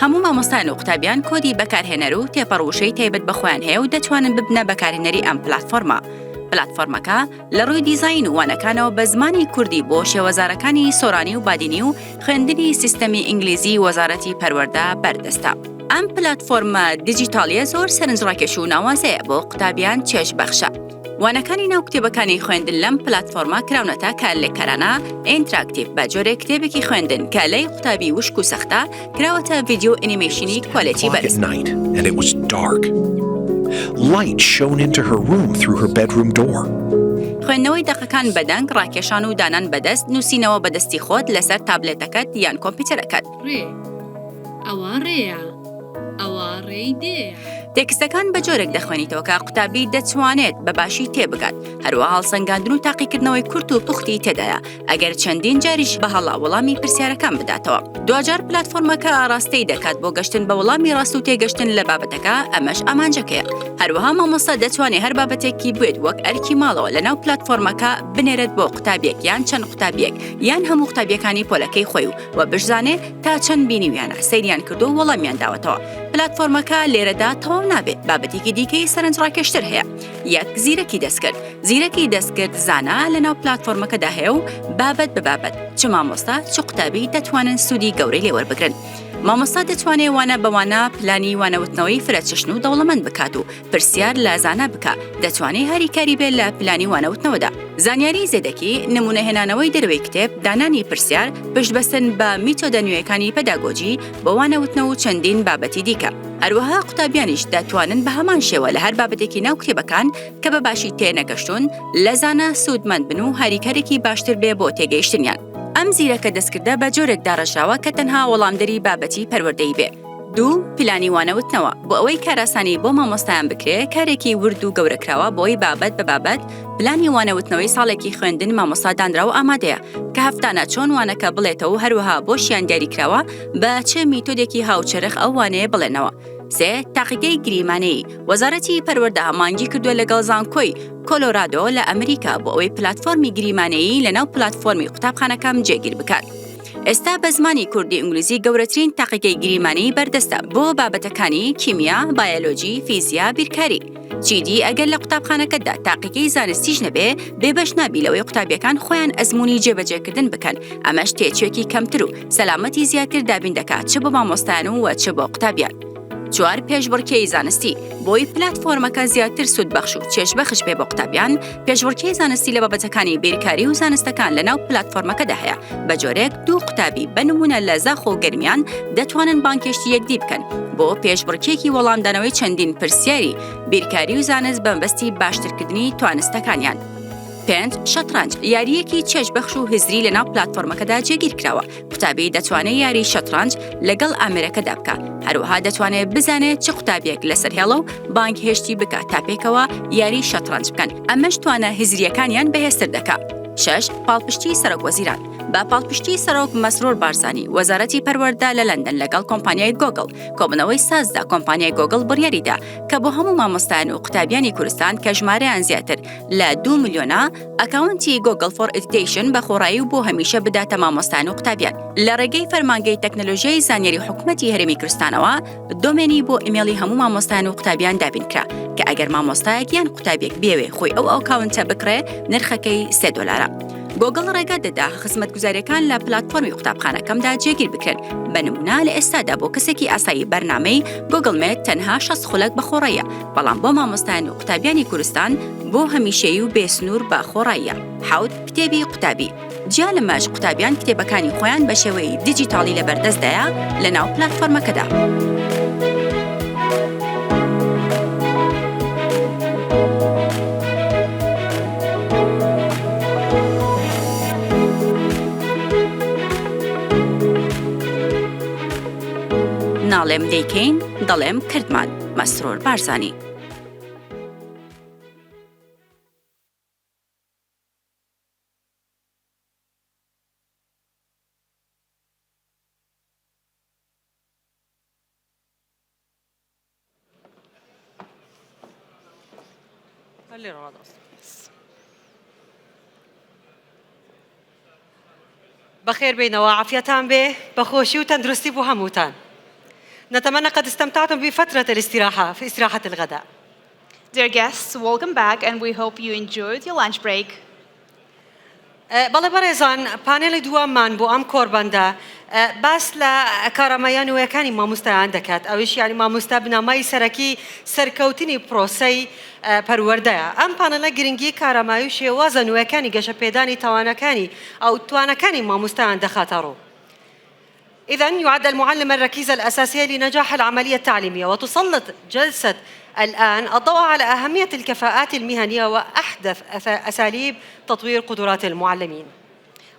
هەموو مامۆستایان و قوتابیان کۆدی بەکارهێنەر و تێپەڕوشەی تایبەت بەخۆیان هەیە و دەتوانن ببنە بەکارهێنەری ئەم پلاتفۆرمە. پلاتفۆرمەکە لە ڕووی دیزاین و وانەکانەوە بە زمانی کوردی بۆ شێوەزارەکانی سۆرانی و بادینی و خوێندنی سیستەمی ئینگلیزی وەزارەتی پەروەردە بەردەستە. ئەم پلاتفۆرمە دیجیتالیە زۆر سەرنجڕاکێش و ناوازەیە بۆ قوتابیان چێژبەخشە. وانەکانی ناو کتێبەکانی خوێندن لەم پلاتفۆرمە کراونەتە کە لێکەرانە ئینتراکتیڤ بە جۆرێک کتێبێکی خوێندن کە لەی قوتابی وشک و سەختە کراوەتە ڤیدیۆ ئەنیمەیشنی کوالیتی بەرز. Light shone into her room through her bedroom door. خوێندنەوەی دەقەکان بەدەنگ، ڕاکێشان و دانان بەدەست، نووسینەوە بەدەستی خۆت لەسەر تابلێتەکەت یان کۆمپیوتەرەکەت. ئەوە ڕێیە، ئەوە ڕێی دێ. تێکستەکان بە جۆرێک دەخوێنیتەوە کە قوتابی دەتوانێت بەباشی تێبگات. هەروەها هەڵسەنگاندن و تاقیکردنەوەی کورت و پوختی تێدایە ئەگەر چەندین جاریش بە هەڵا وەڵامی پرسیارەکان بداتەوە. دوجار پلاتفۆرمەکە ئاراستەی دەکات بۆ گەشتن بە وەڵامی ڕاست و تێگەشتن لە بابەتەکە، ئەمەش ئامانجەکەیە. هەروەها مامۆستا دەتوانێت هەر بابەتێکی بێت وەک ئەرکی ماڵەوە لەناو پلاتفۆرمەکە بنێرێت بۆ قوتابێک یان چەند قوتابێک یان هەموو قوتابیەکانی پۆلەکەی خۆی و بشزانێت تا چەند بینیویانە سەیریان کردو و وەڵامیان داوەتەوە. پلاتفۆرمەکە لێرەدا تەواو نابێت، بابەتێکی دیکەی سەرنجڕاکێشتر هەیە. یەک زیرەکی دەستکرد. زیرەکی دەستکرد زانا لەناو پلاتفۆرمەکەدا هەیە و بابەت بە بابەت چ مامۆستا چ قوتابی دەتوانن سوودی گەورەی لێوەربگرن. مامۆستا دەتوانێت وانە بەوانە پلانی وانەوتنەوەی فرەچشن و دەوڵەمەند بکات و پرسیار لە زانە بکە، دەتوانێت هەریکاری بێت لە پلانی وانەوتنەوەدا. زانیاری زێدەکی، نمونەهێنانەوەی دەروی کتێب، دانانی پرسیار، پشتبەستن بە میتۆدە نوێیەکانی پەداگۆجی بۆ وانەوتنەوە و چەندین بابەتی دیکە. هەروەها قوتابیانیش دەتوانن بە هەمان شێوە لە هەر بابەتێکی ناو کتێبەکان کە بەباشی تێنەگەشتون لە زانە سوودمەند بن و هەریکارێکی باشتر بێ بۆ تێگەیشتنیان. ئەم زیرەکە دەستکردە بە جۆرێک داڕەشاوە کە تەنها وەڵامدەری بابەتی پەروەردەی بێ. 2. پلانی وانەوتنەوە. بۆ ئەوەی کاراسانی بۆ مامۆستایان بکرێت، کارێکی ورد و گەورەکراوە بۆی بابەت بە بابەت پلانی وانەوتنەوەی ساڵێکی خوێندن مامۆستا دانراوە ئامادەیە کە هەفتانە چۆن وانەکە بڵێتەوە، هەروەها بۆشیان دیاریکراوە بە چه میتۆدێکی هاوچەرخ ئەو وانەیە بڵێنەوە. 3. تاقیگەی گریمانەیی. وەزارەتی پەروەردە هەمانگی کردووە لەگەڵ زانکۆی کۆلۆرادۆ لە ئەمریکا بۆ ئەوەی پلاتفۆرمی گریمانەیی لەناو پلاتفۆرمی قوتابخانەکەم جێگیر بکات. ئێستا بە زمانی کوردی ئینگلیزی گەورەترین تاقیگەی گریمانەی بەردەستە بۆ بابەتەکانی کیمیا، بایۆلۆجی، فیزیا، بیرکاری. چیدی ئەگەر لە قوتابخانەکەتدا تاقیگەی زانستیش نەبێ، بێبەش نابی لەوەی قوتابیەکان خۆیان ئەزموونی جێبەجێکردن بکەن. ئەمەش تێچێکی کەمتر و سەلامەتی زیاتر دابین دەکات چ بۆ مامۆستایان و چ بۆ قوتابیان. 4. پێشبڕکێی زانستی. بۆی پلاتفۆرمەکە زیاتر سوودبەخش و چێژبەخش بێ بۆ قوتابیان، پێشبڕکێی زانستی لە بابەتەکانی بیرکاری و زانستەکان لەناو پلاتفۆرمەکەدا هەیە. بە جۆرێک 2 قوتابی بە نمونە لە زاخۆ و گەرمیان دەتوانن بانکێشتی یەکدی بکەن بۆ پێشبڕکێکی وەڵامدانەوەی چەندین پرسیاری بیرکاری و زانست بەمبەستی باشترکردنی توانستەکانیان. 5. شەترەنج. یاریەکی چێژبەخش و هزری لەناو پلاتفۆرمەکەدا جێگیر کراوە. قوتابی دەتوانێت یاری شەترەنج لەگەڵ ئامێرەکەدا بکە. هەروەها دەتوانێت بزانێت چ قوتابێک لەسەر هێڵە و بانک هێشتی بکات تا پێکەوە یاری شەترەنج بکەن. ئەمەش توانە هزریەکانیان بەهێزتر دەکات. 6. پاڵپشتی سەرۆکوەزیران. با پاڵپشتی سەرۆک مەسرور بارزانی وەزارەتی پەروەردە لە لەندەن لەگەڵ کۆمپانیای گۆگڵ کۆبنەوەی سازدا کۆمپانیای گۆگڵ بڕیاریدا کە بۆ هەموو مامۆستایان و قوتابیانی کوردستان کە ژمارەیان زیاتر لە 2 ملیۆنە ئەکاونتی گۆگڵ فۆر ئێدیوکیشن بە خۆڕایی و بۆ هەمیشە بداتە مامۆستایان و قوتابیان. لە ڕێگەی فەرمانگەی تەکنۆلۆژیای زانیاری حکوومەتی هەرێمی کوردستانەوە دۆمێنی بۆ ئیمێلی هەموو مامۆستایان و قوتابیان دابین کرا کە ئەگەر مامۆستایەک یان قوتابێک بێوێ خۆی ئەو ئەکاونتە بکڕێ نرخەکەی $3. گۆگڵ ڕێگا دەدا خزمەتگوزاریەکان لە پلاتفۆرمی قوتابخانەکەمدا جێگیر بکرێن. بە نمونە لە ئێستادا بۆ کەسێکی ئاسایی بەرنامەی گۆگڵ مێت تەنها 60 خولەک بەخۆڕەیە، بەڵام بۆ مامۆستایان و قوتابیانی کوردستان بۆ هەمیشەیی و بێسنوور بەخۆڕاییە. 7. کتێبی قوتابی. جیا لەمەش قوتابیان کتێبەکانی خۆیان بە شێوەی دیجیتاڵی لەبەردەستدایە لەناو پلاتفۆرمەکەدا. ناڵێم دەیکەین دەڵێم کردمان. مەسرور بارزانی. بەخێر بینەوە، عافیەتان بێ، بەخۆشی و تەندروستی بۆ هەمووتان. نتمنى قد استمتعتم بفترة الاستراحة في استراحة الغداء. Dear guests, welcome back and we hope you enjoyed your lunch break. بەڵێ بەڕێزان پانێڵی دووەممان بۆ ئەم کۆربەندە باس لە کارامەیان نوێیەکانی مامۆستایان دەکات ئەویش یانی مامۆستا بنامای سەرەکی سەرکەوتنی پرۆسەی پەروەردەیە ئەم پانەڵە گرنگی کارامایی و شێوازە نوێیەکانی گەشەپێدانی تاوانەکانی ئەو توانەکانی مامۆستایان دەخاتە ڕوو. إذن يعد المعلم الركيزة الأساسية لنجاح العملية التعليمية وتسلط جلسة الآن الضوء على أهمية الكفاءات المهنية وأحدث أساليب تطوير قدرات المعلمين.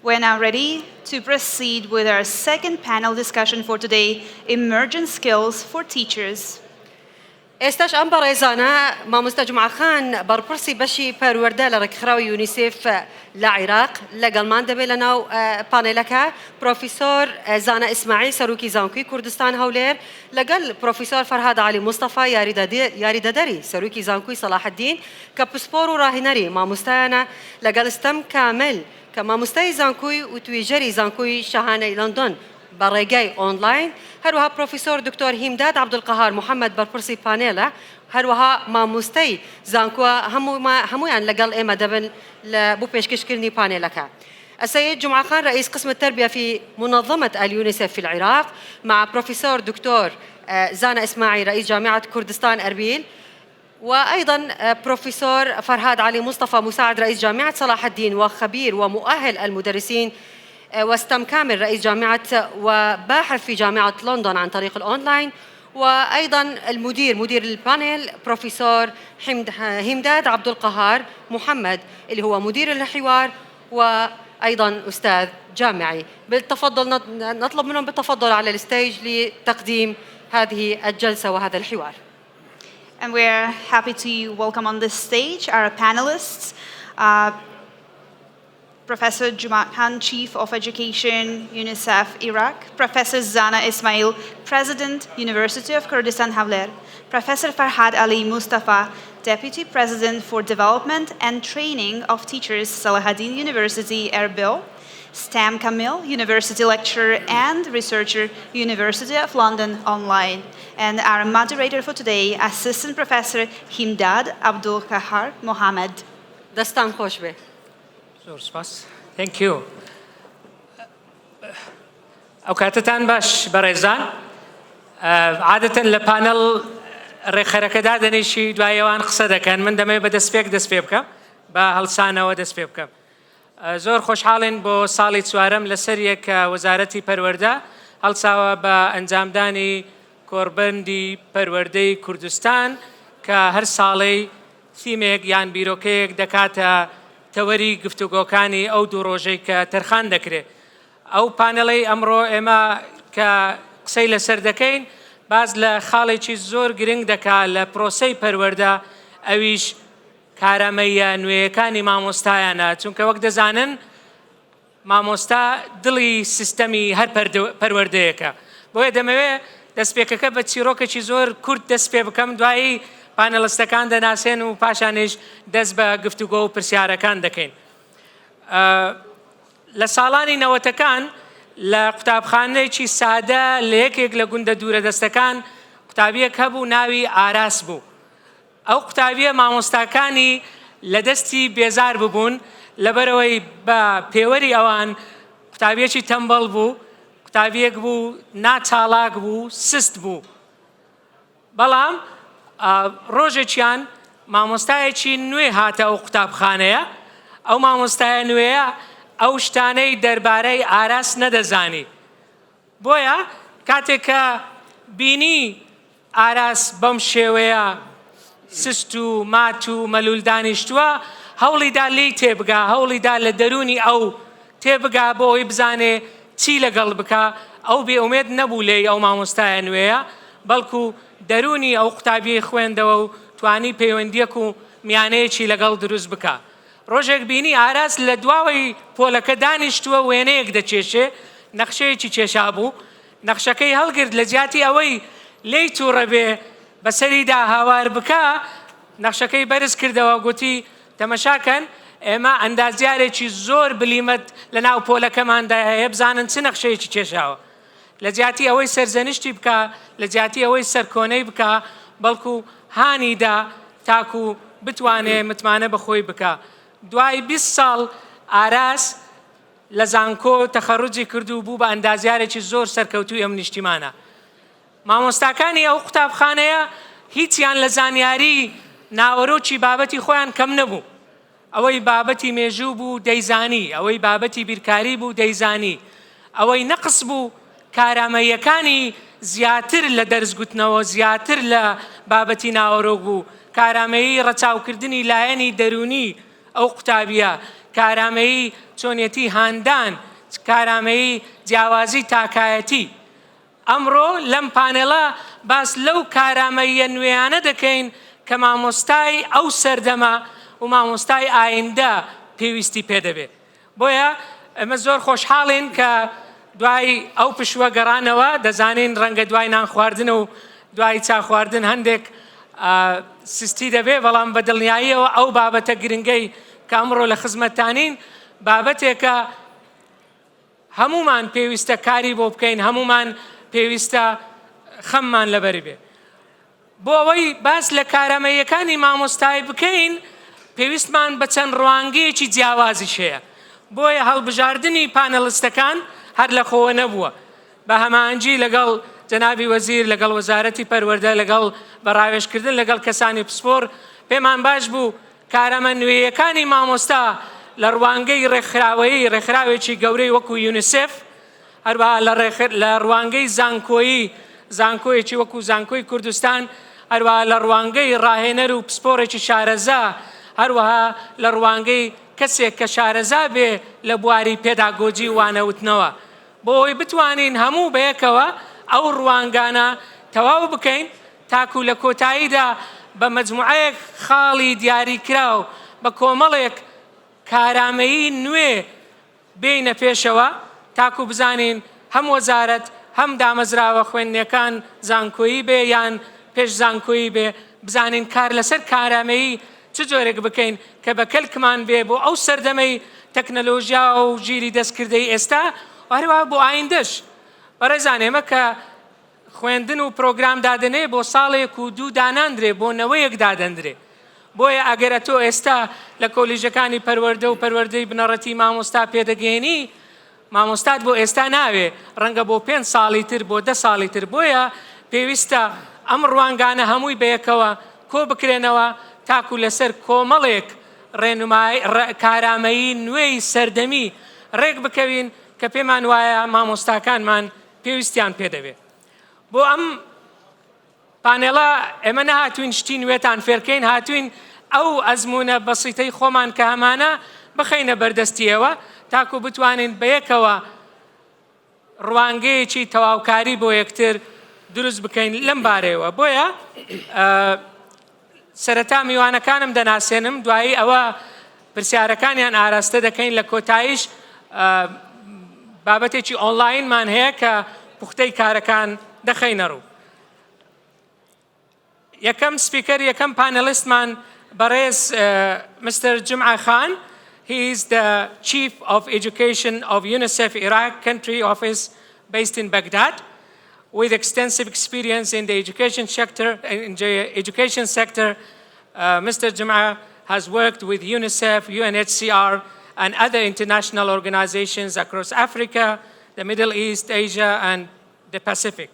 We're now ready to proceed with our second panel discussion for today, Emergent Skills for Teachers. ئێستاش ئەم بەڕێزانە مامۆستا جومعە خان بەرپرسی بەشی پەروەردە لە ڕێکخراوی یونیسف لە عێراق لەگەڵمان دەبێت لە ناو پانێلەکە پرۆفیسۆر زانە ئیسماعیل سەرۆکی زانکۆی کوردستان هەولێر لەگەڵ پرۆفیسۆر فەرهاد عەلی موستەفا یاریدەدەری سەرۆکی زانکۆی سەلاحەدین کە پسپۆر و ڕاهێنەری مامۆستایانە لەگەڵ ستەم کامل کە مامۆستای زانکۆی و توێژەری زانکۆی شاهانەی لەندۆن بەڕێگای ئۆنلاین هەروەها پرۆفیسۆر دکتۆر هیمداد عەبدولقەهار محەممەد بەرپرسی پانێلە هەروەها مامۆستای زانکۆ هەمویان لەگەڵ ئێمە دەبن بۆ پێشکەشکردنی پانێلەکە. السيد جمعة خان رئيس قسم التربية في منظمة اليونيسف في العراق مع بروفيسور دكتور زانة إسماعيل رئيس جامعة كردستان أربيل وأيضا بروفيسور فرهاد علي مصطفى مساعد رئيس جامعة صلاح الدين وخبير ومؤهل المدرسين وستم كامل رئيس جامعة وباحث في جامعة لندن عن طريق الأونلاين وأيضا مدير البانل بروفيسور هيمداد عبدالقهار محمد اللي هو مدير الحوار وأيضا أستاذ جامعي. بالتفضل نطلب منهم بالتفضل على الستيج لتقديم هذه الجلسة وهذا الحوار. And we're happy to welcome on this stage our panelists, Professor Jumat Khan, Chief of Education, UNICEF Iraq, Professor Zana Ismail, President, University of Kurdistan Hawler, Professor Farhad Ali Mustafa, Deputy President for Development and Training of Teachers, Salahuddin University, Erbil, Stam Kamil, University Lecturer and Researcher, University of London Online, and our moderator for today, Assistant Professor Himdad Abdul Kahar Mohammed. دستان خوش به. Thank you. ئەوکاتتان باش بەڕێزان عادەتەن لە پانەڵ ڕێکخەرەکەدا دەنیشی دوایەوان قسە دەکەن من دەمەوێت بە دەستپێک دەست پێ بکەم بە هەڵسانەوە دەست پێ بکەم. زۆر خۆشحاڵین بۆ ساڵی چوارەم لەسەر یەک وەزارەتی پەروەردە هەڵساوە بە ئەنجامدانی کۆربەندی پەروەردەی کوردستان کە هەر ساڵەی تیمێک یان بیرۆکەیەک دەکاتە تەوەری گفتوگۆکانی ئەو دوو ڕۆژەی کە تەرخان دەکرێت. ئەو پانەڵەی ئەمڕۆ ئێمە کە قسەی لەسەر دەکەین باز لە خاڵێکی زۆر گرنگ دەکات لە پرۆسەی پەروەردە ئەویش کارامەیە نوێیەکانی مامۆستایانە چونکە وەک دەزانن مامۆستا دڵی سیستەمی هەر پەروەردەیەکە بۆیە دەمەوێت دەستپێکەکە بە چیرۆکێکی زۆر کورت دەست پێ بکەم دوایی پانەڵستەکان دەناسێن و پاشانیش دەست بە گفتوگۆ و پرسیارەکان دەکەین. لە ساڵانی نەوەتەکان لە قوتابخانەیەکی سادە لە یەکێک لە گوندە دوورە دەستەکان قوتابیەک هەبوو ناوی ئاراس بوو. ئەو قوتابیە مامۆستاکانی لە دەستی بێزار ببوون لەبەرەوەی بە پێوەری ئەوان قوتابیەکی تەمبەڵ بوو قوتابیەک بوو ناچالاک بوو سست بوو. بەڵام ڕۆژێکیان مامۆستایەکی نوێ هاتە ئەو قوتابخانەیە ئەو مامۆستایە نوێیە ئەو شتانەی دەربارەی ئاراس نەدەزانی بۆیە کاتێک کە بینی ئاراس بەم شێوەیە سست و مات و مەلول دانیشتووە هەوڵیدا لی تێبگا هەوڵیدا لە دەرونی ئەو تێبگا بۆ ئەوی بزانێ چی لەگەڵ بکە ئەو بێئومێد نەبوو لێی ئەو مامۆستایە نوێیە بەڵکو دەرونی ئەو قوتابیەی خوێندەوە و توانی پەیوەندیەک و میانەیەکی لەگەڵ دروست بکە. ڕۆژێک بینی ئاراس لە دواوەی پۆلەکە دانیشتووە وێنەیەک دەچێشێ نەخشەیەکی کێشا بوو نەخشەکەی هەڵگرت لە جیاتی ئەوەی لێی تووڕە بێ بەسەریدا هاوار بکە نەخشەکەی بەرز کردەوە گوتی تەمەشاکەن ئێمە ئەندازیارێکی زۆر بلیمەت لە ناو پۆلەکەماندا هەیە بزانن چ نەخشەیەکی کێشاوە لە جیاتی ئەوەی سەرزەنشتی بکە لە جیاتی ئەوەی سەرکۆنەی بکە بەڵکو هانیدا تاکو بتوانێ متمانە بەخۆی بکە. دوای 20 ساڵ ئاراس لە زانکۆ تەخەڕوجی کردو بوو بە ئەندازیارێکی زۆر سەرکەوتوی ئەم نیشتیمانە. مامۆستاکانی ئەو قوتابخانەیە هیچیان لە زانیاری ناوەرۆکی بابەتی خۆیان کەم نەبوو. ئەوەی بابەتی مێژوو بوو دەیزانی، ئەوەی بابەتی بیرکاری بوو دەیزانی، ئەوەی نەقص بوو کارامەیەکانی زیاتر لە دەرزگوتنەوە زیاتر لە بابەتی ناوەڕۆک بوو، کارامەیی ڕەچاوکردنی لایەنی دەرونی ئەو قوتابیە، کارامەیی چۆنیەتی هاندان، کارامەیی جیاوازی تاکایەتی. ئەمڕۆ لەم پانێڵە باس لەو کارامەیە نوێیانە دەکەین کە مامۆستای ئەو سەردەمە و مامۆستای ئایندە پێویستی پێدەبێت. بۆیە ئەمە زۆر خۆشحاڵین کە دوای ئەو پشووە گەڕانەوە دەزانین ڕەنگە دوای نان خواردن و دوای چا خواردن هەندێک سستی دەبێ، بەڵام بە دڵنیاییەوە ئەو بابەتە گرنگەی کە ئەمڕۆ لە خزمەتتانین بابەتێکە هەمومان پێویستە کاری بۆ بکەین، هەمومان پێویستە خەممان لەبەری بێ. بۆ ئەوەی باس لە کارامەیەکانی مامۆستای بکەین پێویستمان بە چەند ڕوانگەیەکی جیاوازیش هەیە. بۆیە هەڵبژاردننی پانەڵستەکان هەر لە خۆوە نەبووە، بە هەمانجی لەگەڵ جەنابی وەزیر لەگەڵ وەزارەتی پەروەردە لەگەڵ بەڕاوێژکردن لەگەڵ کەسانی پسپۆر پێمان باش بوو کارەمە نوێیەکانی مامۆستا لە ڕوانگەی ڕێکخراوێکی گەورەی وەکو یونیسف، هەروەها لە ڕوانگەی زانکۆیەکی وەکو زانکۆی کوردستان، هەروەها لە ڕوانگەی ڕاهێنەر و پسپۆرێکی شارەزا، هەروەها لە ڕوانگەی کەسێک کە شارەزا بێ لە بواری پێداگۆجی وانەوتنەوە، بۆ ئەوەی بتوانین هەموو بەیەکەوە ئەو ڕوانگانە تەواو بکەین تاکو لە کۆتاییدا بە مەجموعەیەک خاڵی دیاریکراو بە کۆمەڵێک کارامەیی نوێ بینە پێشەوە تاکو بزانین هەم وەزارەت هەم دامەزراوە خوێندنیەکان زانکۆیی بێ یان پێش زانکۆیی بێ بزانین کار لەسەر کارامەیی چ جۆرێک بکەین کە بە کەلکمان بێ بۆ ئەو سەردەمەی تەکنەلۆژیا و ژیری دەستکردەی ئێستا و هەروەها بۆ ئایندەش. بەڕێزان ئێمە کە خوێندن و پرۆگرام دادنێ بۆ ساڵێک و دوو داناندرێ بۆ نەوەیەک دادەندرێ. بۆیە ئەگەرە تۆ ئێستا لە کۆلیژەکانی پەروەردە و پەروەردەی بنەڕەتی مامۆستا پێدەگەێنی مامۆستات بۆ ئێستا ناوێ، ڕەنگە بۆ 5 ساڵی تر بۆ 10 ساڵی تر. بۆیە پێویستە ئەم ڕوانگانە هەمووی بەیەکەوە کۆ بکرێنەوە تاکو لەسەر کۆمەڵێک ڕێنمای کارامەیی نوێی سەردەمی ڕێک بکەوین کە پێمان وایە مامۆستاکانمان پێویستیان پێدەوێت. بۆ ئەم پانێڵە ئێمە نەهاتوین شتی نوێتان فێرکەین، هاتوین ئەو ئەزمونە بەسیتەی خۆمان کە هەمانە بخەینە بەردەستیەوە تاکو بتوانین بەیەکەوە ڕوانگەیەکی تەواوکاری بۆ یەکتر دروست بکەین لەم بارەیەوە. بۆیە سەرەتا میوانەکانم دەناسێنم، دوایی ئەوە پرسیارەکانیان ئاراستە دەکەین، لە کۆتاییش بابەتێکی ئۆنلاینمان هەیە کە پوختەی کارەکان دەخەینە ڕوو. یەکەم سپیکەر یەکەم پانەلیستمان بەڕێز مستر جمعە خان. He is the Chief of Education of UNICEF Iraq Country Office based in Baghdad. With extensive experience in the education sector, Mr. Jum'a has worked with UNICEF, UNHCR, and other international organizations across Africa, the Middle East, Asia, and the Pacific.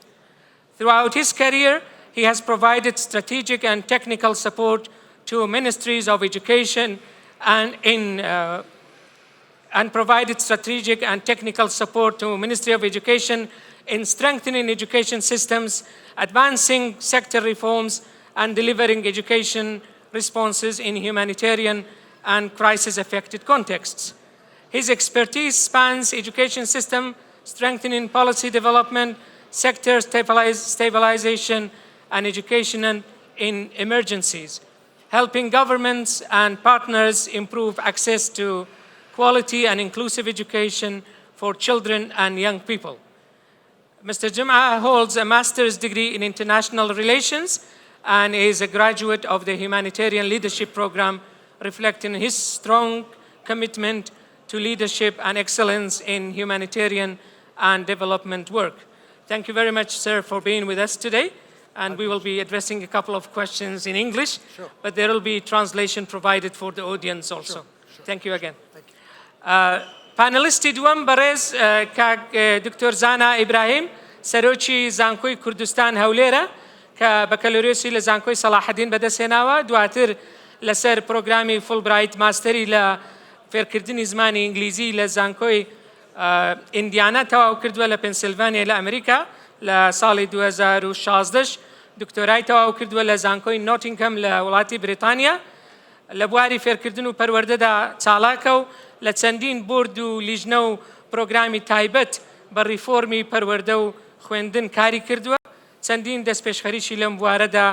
Throughout his career, he has provided strategic and technical support to ministries of education and provided strategic and technical support to Ministry of Education in strengthening education systems, advancing sector reforms, and delivering education responses in humanitarian and crisis-affected contexts. His expertise spans education system, strengthening policy development, sector stabilization, and education in emergencies, helping governments and partners improve access to quality and inclusive education for children and young people. Mr. Jum'a holds a master's degree in international relations and is a graduate of the Humanitarian Leadership Program, reflecting his strong commitment to leadership and excellence in humanitarian and development work. Thank you very much, sir, for being with us today. And we will be addressing a couple of questions in English, but there will be translation provided for the audience also. Thank you again. Panelisti دوم برز کاک دکتۆر زانا ئیبراهیم سەرۆکی زانکۆی کوردستان هەولێرە کە بەکەلۆریۆسی لە زانکۆی سەلاحەدین بەدەستهێناوە دواتر لەسەر پرۆگرامی فولبرایت ماستەری لە فێرکردنی زمانی ئینگلیزی لە زانکۆی ئیندیانە تەواو کردووە لە پنسیلڤانیا لە ئەمریکا لە ساڵی 2016 دکتۆرای تەواو کردووە لە زانکۆی نۆتینگهەم لە وڵاتی بریتانیا لە بواری فێرکردن و پەروەردەدا چالاکە و لە چەندین بورد و لیژنە و پرۆگرامی تایبەت بە ریفۆرمی پەروەردە و خوێندن کاری کردووە چەندین دەست پێشخەریکی لەم بوارەدا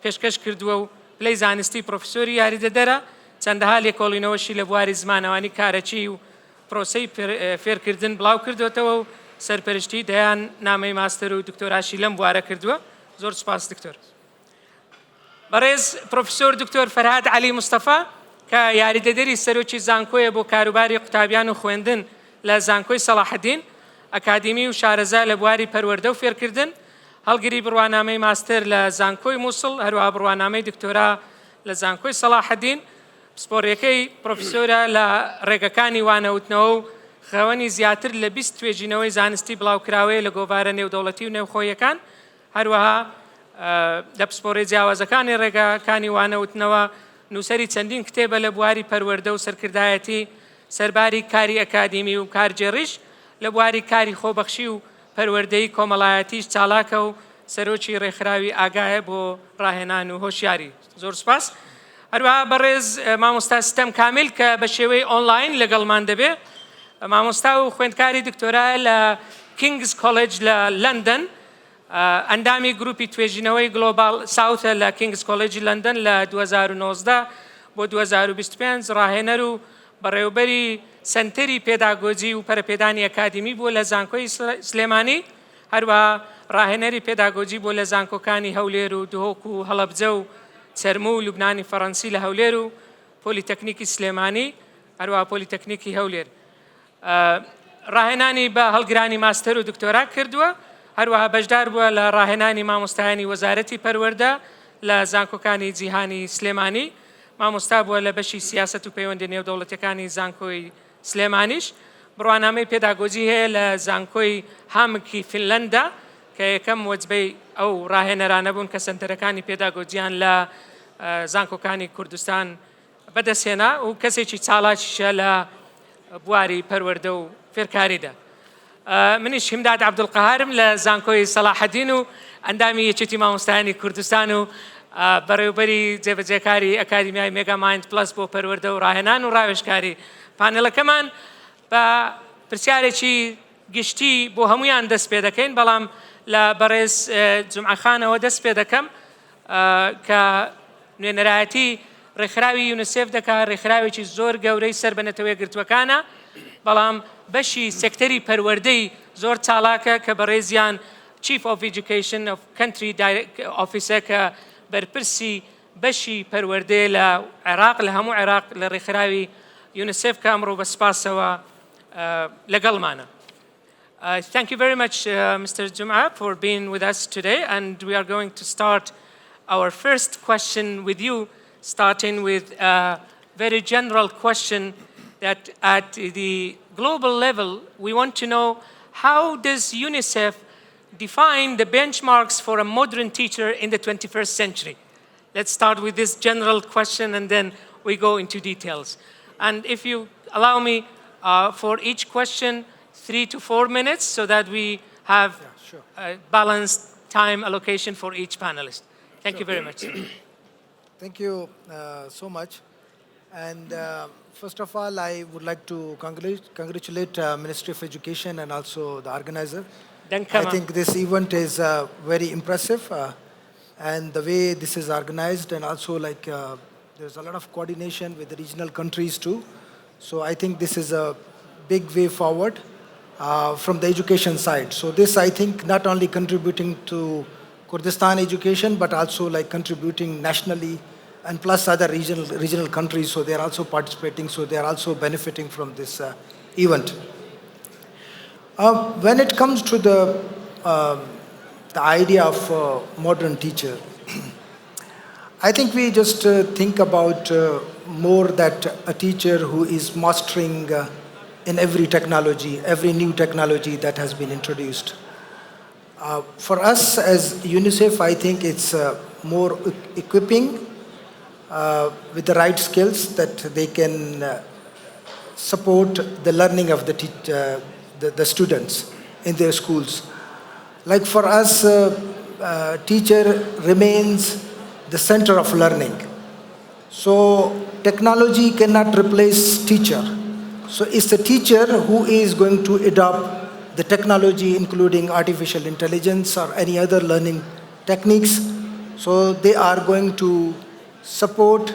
پێشکەش کردووە و پلەی زانستی پرۆفسۆری یاریدەدەرە چەندەها لێکۆڵینەوەشی لە بواری زمانەوانی کارەچی و پرۆسەی فێرکردن بڵاو کردوێتەوە و سەرپەرشتی دەیان نامەی ماستەر و دکتۆراشی لەم بوارە کردووە زۆر سپاس دکتۆر بەڕێز پرۆفسۆر دکتۆر فەرهاد عەلی موستەفا کە یاریدەدەری سەرۆکی زانکۆیە بۆ کاروباری قوتابیان و خوێندن لە زانکۆی سەلاحەدین ئەکادیمی و شارەزا لە بواری پەروەردە و فێرکردن هەڵگری بڕوانامەی ماستەر لە زانکۆی مووسڵ هەروەها بڕوانامەی دکتۆرا لە زانکۆی سەلاحەدین پسپۆڕیەکەی پرۆفسۆرە لە ڕێگەکانی وانەوتنەوە و خەوەنی زیاتر لە 20 توێژینەوەی زانستی بڵاوکراوەیە لە گۆڤارە نێودەوڵەتی و نێوخۆیەکان هەروەها لە پسپۆڕی جیاوازەکانی ڕێگەکانی وانەوتنەوە نووسەری چەندین کتێبە لە بواری پەروەردە و سەرکردایەتی سەرباری کاری ئەکادیمی و کارجێڕیش لە بواری کاری خۆبەخشی و پەروەردەی کۆمەڵایەتیش چالاکە و سەرۆکی ڕێکخراوی ئاگایە بۆ ڕاهێنان و هۆشیاری زۆر سپاس هەروەها بەڕێز مامۆستا ستەم کامیل کە بە شێوەی ئۆنلاین لەگەڵمان دەبێ مامۆستا و خوێندکاری دکتۆرایە لە کینگز کۆلێج لە لەندەن ئەندامی گروپی توێژینەوەی گلۆبال ساوتە لە کینگز کۆلێجی لەندەن لە 2019 بۆ 2025 ڕاهێنەر و بەڕێوەبەری سنتەری پێداگۆجی و پەرەپێدانی ئەکادیمی بووە لە زانکۆی سلێمانی هەروەها ڕاهێنەری پێداگۆجی بۆ لە زانکۆکانی هەولێر و دهۆک و هەڵەبجە و چەرمە و لوبنانی فەڕەنسی لە هەولێر و پۆلیتەکنیکی سلێمانی هەروەها پۆلیتەکنیکی هەولێر ڕاهێنانی بە هەڵگرانی ماستەر و دکتۆرا کردووە هەروەها بەشدار بووە لە ڕاهێنانی مامۆستایانی وەزارەتی پەروەردە لە زانکۆکانی جیهانی سلێمانی مامۆستا بووە لە بەشی سیاست و پەیوەندی نێودەوڵەتەکانی زانکۆی سلێمانیش بڕوانامەی پێداگۆجی هەیە لە زانکۆی هامکی فینلەندا کە یەکەم وەجبەی ئەو ڕاهێنەرانە بوون کە سنتەرەکانی پێداگۆجیان لە زانکۆکانی کوردستان بەدەستهێنا و کەسێکی چالاکیشە لە بواری پەروەردە و فێرکاریدا منیش هیمداد عەبدولقەهارم لە زانکۆی سەلاحەدین و ئەندامی یەکێتی مامۆستایانی کوردستان و بەڕێوەبەری جێبەجێکاری ئەکادیمیای مێگا مایند پلەس بۆ پەروەردە و ڕاهێنان و ڕاوێژکاری پانێڵەکەمان بە پرسیارێکی گشتی بۆ هەمویان دەست پێ دەکەین بەڵام لە بەڕێز جومعەخانەوە دەست پێ دەکەم کە نوێنەرایەتی ڕێکخراوی یونیسێف دەکات ڕێکخراوێکی زۆر گەورەی سەر بە نەتەوەی گرتوەکانە بەڵام بەشی سێکتەری پەروەردەی زۆر چالاکە کە بەڕێزیان Chief of Education of Country Officer کە بەرپرسی بەشی پەروەردەی لە عێراق لە هەموو عێراق لە ڕێکخراوی یونیسێف کە ئەمڕۆ بە سپاسەوە لەگەڵمانە. Thank you very much, Mr. Jum'a, for being with us today, and we are going to start our first question with you, starting with a very general question that at the global level, we want to know how does UNICEF define the benchmarks for a modern teacher in the 21st century? Let's start with this general question and then we go into details. And if you allow me, for each question, 3 to 4 minutes so that we have a balanced time allocation for each panelist. Thank you very much. Thank you so much. And first of all, I would like to congratulate Ministry of Education and also the organizer. I think this event is very impressive, and the way this is organized, and also like there's a lot of coordination with the regional countries too. So I think this is a big way forward from the education side. So this, I think, not only contributing to Kurdistan education, but also like contributing nationally, and plus other regional countries. So they are also participating. So they are also benefiting from this event. When it comes to the the idea of modern teacher. I think we just think about more that a teacher who is mastering in every technology, every new technology that has been introduced. For us as UNICEF, I think it's more equipping with the right skills that they can support the learning of the students in their schools. Like for us, teacher remains the center of learning. So technology cannot replace teacher. So it's the teacher who is going to adopt the technology, including artificial intelligence or any other learning techniques. So they are going to support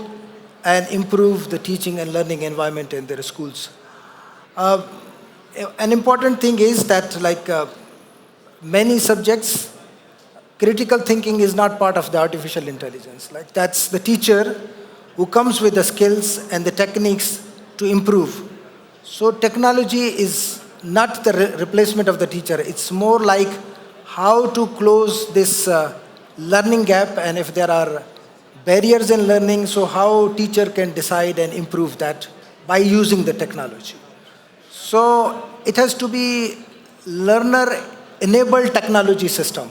and improve the teaching and learning environment in their schools. An important thing is that many subjects, critical thinking is not part of the artificial intelligence. Like that's the teacher who comes with the skills and the techniques to improve. So technology is not the replacement of the teacher. It's more like how to close this learning gap, and if there are barriers in learning, so how teacher can decide and improve that by using the technology. So it has to be learner-enabled technology system.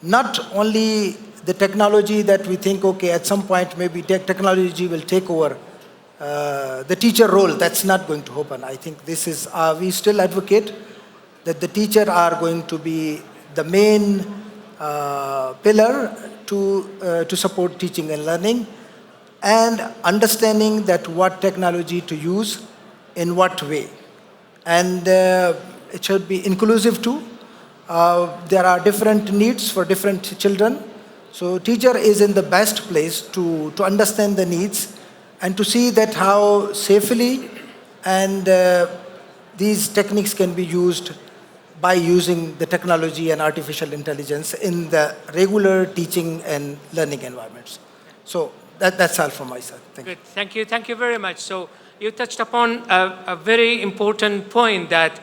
Not only the technology that we think, okay, at some point maybe technology will take over the teacher role. That's not going to happen. I think this is, we still advocate that the teacher are going to be the main pillar to support teaching and learning, and understanding that what technology to use in what way. And it should be inclusive too. There are different needs for different children. So teacher is in the best place to understand the needs and to see that how safely and these techniques can be used by using the technology and artificial intelligence in the regular teaching and learning environments. So that's all from my side. Thank you. Good. Thank you very much. So you touched upon a very important point, that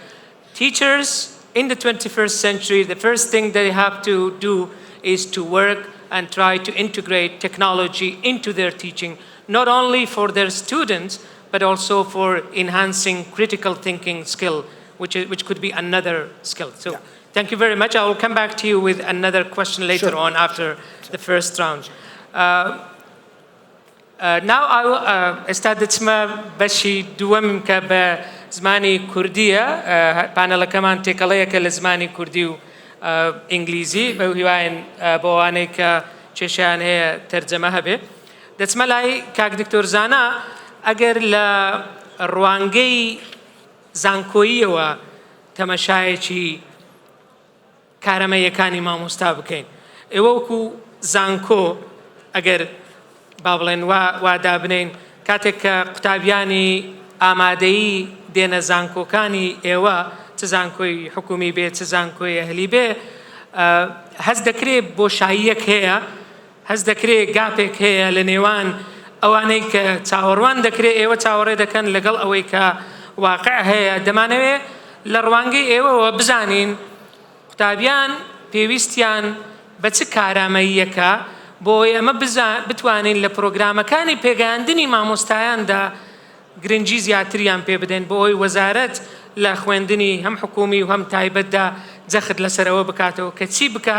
teachers in the 21st century, the first thing they have to do is to work and try to integrate technology into their teaching, not only for their students, but also for enhancing critical thinking skill, which could be another skill. So thank you very much. I will come back to you with another question later on after the first round. Now I will استعدتما بشي دوم كب زماني كردية بانل كمان تكلية كالزماني كردي إنجليزي بوهواين بوانك تشان هي ترجمة به دتما لاي كاك دكتور زانا أجر ل روانجي زانكوية و تماشايشي كارمية كاني ما مستابكين إيوكو زانكو أجر بابلين ودابنين كاتك قطابياني آمادهی دێنە زانکۆکانی ئێوە چ زانکۆی حکومی بێ چ زانکۆی ئەهلی بێ هەست دەکرێت بۆشاییەک هەیە هەست دەکرێت گاپێک هەیە لە نێوان ئەوانەی کە چاوەڕوان دەکرێت ئێوە چاوەڕێ دەکەن لەگەڵ ئەوەی کە واقع هەیە دەمانەوێت لە ڕوانگەی ئێوەوە بزانین قوتابیان پێویستیان بە چ کارامەییەکە بۆ ئێمە بتوانین لە پرۆگرامەکانی پێگەیاندنی مامۆستایاندا گرنگی زیاتریان پێ بدەن بۆ ئەوەی وەزارەت لە خوێندنی هەم حکومی و هەم تایبەتدا جەخت لەسەرەوە بکاتەوە کە چی بکە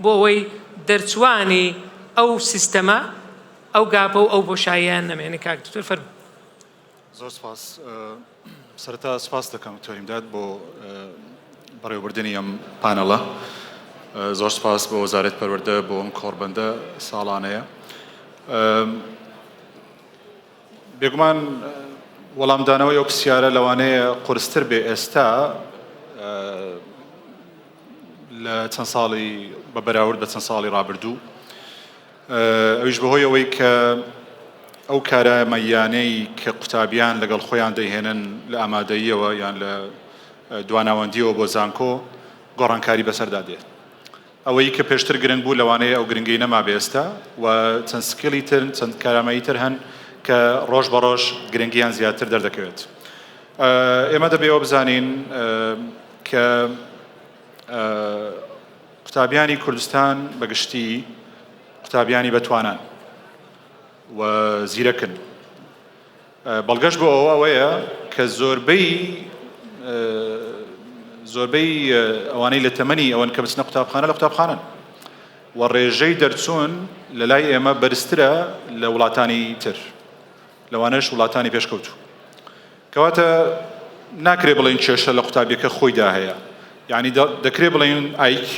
بۆ ئەوەی دەرچوانی ئەو سیستەمە ئەو گاپە و ئەو بۆشاییان نەمێنێ. کاک دکتۆر فەرموو. زۆر سپاس. سەرەتا سپاس دەکەم تۆریمداد بۆ بەڕێوەبردنی ئەم پانەڵە. زۆر سپاس بۆ وەزارەت پەروەردە بۆ ئەم کۆڕبەندە ساڵانەیە. بێگومان وەڵامدانەوەی ئەو پرسیارە لەوانەیە قورستر بێ ئێستا لە چەند ساڵی بە بەراورد بە چەند ساڵی ڕابردوو. ئەویش بەهۆی ئەوەی کە ئەو کارامەیانەی کە قوتابیان لەگەڵ خۆیان دەیهێنن لە ئامادەییەوە یان لە دواناوەندیەوە بۆ زانکۆ گۆڕانکاری بەسەردا دێت. ئەوەی کە پێشتر گرنگ بوو لەوانەیە ئەو گرنگی نەما بێ ئێستا و چەند سکیلی تر چەند کارامەیی تر هەن کە ڕۆژ بە ڕۆژ گرنگیان زیاتر دەردەکەوێت. ئێمە دەبێەوە بزانین کە قوتابیانی کوردستان بەگشتی قوتابیانی بەتوانان و زیرەکن بەڵگەشت بۆ ئەوەیە کە زۆربەی ئەوانەی لە تەمەنی ئەوەن کە بچنە قوتابخانە لە قوتابخانەن و ڕێژەی دەرچوون لە لای ئێمە بەرزترە لە وڵاتانی تر لەوانەش وڵاتانی پێشکەوتوو کەواتە ناکرێ بڵێن کێشە لە قوتابیەکە خۆیدا هەیە یعنی دەکرێ بڵێن IQ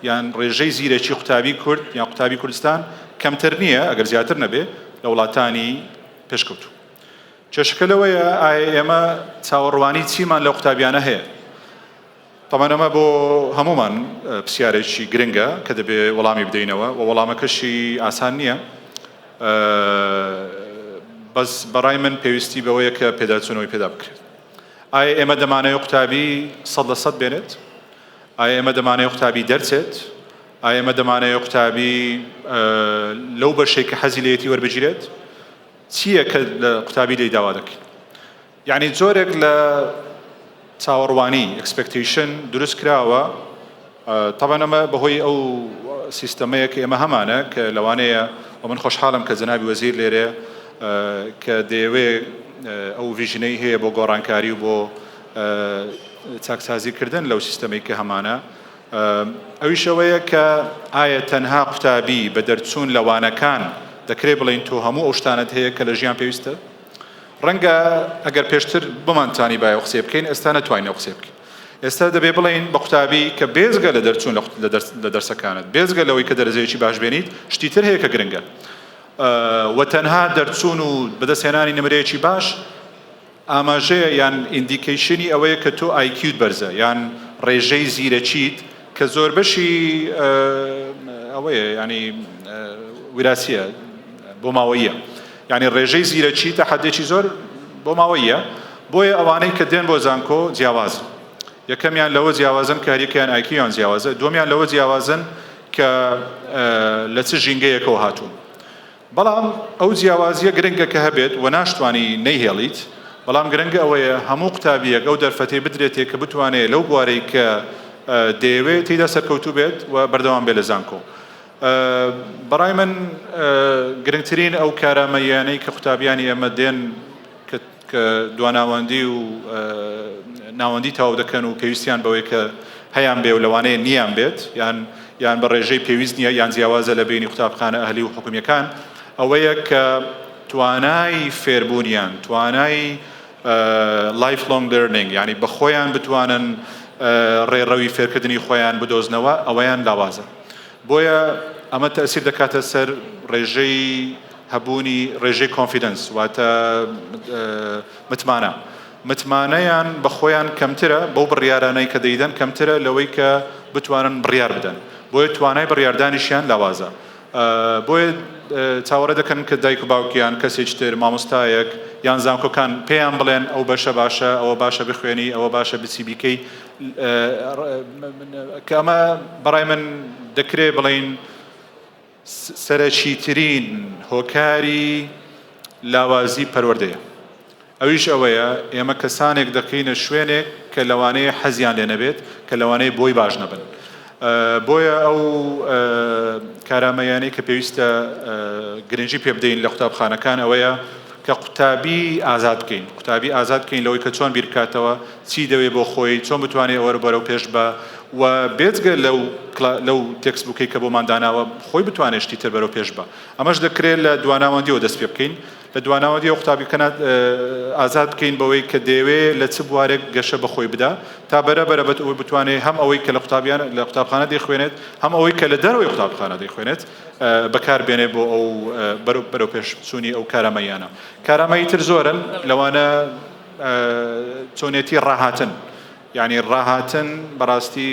یان ڕێژەی زیرەکی قوتابی کورد یان قوتابی کوردستان کەمتر نییە ئەگەر زیاتر نەبێ لە وڵاتانی پێشکەوتوو کێشەکە لەوەیە ئایا ئێمە چاوەڕوانی چیمان لە قوتابیانە هەیە طبعاً ئەمە بۆ هەمومان پرسیارێکی گرنگە کە دەبێ وەڵامی بدەینەوە و وەڵامەکەشی ئاسان نییە بەس بەڕای من پێویستی بەوەیە کە پێداچوونەوەی پێدا بکرێت ئایا ئێمە دەمانەوە قوتابی 100% بێنێت ئایا ئێمە دەمانەوە قوتابی دەرچێت ئایا ئێمە دەمانەوە قوتابی لەو بەشێک کە حەزی لێتی وەربگیرێت چییە کە لە قوتابی لێی داوا دەکەین یعنی جۆرێک لە چاوەڕوانی ئەکسپەکتیشن دروست کراوە طبعاً ئەمە بەهۆی ئەو سیستەمەیە کە ئێمە هەمانە کە لەوانەیە و من خۆشحاڵم کە جەنابی وەزیر لێرێ کە دەیەوێ ئەو ڤیژنەی هەیە بۆ گۆڕانکاری و بۆ چاکسازیکردن لەو سیستەمەی کە هەمانە ئەویش ئەوەیە کە ئایا تەنها قوتابی بە دەرچوون لەوانەکان دەکرێت بڵین تۆ هەموو ئەو شتانت هەیە کە لە ژیان پێویستە ڕەنگە ئەگەر پێشتر بمانتانی باە قسێ بکەین ئێستا نەتوانین قسێ بکەین ئێستا دەبێ بڵین بە قوتابی کە بێزگە لە دەرچوون لە دەرسەکانت بێزگە لەوەی کە دەرەجەیەکی باش بێنیت شتی تر هەیە کە گرنگە و تەنها دەرچوون و بەدەستهێنانی نمرەیەکی باش ئاماژەیە یان ئیندیکیشنی ئەوەیە کە تۆ IQت بەرزە یان ڕێژەی زیرەکیت کە زۆر بەشی ئەوەیە ینی ویراسیە بۆ ماوەیە یعنی ڕێژەی زیرەکی تا حەدێکی زۆر بۆ ماوەیە بۆیە ئەوانەی کە دێن بۆ زانکۆ جیاوازن یەکەمیان لەوە جیاوازن کە هەریەکەیان IQ-یان جیاوازە دومیان لەوە جیاوازن کە لە چ ژینگەیەکەوە هاتوون بەڵام ئەو جیاوازیە گرنگە کە هەبێت و ناشتوانی نەیهێڵیت بەڵام گرنگە ئەوەیە هەموو قوتابیەک ئەو دەرفەتەی بدرێتێک کە بتوانێت لەو بوارەی کە دەیەوێت تێیدا سەرکەوتوو بێت و بەردەوام بێت لە زانکۆ بەڕای من گرنگترین ئەو کارامەیانەی کە قوتابیانی ئێمە دێن کە دواناوەندی و ناوەندی تاو دەکەن و پێویستیان بەوەی کە هەیان بێ و لەوانەیە نیان بێت یان بە ڕێژەی پێویست نییە یان جیاوازە لە بینی قوتابخانە ئەهلی و حکومیەکان ئەوەیە کە توانای فێربوونیان توانای lifelong learning یعنی بە خۆیان بتوانن ڕێڕەوی فێرکردنی خۆیان بدۆزنەوە ئەوەیان لاوازە بۆیە ئەمە تەسیر دەکاتە سەر ڕێژەی هەبوونی ڕێژەی کۆنفیدەنس واتە متمانەیان بە خۆیان کەمترە بەو بڕیارانەی کە دەیدەن کەمترە لەوەی کە بتوانن بڕیار بدەن بۆیە توانای بڕیاردانیشیان لاوازە بۆیە چاوەڕێ دەکەن کە دایک و باوکیان کەسێک تر مامۆستایەک یان زانکۆکان پێیان بڵێن ئەو بەشە باشە ئەوە باشە بخوێنی ئەوە باشە بچی بیکەی کە ئەمە بەڕای من دەکرێت بڵین سەرەکیترین هۆکاری لاوازی پەروەردەیە ئەویش ئەوەیە ئێمە کەسانێک دەکەینە شوێنێک کە لەوانەیە حەزیان لێ نەبێت کە لەوانەیە بۆی باش نەبن بۆیە ئەو کارامەیانەی کە پێویستە گرنگی پێ بدەین لە قوتابخانەکان ئەوەیە کە قوتابی ئازاد بکەین قوتابی ئازاد بکەین لەوەی کە چۆن بیرکاتەوە چی دەوێت بۆ خۆی چۆن بتوانێت ئەوە بەرەو پێش بە و بێجگە لەو تێکست بووکەی کە بۆمان داناوە خۆی بتوانێت شتی تر بەرەو پێش بە ئەمەش دەکرێت لە دواناوەندیەوە دەست پێ بکەین لە دواناوەندی قوتابیکەنات ئازاد بکەین بەوەی کە دەیەوێت لە چ بوارێک گەشە بەخۆی بدا تا بەرەبەرە بەت ئەوەی بتوانێت هەم ئەوەی کە لە قوتابخانە دەیخوێنێت هەم ئەوەی کە لە دەرەوەی قوتابخانە دەیخوێنێت بەکاربێنێ بۆ ئەو بەرەو پێشچوونی ئەو کارامەیانە کارامەی تر زۆرن لەوانە چۆنێتی ڕاهاتن یعنی ڕاهاتن بەڕاستی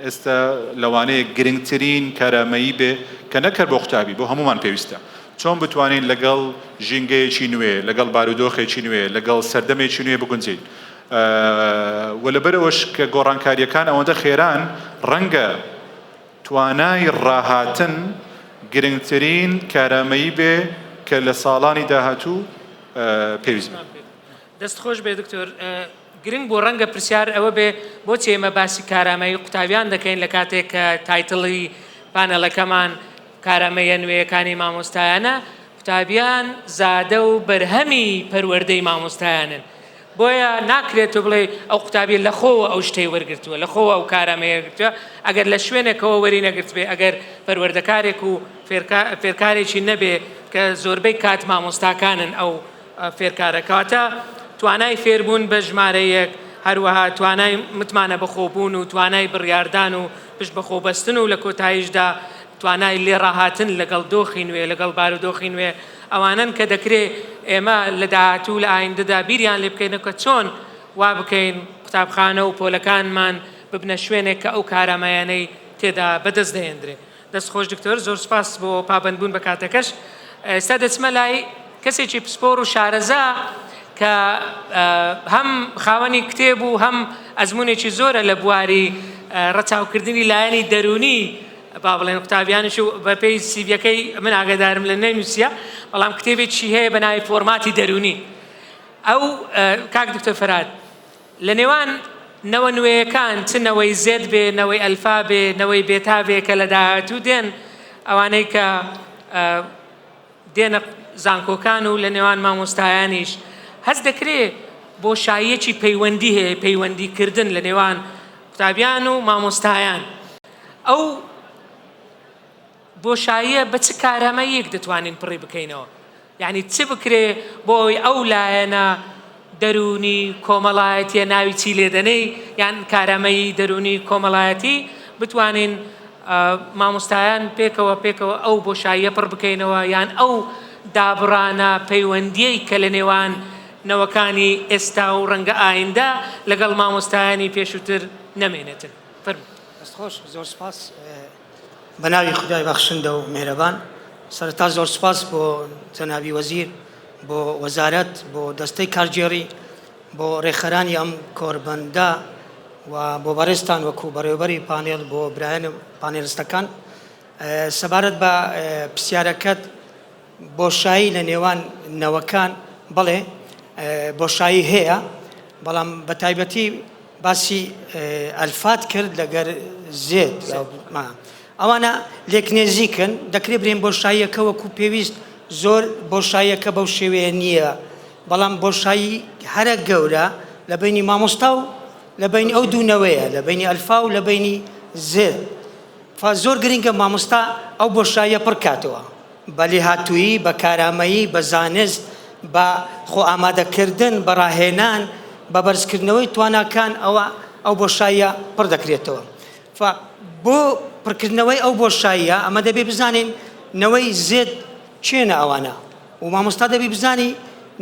ئێستا لەوانەیە گرنگترین کارامەیی بێ کە نەکرد بۆ قوتابی بۆ هەمومان پێویستە چۆن بتوانین لەگەڵ ژینگەیەکی نوێ لەگەڵ بارودۆخێکی نوێ لەگەڵ سەردەمێکی نوێ بگونجین و لەبەرەوەش کە گۆڕانکاریەکان ئەوەندە خێران ڕەنگە توانای ڕاهاتن گرنگترین کارامەیی بێ کە لە ساڵانی داهاتوو پێویست بێ دەست خۆش بێ دکتۆر گرنگ بۆ ڕەنگە پرسیار ئەوە بێ بۆچی ئێمە باسی کارامەیی قوتابیان دەکەین لە کاتێک کە تایتڵی پانەڵەکەمان کارامەیە نوێیەکانی مامۆستایانە قوتابیان زادە و بەرهەمی پەروەردەی مامۆستایانن بۆیە ناکرێت و بڵێ ئەو قوتابی لەخۆوە ئەو شتەی وەرگرتووە لەخۆوە ئەو کارامەیە گرتووە ئەگەر لە شوێنێکەوە وەری نەگرت بێ ئەگەر پەروەردەکارێک و فێرکارێکی نەبێ کە زۆربەی کات مامۆستاکانن ئەو فێرکارەکاتە توانای فێربوون بە ژمارەیەک هەروەها توانای متمانە بەخۆبوون و توانای بڕیاردان و پشت بەخۆبەستن و لە کۆتاییشدا توانای لێ ڕاهاتن لەگەڵ دۆخی نوێ لەگەڵ بارودۆخی نوێ ئەوانن کە دەکرێت ئێمە لە داهاتوو لە ئایندەدا بیریان لێ بکەینەوە چۆن وا بکەین قوتابخانە و پۆلەکانمان ببنە شوێنێک کە ئەو کارامەیانەی تێدا بەدەست دەهێنرێ. دەستخۆش دکتۆر زۆر سپاس بۆ پابندبوون بە کاتەکەش. ئێستا دەچمە لای کەسێکی پسپۆر و شارەزا کە هەم خاوەنی کتێب و هەم ئەزمونێکی زۆرە لە بواری ڕەچاوکردنی لایەنی دەرونی با بڵێن قوتابیانش و بەپێی سیڤەکەی من ئاگادارم لە نەنووسیە بەڵام کتێبێکی هەیە بە ناوی فۆرماتی دەرونی. ئەو کاک دکتۆر فەرهاد لە نێوان نەوە نوێیەکان چ نەوەی زێد بێ نەوەی ئەلفا بێ نەوەی بێتا بێ کە لە داهاتوو دێن ئەوانەی کە دێنە زانکۆکان و لە نێوان مامۆستایانیش هەست دەکرێت بۆشاییەکی پەیوەندی هەیە پەیوەندیکردن لە نێوان قوتابیان و مامۆستایان. ئەو بۆشاییە بە چ کارامەیەک دەتوانین پڕی بکەینەوە یعنی چ بکرێ بۆی ئەو لایەنە دەرونی کۆمەڵایەتیە ناوی چی لێدەنەی یان کارامەیی دەرونی کۆمەڵایەتی بتوانین مامۆستایان پێکەوە ئەو بۆشاییە پڕ بکەینەوە یان ئەو دابڕانە پەیوەندیەی کە لە نێوان نەوەکانی ئێستا و ڕەنگە ئایندە لەگەڵ مامۆستایانی پێشووتر نەمێنێتن. فەرموو. دەستخۆش زۆر سپاس بە ناوی خودای بەخشندە و مێرەبان. سەرەتا زۆر سپاس بۆ جەنابی وەزیر بۆ وەزارەت بۆ دەستەی کارگێڕی بۆ ڕێخەرانی ئەم کۆربەندە و بۆ بەڕێستان وەکو بەڕێوەبەری پانێڵ بۆ برایەن پانێلستەکان. سەبارەت بە پرسیارەکەت بۆشایی لە نێوان نەوەکان بڵێ بۆشایی هەیە بەڵام بە تایبەتی باسی ئەلفات کرد لەگەر زێد ئەوانە لێکنێزیکن دەکرێت برێن بۆشاییەکە وەکو پێویست زۆر بۆشاییەکە بەو شێوەیە نییە بەڵام بۆشایی هەرە گەورە لە بینی مامۆستا و لە بینی ئەو دوونەوەیە لە بینی ئەلفا و لە بینی زێد زۆر گرنگە مامۆستا ئەو بۆشاییە پڕ کاتەوە بە لێهاتوویی بە کارامەیی بە زانست بە خۆ ئامادەکردن بە ڕاهێنان بە بەرزکردنەوەی تواناکان ئەو بۆشاییە پڕ دەکرێتەوە. بۆ پڕکردنەوەی ئەو بۆشاییە ئەمە دەبێ بزانین نەوەی زێد چێنە ئەوانە و مامۆستا دەبێ بزانی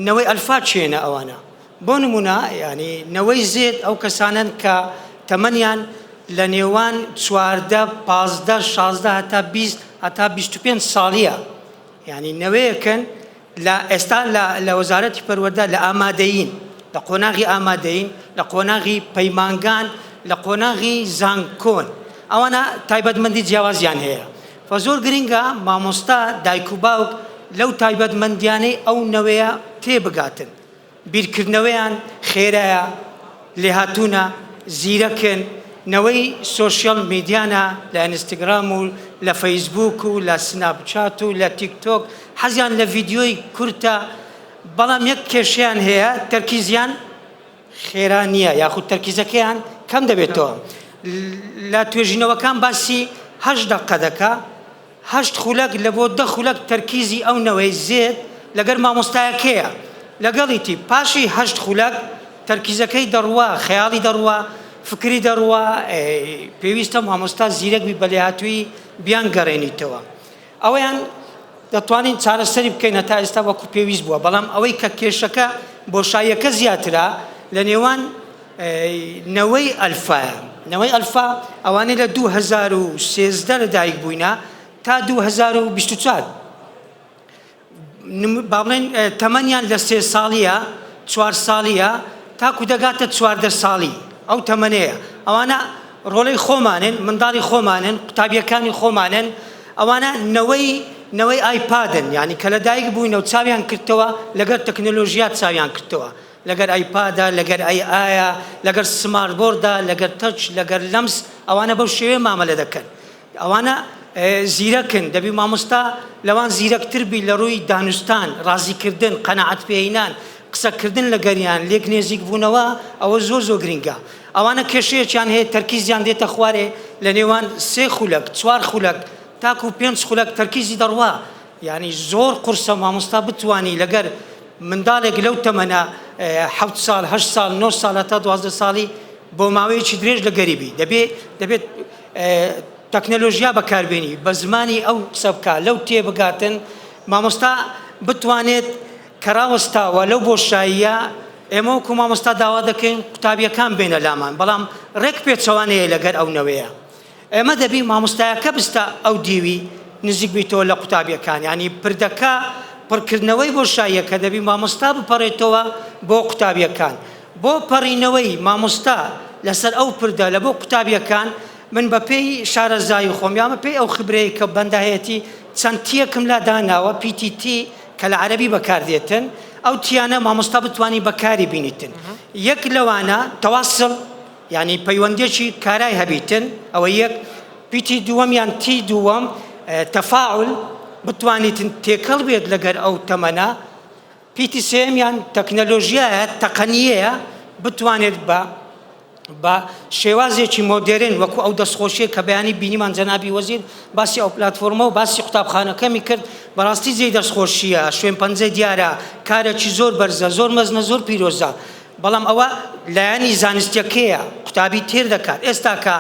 نەوەی ئەلفا چێنە ئەوانە. بۆ نمونە ینی نەوەی زێد ئەو کەسانن کە تەمەنیان لە نێوان 14 15 16 هەتا 20 هەتا 25 ساڵیە ینی نەوەیەکەن لە ئێستا لە وەزارەتی پەروەردە لە ئامادەیین لە قۆناغی ئامادەین لە قۆناغی پەیمانگان لە قۆناغی زانکۆن ئەوانە تایبەتمەندی جیاوازیان هەیە. زۆر گرنگە مامۆستا دایک و باوک لەو تایبەتمەندیانەی ئەو نەوەیە تێبگاتن بیرکردنەوەیان خێرایە لێهاتوونە زیرەکن نەوەی سۆشیال میدیانە لە ئینستاگرام و لە فەیسبوک و لە سناپچات و لە تیکتۆک حەزیان لە ڤیدیۆی کورتە بەڵام یەک کێشەیان هەیە تەرکیزیان خێرا نییە یاخود تەرکیزەکەیان کەم دەبێتەوە. لە توێژینەوەکان باسی 8 دەقە دەکا 8 خولەک لە بۆ 10 خولەک تەرکیزی ئەو نەوەی زێد لەگەر مامۆستایەکەیە لەگەڵیتی پاشی 8 خولەک تەرکیزەکەی دەڕوا خەیاڵی دەڕوا فکری دەڕوا پێویستە مامۆستا زیرەک بە لێهاتووی بیان گەڕێنیتەوە. ئەوەیان دەتوانین چارەسەری بکەینە تا ئێستا وەکو پێویست بووە بەڵام ئەوەی کە کێشەکە بۆشاییەکە زیاترە لە نێوان نەوەی ئەلفایە. نەوەی ئەلفا ئەوانەی لە 2013 لەدایک بووینە تا 2024 با بڵێن تەمەنیان لە 3 ساڵیە 4 ساڵیە تاکو دەگاتە 14 ساڵی ئەو تەمەنەیە. ئەوانە ڕۆڵەی خۆمانن منداڵی خۆمانن قوتابیەکانی خۆمانن ئەوانە نەوەی ئایپادن یعنی کە لەدایک بووینە و چاویان کردەوە لەگەر تەکنۆلۆژیا چاویان کردەوە لەگەر ئایپادا لەگەر ئایا لەگەر سمارت بۆردا لەگەر تەچ لەگەر لەمس ئەوانە بەو شێوێ مامەلە دەکەن ئەوانە زیرەکن دەبی مامۆستا لەوان زیرەکتر بی لە ڕووی دانوستان ڕازیکردن قەنەعەت پێهێنان قسەکردن لەگەریان لێک نێزیک بوونەوە ئەوە زۆر زۆر گرنگە ئەوانە کێشەیەکیان هەیە تەرکیزیان دێتە خوارێ لە نێوان 3 خولەک 4 خولەک تاکو 5 خولەک تەرکیزی دەڕوا یعنی زۆر قورسە مامۆستا بتوانی لەگەر منداڵێک لەو تەمەنە 7 ساڵ 8 ساڵ 9 ساڵە تا 12 ساڵی بۆ ماوەیەکی درێژ لەگەریبی دەبێت تەکنەلۆژیا بەکاربێنی بە زمانی ئەو قسە بکە لەو تێبگاتن مامۆستا بتوانێت کەراوەستاوە لەو بۆشاییە ئێمە وەکو مامۆستا داوا دەکەین قوتابیەکان بێنە لامان بەڵام ڕێک پێچەوانەیە لەگەر ئەو نەوەیە ئێمە دەبی مامۆستایەکە بستە ئەو دیوی نزیک بیتەوە لە قوتابیەکان ینی پردەکە پڕکردنەوەی بۆشاییەکە دەبی مامۆستا بپەڕێتەوە بۆ قوتابیەکان بۆ پەڕینەوەی مامۆستا لەسەر ئەو پردە لە بۆ قوتابیەکان من بە پێی شارەزایی خۆم یامە پێی ئەو خبرەیە کە بەندایەتی چەند تیەکم لا داناوە PTT کە لە عەرەبی بەکاردێتن ئەو تیانە مامۆستا بتوانی بەکاری بینیتن یەک لەوانە تەواصل ینی پەیوەندێکی کارای هەبیتن ئەوە یەک PT دووەمیان تی دووەم تەفاعل بتوانیتن تێکەڵ بێت لەگەر ئەو تەمەنە PT سێمیان تەکنەلۆژیایە تەقەنیەیە بتوانێت بە شێوازێکی مۆدێرن وەکو ئەو دەستخۆشیە کە بەیانی بینیمان جەنابی وەزیر باسی ئەو پلاتفۆرمە و باسی قوتابخانەکەمی کرد بەڕاستی جێی دەستخۆشیە شوێن پەنجە دیارە کارێکی زۆر بەرزە زۆر مەزنە زۆر پیرۆزە بەڵام ئەوە لایەنی زانستیەکەیە قوتابی تێر دەکات ئێستا کە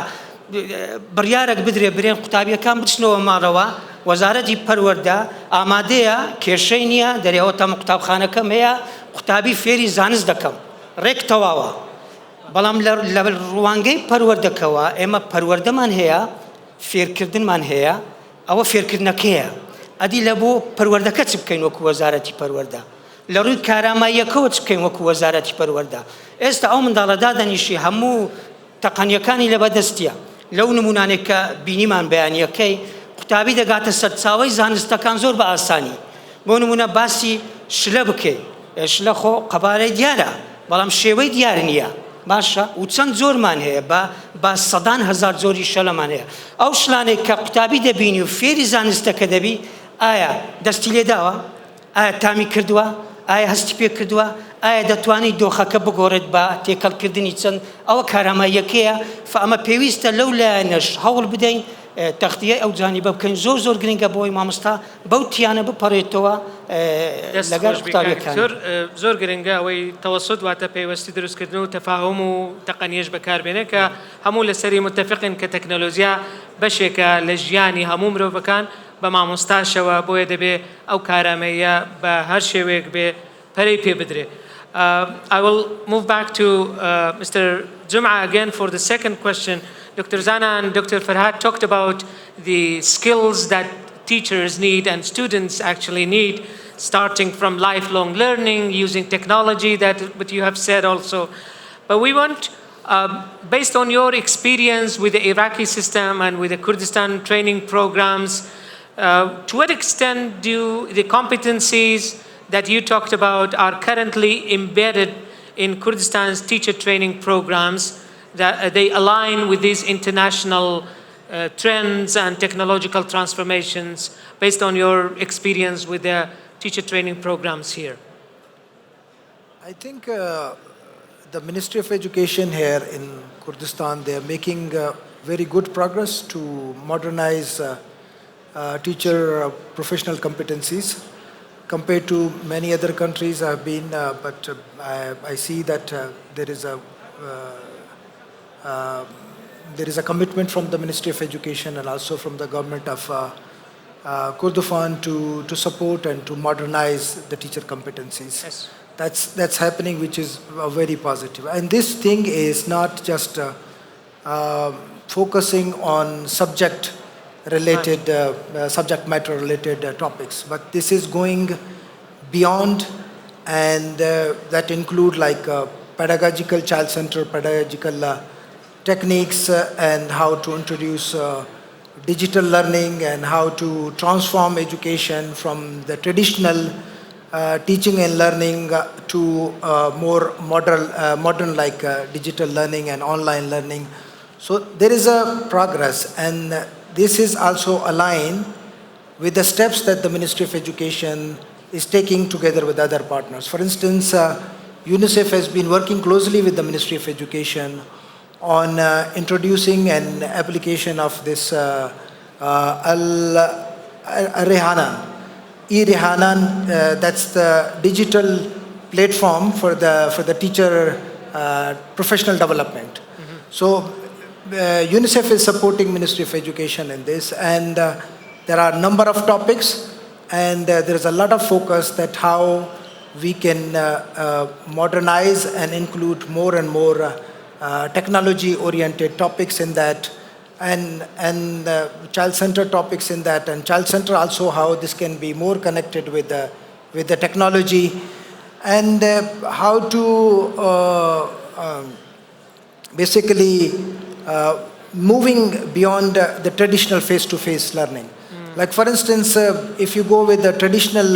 بڕیارێک بدرێ برێن قوتابیەکان بچنەوە ماڕەوە وەزارەتی پەروەردە ئامادەیە کێشەی نییە دەرێەوە تەمە قوتابخانەکەم هەیە قوتابی فێری زانست دەکەم ڕێک تەواوە بەڵام لە ڕوانگەی پەروەردەکەوە ئێمە پەروەردەمان هەیە فێرکردنمان هەیە ئەوە فێرکردنەکەیە ئەدی لە بۆ پەروەردەکە چ بکەین وەکو وەزارەتی پەروەردە لە ڕووی کاراماییەکەوە چ بکەین وەکو وەزارەتی پەروەردە ئێستا ئەو منداڵە دادەنیشی هەموو تەقەنیەکانی لە بەدەستیە لەو نمونانێک کە بینیمان بەیانیەکەی قوتابی دەگاتە سەرچاوەی زانستەکان زۆر بە ئاسانی بۆ نمونە باسی شلە بکەیت شلە خۆ قەبارەی دیارە بەڵام شێوەی دیار نییە باشە و چەند زۆرمان هەیە بە سەدان هەزار زۆری شەلەمان هەیە ئەو شلانێک کە قوتابی دەبینی و فێری زانستەکە دەبی ئایا دەستی لێداوە ئایا تامی کردووە ئایا هەستی پێ کردووە ئایا دەتوانێت دۆخەکە بگۆڕێت بە تێکەڵکردنی چەند ئەوە کاراماییەکەیە ئەمە پێویستە لەو لایەنەش هەوڵ بدەین تەختیە ئەو جانیبە بکەین زۆر گرنگە بۆی مامۆستا بەو تیانە بپەڕێتەوە لەگەڵ قوتابیەکان زۆر گرنگە ئەوەی تەوەسط واتە پێوەستی دروستکردن و تەفاهم و تەقەنیەش بەکاربێنێ کە هەموو لەسەری متفقین کە تەکنەلۆژیا بەشێکە لە ژیانی هەموو مرۆڤەکان بە مامۆستاشەوە بۆیە دەبێ ئەو کارامەیە بە هەر شێوەیەک بێ پەرەی پێ بدرێ. I will move back to Mr. Jum'a again for the second question. Dr. Zana and Dr. Farhad talked about the skills that teachers need and students actually need, starting from lifelong learning, using technology, that what you have said also. But we want, based on your experience with the Iraqi system and with the Kurdistan training programs, to what extent do the competencies that you talked about are currently embedded in Kurdistan's teacher training programs, that they align with these international trends and technological transformations based on your experience with the teacher training programs here? I think the Ministry of Education here in Kurdistan, they are making very good progress to modernize teacher professional competencies. Compared to many other countries I've been, but I see that there is a commitment from the Ministry of Education and also from the government of Kurdistan to support and to modernize the teacher competencies. Yes. That's happening, which is very positive. And this thing is not just focusing on subject matter related topics, but this is going beyond, and that include like pedagogical child center pedagogical techniques and how to introduce digital learning and how to transform education from the traditional teaching and learning to more modern like digital learning and online learning. So there is a progress, and this is also aligned with the steps that the Ministry of Education is taking together with other partners. For instance, UNICEF has been working closely with the Ministry of Education on introducing an application of this Al-Rehanan. E-Rehanan, that's the digital platform for the teacher professional development. So UNICEF is supporting Ministry of Education in this, and there are a number of topics, and there is a lot of focus that how we can modernize and include more and more technology-oriented topics in that, and child-centered topics in that, and child-centered also how this can be more connected with the technology, and how to basically moving beyond the traditional face-to-face learning. Like for instance, if you go with the traditional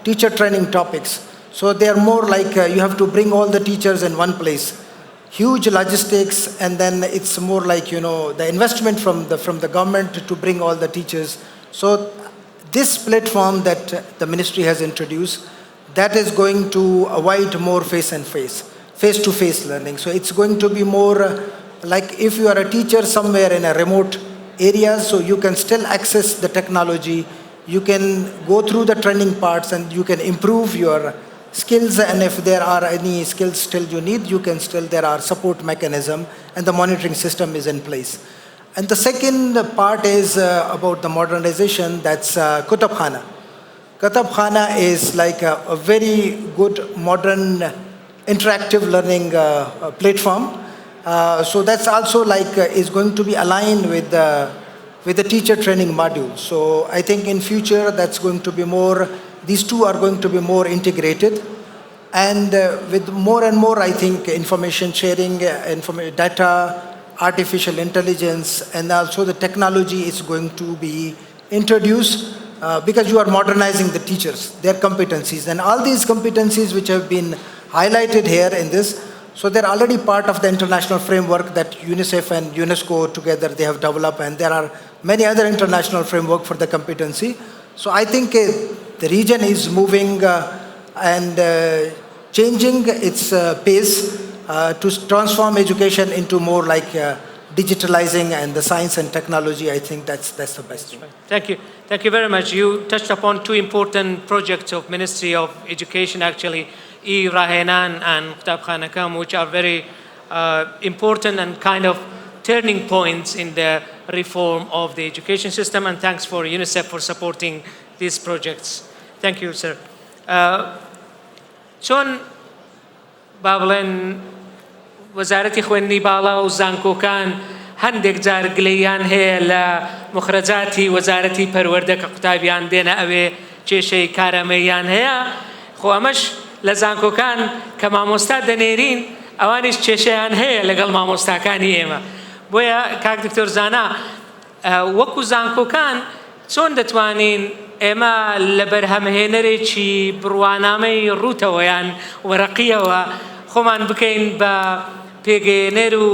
teacher training topics, so they are more like you have to bring all the teachers in one place. Huge logistics, and then it's more like, the investment from the government to bring all the teachers. So this platform that the ministry has introduced, that is going to avoid more face-to-face learning. So it's going to be more like if you are a teacher somewhere in a remote area, so you can still access the technology, you can go through the training parts, and you can improve your skills, and if there are any skills still you need, there are support mechanism, and the monitoring system is in place. And the second part is about the modernization, that's Kutabkhana. Kutabkhana is like a very good modern interactive learning platform. So that's also like is going to be aligned with the teacher training module. So I think in future that's going to be more, these two are going to be more integrated, and with more and more, I think, information sharing, data, artificial intelligence, and also the technology is going to be introduced because you are modernizing the teachers, their competencies, and all these competencies which have been highlighted here in this, so they're already part of the international framework that UNICEF and UNESCO together they have developed, and there are many other international framework for the competency. So I think the region is moving and changing its pace to transform education into more like digitalizing and the science and technology. I think that's the best thing. Thank you. Thank you very much. You touched upon two important projects of Ministry of Education, actually, E-Rehanan and Kutabkhana Kam, which are very important and kind of turning points in the reform of the education system, and thanks for UNICEF for supporting these projects. Thank you, sir. چۆن با بڵێن وەزارەتی خوێندنی باڵا و زانکۆکان هەندێک جار گلەییان هەیە لە مخرەجاتی وەزارەتی پەروەردە کە قوتابیان دێنە ئەوێ کێشەی کارامەییان هەیە، خۆ ئەمەش لە زانکۆکان کە مامۆستا دەنێرین ئەوانیش کێشەیان هەیە لەگەڵ مامۆستاکانی ئێمە. بۆیە کاک دکتۆر زانا وەکو زانکۆکان چۆن دەتوانین ئێمە لە بەرهەمهێنەرێکی بڕوانامەی ڕووتەوەیان وەرەقیەوە خۆمان بکەین بە پێگەیەنەر و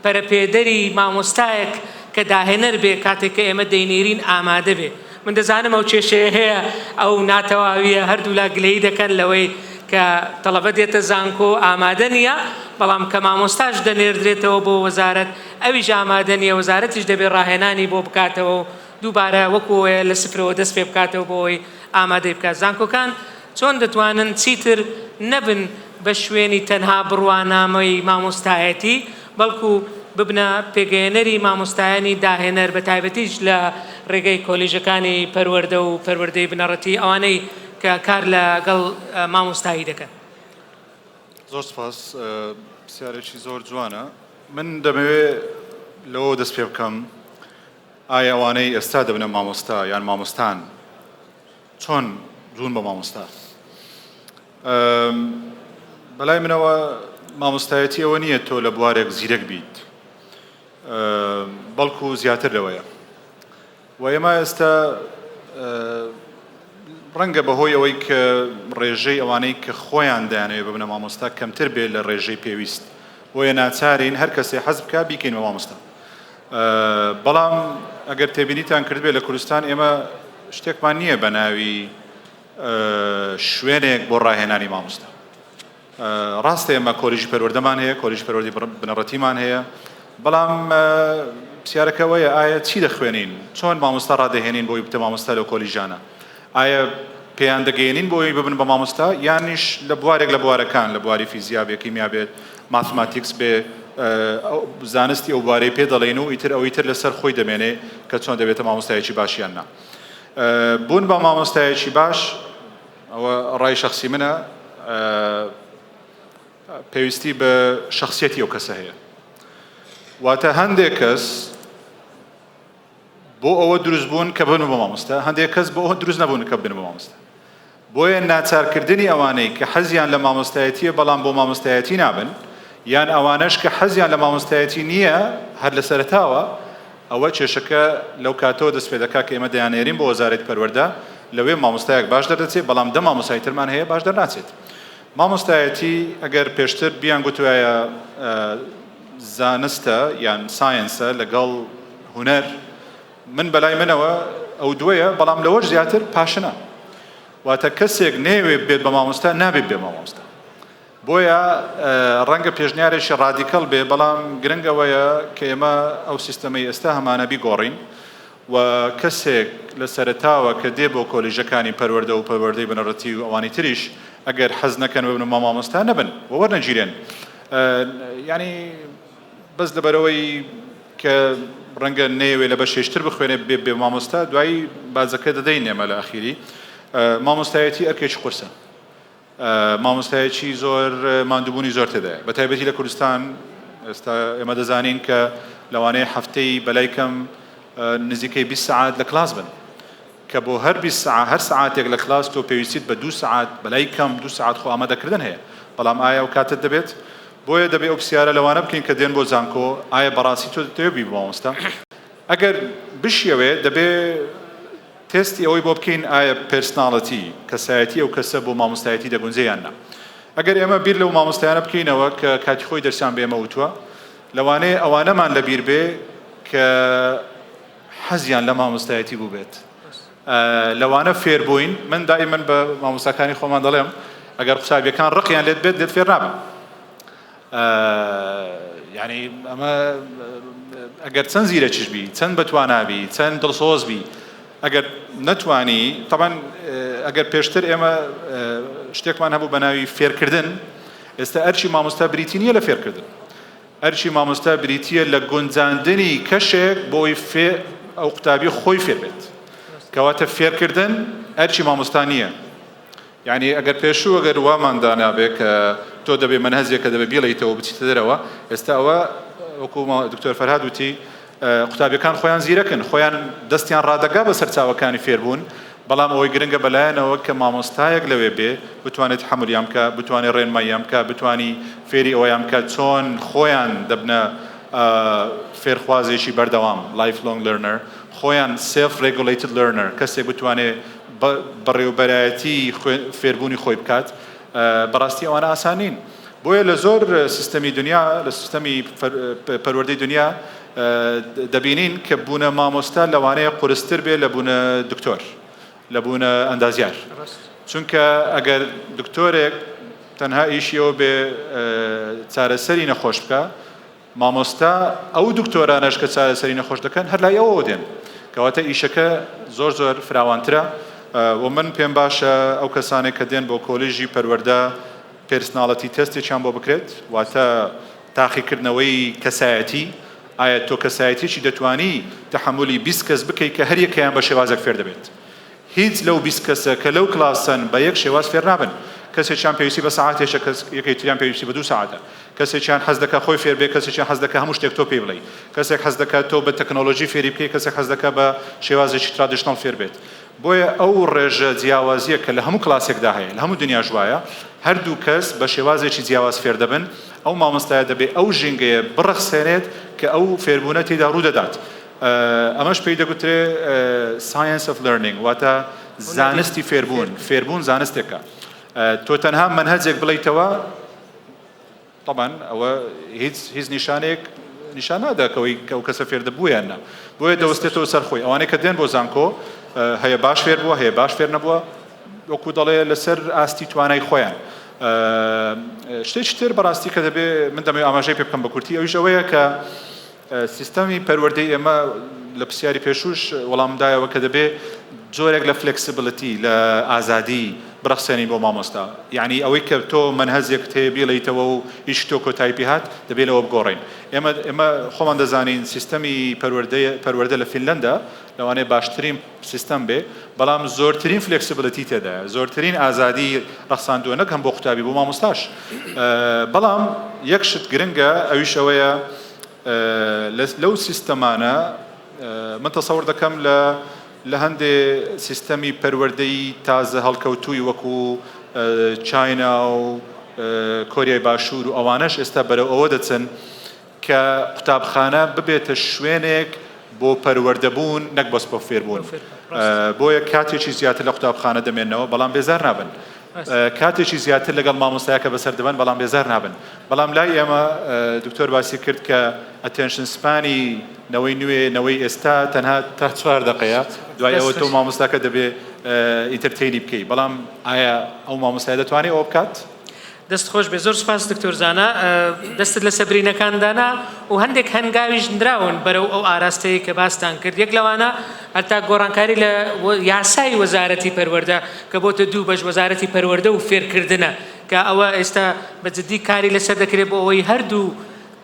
پەرەپێدەری مامۆستایەک کە داهێنەر بێ کاتێک کە ئێمە دەینێرین ئامادە بێ. من دەزانم ئەو کێشەیە هەیە، ئەو ناتەواویە هەردوو لا گلەیی دەکەن لەوەی کە تەڵەبە دێتە زانکۆ ئامادە نییە، بەڵام کە مامۆستاش دەنێردرێتەوە بۆ وەزارەت ئەویش ئامادە نییە، وەزارەتیش دەبێت ڕاهێنانی بۆ بکاتەوە و دووبارە وەکوەیە لە سفرەوە دەست پێ بکاتەوە بۆی ئامادەی بکات. زانکۆکان چۆن دەتوانن چیتر نەبن بە شوێنی تەنها بڕوانامەی مامۆستایەتی، بەڵکو ببنە پێگەیەنەری مامۆستایانی داهێنەر بە تایبەتیش لە ڕێگەی کۆلیژەکانی پەروەردە و پەروەردەی بنەڕەتی ئەوانەی کە کار لەگەڵ مامۆستایی دەکەن. زۆر سپاس، پرسیارێکی زۆر جوانە. من دەمەوێت لەوە دەست پێ بکەم ئایا ئەوانەی ئێستا دەبنە مامۆستا یان مامۆستان چۆن ڕوون بە مامۆستا. بەلای منەوە مامۆستایەتی ئەوە نییە تۆ لە بوارێک زیرەک بیت، بەڵکو زیاتر لەوەیە. و ئێمە ئێستا ڕەنگە بەهۆی ئەوەی کە ڕێژەی ئەوانەی کە خۆیان دایانەوێ ببنە مامۆستا کەمتر بێت لە ڕێژەی پێویست بۆیە ناچارین هەر کەسێ حەز بکە بیکەین بە مامۆستا. بەڵام ئەگەر تێبینیتان کردبێت لە کوردستان ئێمە شتێکمان نییە بە ناوی شوێنێک بۆ ڕاهێنانی مامۆستا. ڕاستە ئێمە کۆلیژی پەروەردەمان هەیە، کۆلیژی پەروەردەی بنەڕەتیمان هەیە، بەڵام پرسیارەکەوەیە ئایا چی دەخوێنین؟ چۆن مامۆستا ڕادەهێنین بۆی بتە مامۆستا لەو کۆلیژانە؟ ئایا پێیان دەگەێنین بۆی ببن بە مامۆستا یانیش لە بوارێک لە بوارەکان لە بواری فیزیا بێ، کیمیا بێت، ماتماتیکس بێ، زانستی ئەو بوارەی پێ دەڵێن و ئیتر ئەوەی تر لەسەر خۆی دەمێنێ کە چۆن دەبێتە مامۆستایەکی باشیان نا. بوون بە مامۆستایەکی باش ئەوە ڕای شخصی منە، پێویستی بە شخصیەتی ئەو کەسە هەیە. واتە هەندێک کەس بۆ ئەوە دروست بوون کە بن بە مامۆستا، هەندێک کەس بۆ ئەوە دروست نەبوون کە بن بە مامۆستا. بۆیە ناچارکردنی ئەوانەی کە حەزیان لە مامۆستایەتیە بەڵام بۆ مامۆستایەتی نابن، یان ئەوانەش کە حەزیان لە مامۆستایەتی نییە هەر لە سەرەتاوە، ئەوە کێشەکە لەو کاتەوە دەست پێ دەکات کە ئێمە دەیانێرین بۆ وەزارەتی پەروەردە لەوێ مامۆستایەک باش دەردەچێت، بەڵام دە مامۆستای ترمان هەیە باش دەرناچێت. مامۆستایەتی ئەگەر پێشتر بیان گوتوایە زانستە یان ساینسە لەگەڵ هونەر، من بەلای منەوە ئەو دووەیە، بەڵام لەوەش زیاتر پاشنە. واتە کەسێک نەیەوێ بێت بە مامۆستا نابێت بێ مامۆستا. بۆیە ڕەنگە پێشنیارێکی ڕادیکەڵ بێ، بەڵام گرنگەوەیە کە ئێمە ئەو سیستەمەی ئێستا هەمانە بیگۆڕین و کەسێک لە سەرەتاوە کە دێ بۆ کۆلیژەکانی پەروەردە و پەروەردەی بنەڕەتی و ئەوانی تریش ئەگەر حەز نەکەن ببن مامۆستا نەبن و وەرنەگیرێن. ینی بەس لەبەرەوەی کە ڕەنگە نەیەوێ لە بەشێشتر بخوێنێ بێ مامۆستا، دوایی بازەکە دەدەین ئێمە لە ئاخیری. مامۆستایەتی ئەرکێکی قورسە، مامۆستایەکی زۆر ماندووبوونی زۆر تێدایە، بە تایبەتی لە کوردستان ئێستا ئێمە دەزانین کە لەوانەیە هەفتەی بەلای کەم نزیکەی 20 ساعات لە کلاس بن، کە بۆ هەر 20 ساعت هەر ساعتێک لە کلاس تۆ پێویستیت بە 2 ساعت بەلای کەم 2 ساعت خۆ ئامادەکردن هەیە، بەڵام ئایا ئەو کاتت دەبێت؟ بۆیە دەبێت ئەو پرسیارە لەوانە بکەین کە دێن بۆ زانکۆ، ئایا بەڕاستی تۆ دەتەوێت بی بە مامۆستا؟ ئەگەر بشیەوێ دەبێت تستی ئەوەی بۆ بکەین ئایا پێرسناڵەتی کەسایەتی ئەو کەسە بۆ مامۆستایەتی دەگونجێ یان نا. ئەگەر ئێمە بیر لەو مامۆستایانە بکەینەوە کە کاتی خۆی دەرسیان بێ ئێمە وتووە، لەوانەیە ئەوانەمان لەبیر بێ کە حەزیان لە مامۆستایەتی بوو بێت، لەوانە فێر بووین. من دائیمەن بە مامۆستاکانی خۆمان دەڵێم ئەگەر قوتابیەکان ڕقیان لێت بێت دێت فێر نابن. یعنی ئەمە ئەگەر چەند زیرەکیش بی، چەند بەتوانابی، چەند دڵسۆز بی، ئەگەر نەتوانی، طبعاً ئەگەر پێشتر ئێمە شتێکمان هەبوو بە ناوی فێرکردن، ئێستا ئەرچی مامۆستا بریتی نییە لە فێرکردن، ئەرچی مامۆستا بریتیە لە گونجاندنی کەشێک بۆی ئەو قوتابی خۆی فێر بێت، کەواتە فێرکردن ئەرچی مامۆستا نییە. یعنی ئەگەر پێشوو ئەگەر واماندا نابێت کە تۆ دەبێ منهەجێکە دەبێ بیڵیتەوە بچیتە دەرەوە، ئێستا ئەوە وەکو دکتۆر فەرهاد وتی قوتابیەکان خۆیان زیرەکن، خۆیان دەستیان ڕادەگا بە سەرچاوەکانی فێربوون، بەڵام ئەوەی گرنگە بەلایەنەوە کە مامۆستایەک لەوێ بێ بتوانێت حەمولیان بکە، بتوانێت ڕێنماییان بکە، بتوانی فێری ئەوەیان بکە چۆن خۆیان دەبنە فێرخوازێکی بەردەوام lifelong learner، خۆیان self regulated learner، کەسێک بتوانێت بەڕێوەبەرایەتی فێربوونی خۆی بکات. بەڕاستی ئەوانە ئاسانین. بۆیە لە زۆر سیستەمی دنیا، لە سیستەمی پەروەردەی دنیا دەبینین کە بوونە مامۆستا لەوانەیە قورستر بێ لە بوونە دکتۆر، لە بوونە ئەندازیار. چونکە ئەگەر دکتۆرێک تەنها ئیشیەوە بێ چارەسەری نەخۆش بکە، مامۆستا ئەو دکتۆرانەش کە چارەسەری نەخۆش دەکەن هەر لای ئەوەوە دێن، کەواتە ئیشەکە زۆر زۆر فراوانترە. و من پێم باشە ئەو کەسانێک کە دێن بۆ کۆلیژی پەروەردە پێرسناڵەتی تەستێکیان بۆ بکرێت، واتە تاقیکردنەوەی کەسایەتی. ئایا تۆ کەسایەتیی دەتوانی تەحملی 20 کەس بکەیت کە هەر یەکەیان بە شێوازێک فێر دەبێت؟ هیچ لەو 20 کەسە کە لەو کلاسن بە یەک شێواز فێر نابن. کەسێکیان پێویستی بە ساعتێکە، یەکەی تریان پێویستی بە 2 ساعتە. کەسێکیان حەز دەکات خۆی فێر بێت، کەسێکیان حەز دەکات هەموو شتێک تۆ پێی بڵێ، کەسێک حەز دەکات تۆ بە تەکنۆلۆژی فێری بکەیت، کەسێک حەز دەکات بە شێوازێکی ترادیشنال فێر بێت. بۆیە ئەو ڕێژە جیاوازیە کە لە هەموو کلاسێکدا هەیە، لە هەموو دنیا ژوایە، هەردوو کەس بە شێوازێکی جیاواز فێر دەبن، ئەو مامۆستایە دەبێت ئەو ژینگەیە بڕەخسێنێت کە ئەو فێربوونە تێدا ڕوو دەدات. ئەمەش پێی دەگوترێ science of learning، واتە زانستی فێربوون زانستێکە تۆ تەنها منهەجێک بڵیتەوە طبعا ئەوە هیچ نیشانێک نیشان ناداکەوەی ئەو کەسە فێردەبوویان نا بۆیە دەوەستێتەوە سەر خۆی ئەوانەی کە دێن بۆ زانکۆ هەیە باش فێر بووە هەیە باش فێر نەبووە وەکو دەڵێ لەسەر ئاستی توانای خۆیان شتێکی تر بەڕاستی کە دەبێ من دەمەوێت ئاماژەی پێ بکەم بە کورتی ئەویش ئەوەیە کە سیستەمی پەروەردەی ئێمە لە پرسیاری پێشوش وەڵامدایەوە کە دەبێ جۆرێک لە فلکسیبلیتی لە ئازادی بڕەخسێنی بۆ مامۆستا یعنی ئەوەی کە تۆ منهەزێک تێ بیڵیتەوە و هیچ تۆ کۆتایی پێ هات دەبێت لەوە بگۆڕین ئێمە خۆمان دەزانین سیستەمی پەروەردە لە فینلەندا لەوانەیە باشترین سیستەم بێ بەڵام زۆرترین فلکسیبلیتی تێدایە زۆرترین ئازادی ڕەخساندووە نەکەم بۆ قوتابی بۆ مامۆستاش بەڵام یەک شت گرنگە ئەویش ئەوەیە لەو سیستەمانە من تەسەوڕ دەکەم لە هەندێ سیستەمی پەروەردەی تازە هەڵکەوتووی وەکو چاینا و کۆریای باشوور و ئەوانەش ئێستا بەرەو ئەوە دەچن کە قوتابخانە ببێتە شوێنێک بۆ پەروەردەبوون نەک بەس بۆ فێربوون بۆیە کاتێکی زیاتر لە قوتابخانە دەمێننەوە بەڵام بێزار نابن کاتێکی زیاتر لەگەڵ مامۆستایەکە بەسەر دەبن بەڵام بێزار نابن بەڵام لای ئێمە دکتۆر باسی کرد کە ئەتێنشن سپانی نەوەی نوێ نەوەی ئێستا تەنها تا 4 دقەیە دوای ئەوە تۆ مامۆستاکە دەبێ ئینتەرتێنی بکەی بەڵام ئایا ئەو مامۆستای دەتوانێت ئەوە بکات؟ دەست خۆش بێ زۆر سپاس دکتۆر زانا دەستت لە سەبرینەکاندانا و هەندێک هەنگاویش دراون بەرەو ئەو ئاراستەیە کە باستان کرد یەک لەوانە هەتا گۆڕانکاری لە یاسای وەزارەتی پەروەردە کە بۆتە دوو بەش وەزارەتی پەروەردە و فێرکردنە کە ئەوە ئێستا بەجددی کاری لەسەر دەکرێت بۆ ئەوەی هەردوو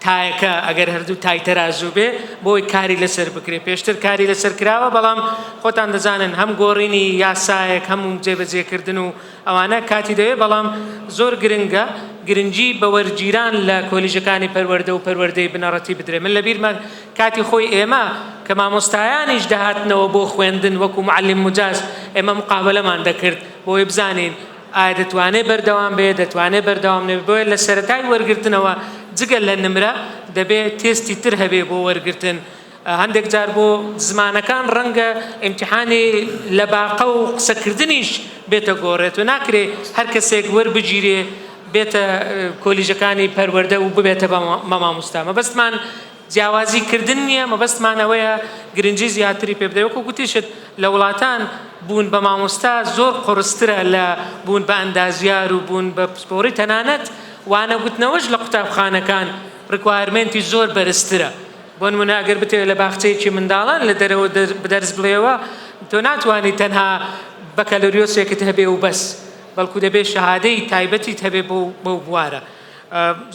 تایەکە ئەگەر هەردوو تای تەرازوو بێ بۆی کاری لەسەر بکرێت پێشتر کاری لەسەر کراوە بەڵام خۆتان دەزانن هەم گۆڕینی یاسایەک هەموو جێبەجێکردن و ئەوانە کاتی دەوێت بەڵام زۆر گرنگە گرنگی بە وەرگیران لە کۆلیژەکانی پەروەردە و پەروەردەی بنەڕەتی بدرێت من لەبیرمە کاتی خۆی ئێمە کە مامۆستایانیش دەهاتنەوە بۆ خوێندن وەکو معلم مجاز ئێمە مقابلەمان دەکرد بۆی بزانین ئایا دەتوانێت بەردەوام بێ دەتوانێت بەردەوام نێ بۆیە لە سەرەتای وەرگرتنەوە جگە لە نمرە دەبێت تێستی تر هەبێ بۆ وەرگرتن هەندێک جار بۆ زمانەکان ڕەنگە ئیمتیحانی لە باقە و قسەکردنیش بێتە گۆڕێت و ناکرێ هەر کەسێک وەربگیرێ بێتە کۆلیژەکانی پەروەردە و ببێتە مامۆستا مەبەستمان جیاوازیکردن نییە مەبەستمان ئەوەیە گرنگی زیاتری پێ بدەیت وەکو گوتیشت لە وڵاتان بوون بە مامۆستا زۆر قڕسترە لە بوون بە ئەندازیار و بوون بە پسپۆڕی تەنانەت وانە گوتنەوەش لە قوتابخانەکان ڕکوایرمێنتی زۆر بەرزترە بۆ نمونە ئەگەر بتێت لە باخچەیەکی منداڵان لە دەرەوە بدەرز بڵێەوە تۆ ناتوانیت تەنها بەکەلۆریۆسێکت هەبێ و بەس بەڵکو دەبێت شەهادەی تایبەتیت هەبێ بەو بوارە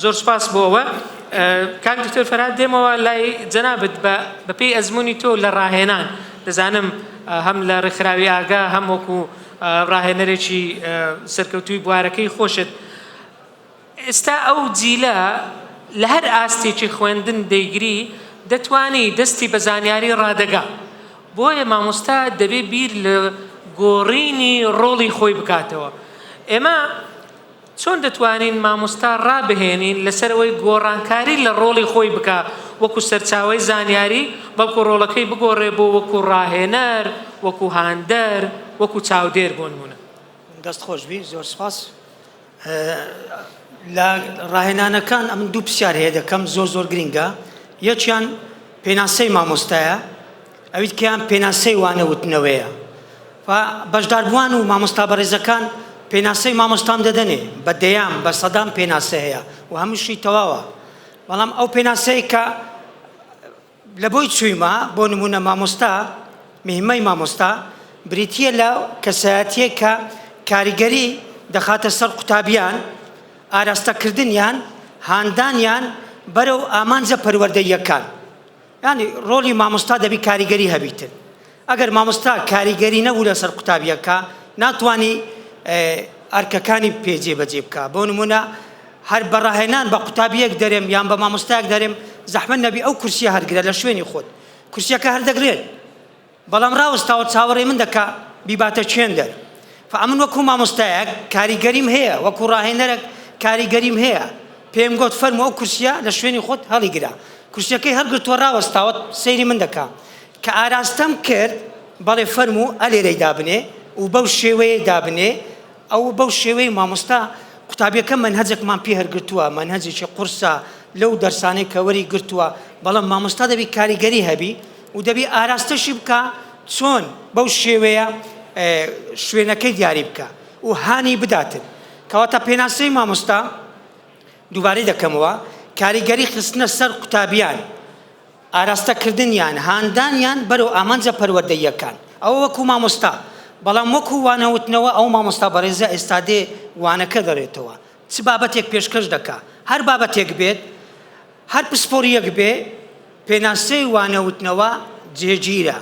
زۆر سپاس بۆەوە کاک دکتۆر فەرهاد دێمەوە لای جەنابەت بە پێی ئەزمموی تۆ لە ڕاهێنان دەزانم هەم لە ڕێکخراوی ئاگا هەم وەکو ڕاهێنەرێکی سەرکەوتووی بوارەکەی خۆشت ئێستا ئەو جیلە لە هەر ئاستێکی خوێندن دەیگری دەتوانی دەستی بە زانیاری ڕادەگا بۆیە مامۆستا دەبێت بیر لە گۆڕینی ڕۆڵی خۆی بکاتەوە ئێمە چۆن دەتوانین مامۆستا ڕابهێنین لەسەرەوەی گۆڕانکاری لە ڕۆڵی خۆی بکە وەکو سەرچاوەی زانیاری بەڵکو ڕۆڵەکەی بگۆڕێ بۆ وەکو ڕاهێنەر وەکو هاندەر وەکو چاودێر بۆ نمونە دەست خۆشبی زۆر سپاس لە ڕاهێنانەکان ئەم دوو پرسیار هەیە دەکەم زۆر گرینگە یەکیان پێناسەی مامۆستایە ئەویت کەیان پێناسەی وانەوتنەوەیە بەشداربووان و مامۆستا بەڕێزەکان پێناسەی مامۆستام دەدەنێ بە دەیام بە سەدام پێناسە هەیە و هەمووشی تەواوە بەڵام ئەو پێناسەی کە لە بۆی چوویمە بۆ نمونە مامۆستا مهمەی مامۆستا بریتیە لە کەسایەتیە کە کاریگەری دەخاتە سەر قوتابیان ئاراستەکردنیان هاندانیان بەرەو ئامانجە پەروەردەییەکان یعنی ڕۆڵی مامۆستا دەبی کاریگەری هەبیتن ئەگەر مامۆستا کاریگەری نەبوو لەسەر قوتابیەکە ناتوانی ئەرکەکانی پێجێ بەجێ بکە بۆ نمونە هەر بەڕاهێنان بە قوتابیەک دەرێم یان بە مامۆستایەک دەرێم زەحمەت نەبی ئەو کورسیە هەرگرە لە شوێنی خۆت کورسیەکە هەردەگرێت بەڵام ڕاوەستاوە چاوەڕێ من دەکا بیباتە چێندەر فەمن وەکو مامۆستایەک کاریگەریم هەیە وەکو ڕاهێنەرێک کاریگەریم هەیە پێم گوت فەرموو ئەو کورسیە لە شوێنی خۆت هەڵیگرە کورسیەکەی هەرگرتووە ڕاوەستاوە سەیری من دەکا کە ئاراستەم کرد بەڵێ فەرموو ئەلێرەی دابنێ و و بەو شێوەیە دابنێ ئەو بەو شێوەی مامۆستا قوتابیەکە منهەجێکمان پێ هەرگرتووە منهەجێکی قورسە لەو دەرسانەی کە وەری گرتووە بەڵام مامۆستا دەبی کاریگەری هەبی و دەبی ئاراستەشی بکە چۆن بەو شێوەیە شوێنەکەی دیاری بکە و هانی بداتن کەواتە پێناسەی مامۆستا دووبارەی دەکەمەوە کاریگەری خستنە سەر قوتابیان ئاراستەکردنیان هاندانیان بەرەو ئامانجە پەروەردەییەکان ئەوە وەکو مامۆستا بەڵام وەکو وانەوتنەوە ئەو مامۆستا بەڕێزە ئێستا دێ وانەکە دەڕێتەوە چ بابەتێک پێشکەش دەکا هەر بابەتێک بێت هەر پسپۆریەک بێ پێناسەی وانەوتنەوە جێگیرە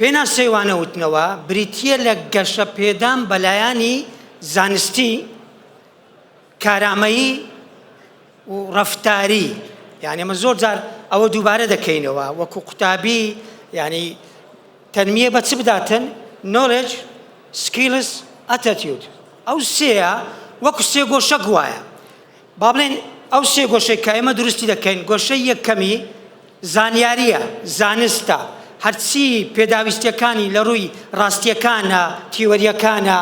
پێناسەی وانەوتنەوە بریتیە لە گەشە پێدان بەلایانی زانستی کارامەیی و ڕەفتاری یعنی ئەمە زۆر جار ئەوە دووبارە دەکەینەوە وەکو قوتابی یعنی تەنمیە بە چ بداتن knowledge skills attitude ئەو سێە وەکو سێ گۆشە گوایە با بڵێن ئەو سێ گۆشەی کە ئێمە دروستی دەکەین گۆشەی یەکەمی زانیاریە زانستە هەرچی پێداویستیەکانی لە ڕووی ڕاستیەکانە تیوەریەکانە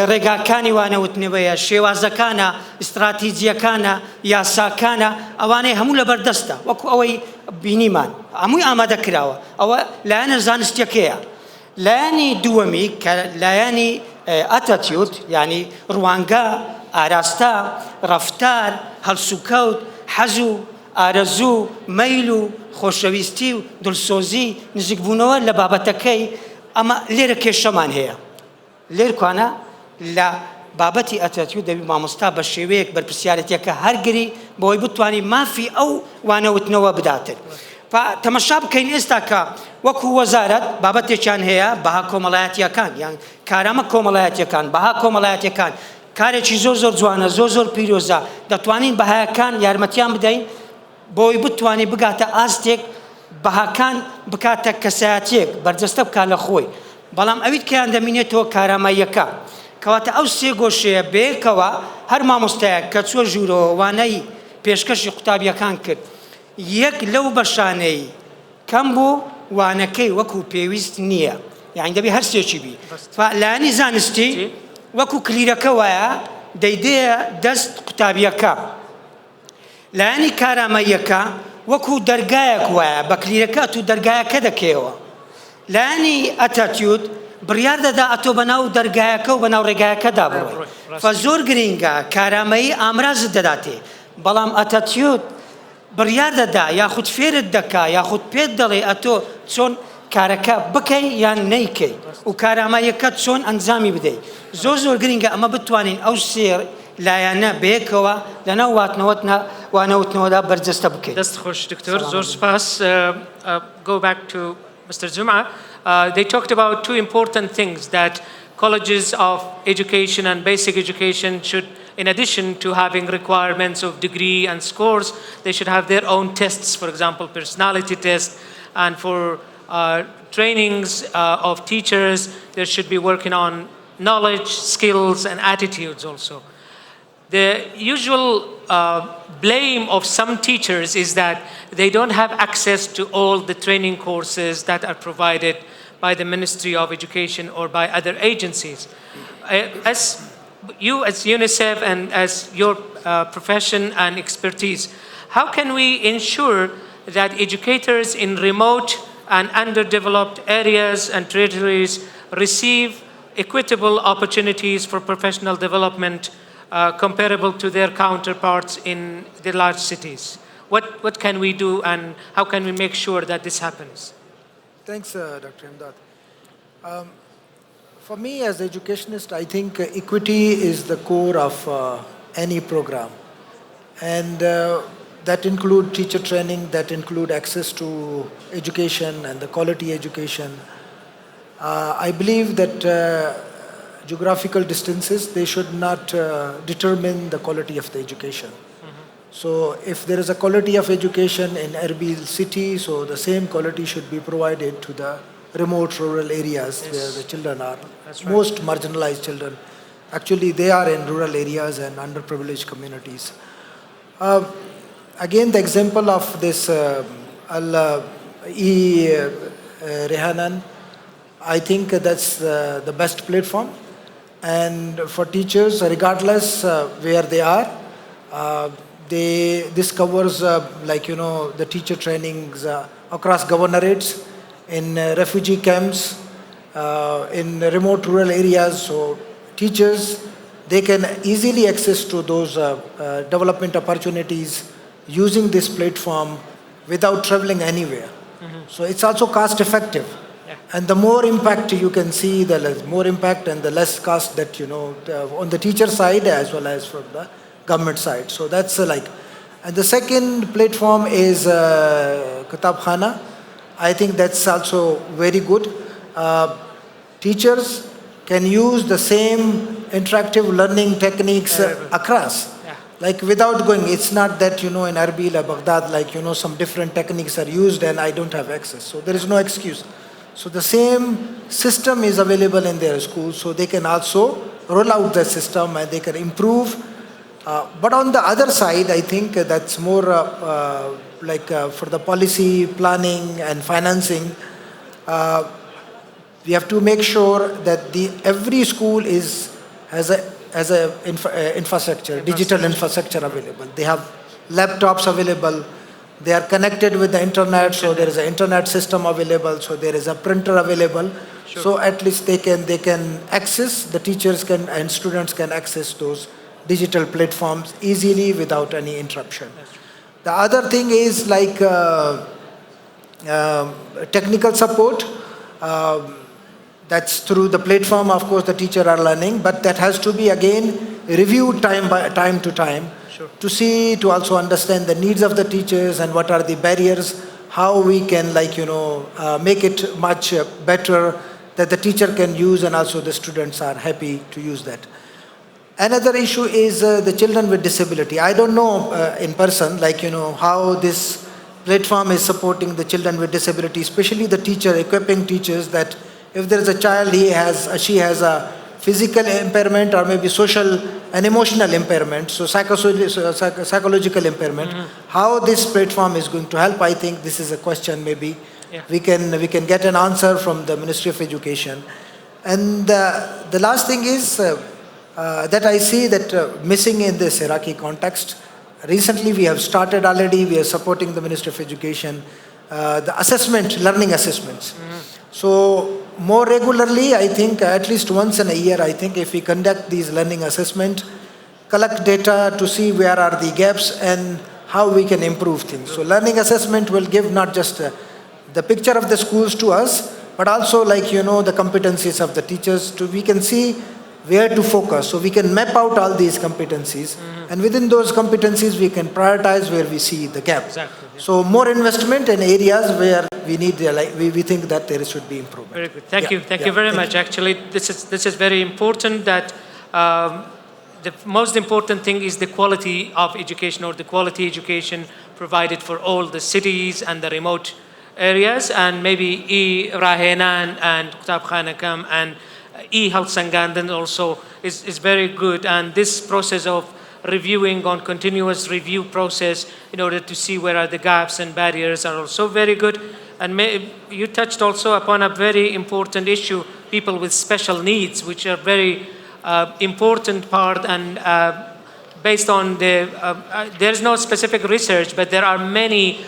ڕێگاکانی وانەوتنەوەیە شێوازەکانە ئستراتیجیەکانە یاساکانە ئەوانەی هەموو لەبەردەستە وەکو ئەوەی بینیمان هەمووی ئامادە کراوە ئەوە لایەنە زانستیەکەیە لایەنی دووەمی کە لایەنی ئەتەتیوت یعنی ڕوانگە ئاراستا ڕەفتار هەڵسوکەوت حەز و ئارەزوو مەیل و خۆشەویستی و دڵسۆزی نزیکبوونەوە لە بابەتەکەی ئەمە لێرە کێشەمان هەیە لێر کوانە لە بابەتی ئەتەتیوت دەبی مامۆستا بە شێوەیەک بەرپرسیارەتیەکە هەرگری بۆی بتوانانی مافی ئەو وانەوتنەوە بداتن تەمەشا بکەین ئێستا کە وەکو وەزارەت بابەتێکیان هەیە بەها کۆمەڵایەتیەکان یان کارامە کۆمەڵایەتیەکان بەها کۆمەڵایەتیەکان کارێکی زۆر زۆر جوانە زۆر زۆر پیرۆزە دەتوانین بەهایەکان یارمەتیان بدەین بۆی بتوانێت بگاتە ئاستێک بەهاکان بکاتە کەسایەتیەک بەرجەستە بکات لە خۆی بەڵام ئەویت کەیان دەمینێتەوە کاراماییەکە کەواتە ئەو سێ گۆشەیە بەیەکەوە هەر مامۆستایە کە چوە ژوورەوە وانەی پێشکەشی قوتابیەکان کرد یەک لەو بەشانەی کەم بوو وانەکەی وەکو پێویست نییە یعنی دەبێ هەر سێکی بی لایەنی زانستی وەکو کلیرەکە وایە دەیدەیە دەست قوتابیەکە لایەنی کارامەییەکە وەکو دەرگایەک وایە بە کلیرەکە تو دەرگایەکە دەکەیەوە لایەنی ئەتەتیوت بڕیار دەدا ئەتۆ بەناو دەرگایەکە و بەناو ڕێگایەکەدا بڕۆی فە زۆر گرینگە کارامەیی ئامرازت دەداتێ بەڵام ئەتەتیوت بڕیار دەدا یاخود فێرت دەکا یاخود پێت دەڵێ ئەتۆ چۆن کارەکە بکەی یان نەیکەی و کاراماییەکەت چۆن ئەنجامی بدەیت زۆر زۆر گرینگە ئەمە بتوانین ئەو سێر لایەنە بەیەکەوە لەناو وانەوتنەوەدا بەرجەستە بکەیت. دەست خۆش دکتۆر زۆر سپاس. Go back to Mr. Juma. They talked about two important things that colleges of education and basic education should, in addition to having requirements of degree and scores, they should have their own tests, for example, personality tests, and for trainings of teachers, they should be working on knowledge, skills, and attitudes also. The usual blame of some teachers is that they don't have access to all the training courses that are provided by the Ministry of Education or by other agencies. As you, as UNICEF and as your profession and expertise, how can we ensure that educators in remote and underdeveloped areas and territories receive equitable opportunities for professional development comparable to their counterparts in the large cities? What can we do and how can we make sure that this happens? Thanks, Dr. Imdad. For me, as an educationist, I think equity is the core of any program. And that includes teacher training, that includes access to education and the quality education. I believe that geographical distances, they should not determine the quality of the education. So if there is a quality of education in Erbil city, so the same quality should be provided to the remote rural areas where the children are. That's right. Most marginalized children. Actually, they are in rural areas and underprivileged communities. Again, the example of this Rehanan, I think that's the best platform. And for teachers, regardless where they are, this covers the teacher trainings across governorates, in refugee camps, in remote rural areas. So teachers, they can easily access to those development opportunities using this platform without traveling anywhere. So it's also cost effective. And the more impact you can see, the more impact and the less cost that, on the teacher side as well as from the government side. So that's and the second platform is Kitabkhana. I think that's also very good. Teachers can use the same interactive learning techniques across. Like without going, it's not that, in Erbil or Baghdad, some different techniques are used and I don't have access. So there is no excuse. So the same system is available in their schools, so they can also roll out the system and they can improve. But on the other side, I think that's more for the policy planning and financing. We have to make sure that every school has a infrastructure, digital infrastructure available. They have laptops available. They are connected with the internet, so there is an internet system available. So there is a printer available. Sure. So at least they can access. The teachers can and students can access those digital platforms easily without any interruption. The other thing is technical support. That's through the platform, of course, the teachers are learning, but that has to be again reviewed time to time. Sure. To also understand the needs of the teachers and what are the barriers, how we can make it much better that the teacher can use and also the students are happy to use that. Another issue is the children with disability. I don't know in person how this platform is supporting the children with disability, especially the teacher, equipping teachers that if there is a child, she has a physical impairment or maybe social and emotional impairment, so psychological impairment, how this platform is going to help. I think this is a question maybe we can get an answer from the Ministry of Education. And the last thing is that I see that missing in this Iraqi context. Recently we have started already, we are supporting the Ministry of Education, the learning assessments. So more regularly, I think at least once in a year, I think if we conduct these learning assessment, collect data to see where are the gaps and how we can improve things. So learning assessment will give not just the picture of the schools to us, but also the competencies of the teachers. We can see where to focus. So we can map out all these competencies, and within those competencies, we can prioritize where we see the gap. Exactly. So more investment in areas where we need, we think that there should be improvement. Very good. Thank you. Thank you very much. Actually, this is very important. That the most important thing is the quality of education, or the quality education provided for all the cities and the remote areas, and maybe Rahenan and Kitabkhana Kam and Halsangandan also is very good. And this process of reviewing on continuous review process in order to see where are the gaps and barriers are also very good. And you touched also upon a very important issue, people with special needs, which are very important part. And based on there's no specific research, but there are many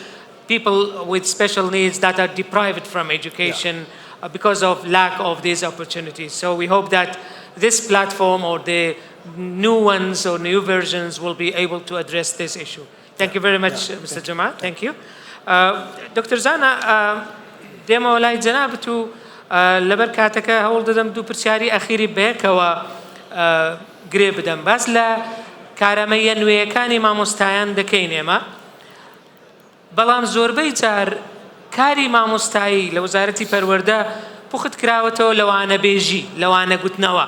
people with special needs that are deprived from education because of lack of these opportunities. So we hope that this platform or the new ones or new versions will be able to address this issue. Thank you very much, Mr. Jamal. Thank you. Dr. Zana, دێمە لای جەنابەت و لەبەر کاتەکە هەوڵ دەدەم دوو پرسیاری ئەخیری بەیەکەوە گرێ بدەم. باس لە کارامەیە نوێیەکانی مامۆستایان دەکەین ئێمە، بەڵام زۆربەی جار کاری مامۆستایی لە وەزارەتی پەروەردە پوخت کراوەتەوە لەوانە بێژی، لەوانە گوتنەوە.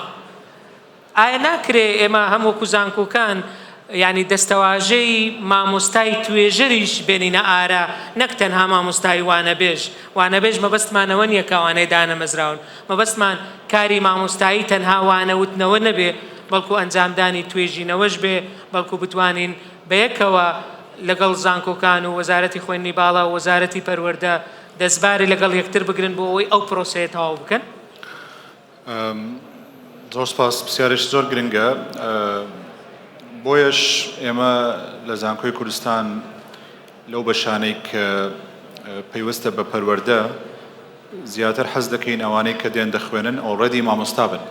ئایا ناکرێ ئێمە هەم وەکو زانکۆکان یعنی دەستەواژەی مامۆستای توێژەریش بێنینە ئارە، نەک تەنها مامۆستای وانەبێژ. وانەبێژ مەبەستمانەوە نییە کە وانەی دانەمەزراون، مەبەستمان کاری مامۆستایی تەنها وانەوتنەوە نەبێ، بەڵکو ئەنجامدانی توێژینەوەش بێ، بەڵکو بتوانین بەیەکەوە لەگەڵ زانکۆکان و وەزارەتی خوێندنی باڵا و وەزارەتی پەروەردە دەستباری لەگەڵ یەکتر بگرن بۆ ئەوەی ئەو پرۆسەیە تەواو بکەن. زۆر سپاس پرسیارێکی زۆر گرنگە بۆیەش ئێمە لە زانکۆی کوردستان لەو بەشانەی کە پەیوەستە بە پەروەردە زیاتر حەز دەکەین ئەوانەی کە دێن دەخوێنن ئۆڵڕەدی مامۆستا بن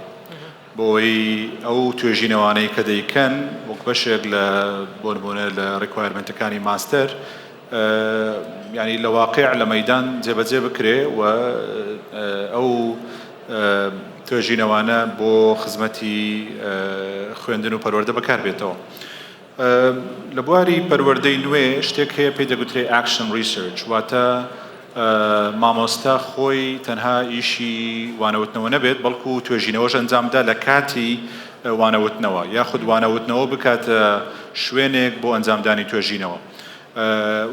بۆی ئەو توێژینەوانەی کە دەیکەن وەک بەشێک لە بۆ نمونە لە ڕێکوایرمنتەکانی ماستەر یعنی لە واقع لە مەیدان جێبەجێ بکرێ و ئەو توێژینەوانە بۆ خزمەتی خوێندن و پەروەردە بەکاربێتەوە. لە بواری پەروەردەی نوێ شتێک هەیە پێی دەگوترێ ئاکشن ریسرچ واتە مامۆستا خۆی تەنها ئیشی وانەوتنەوە نەبێت بەڵکو توێژینەوەش ئەنجامدا لە کاتی وانەوتنەوە یاخود وانەوتنەوە بکاتە شوێنێک بۆ ئەنجامدانی توێژینەوە.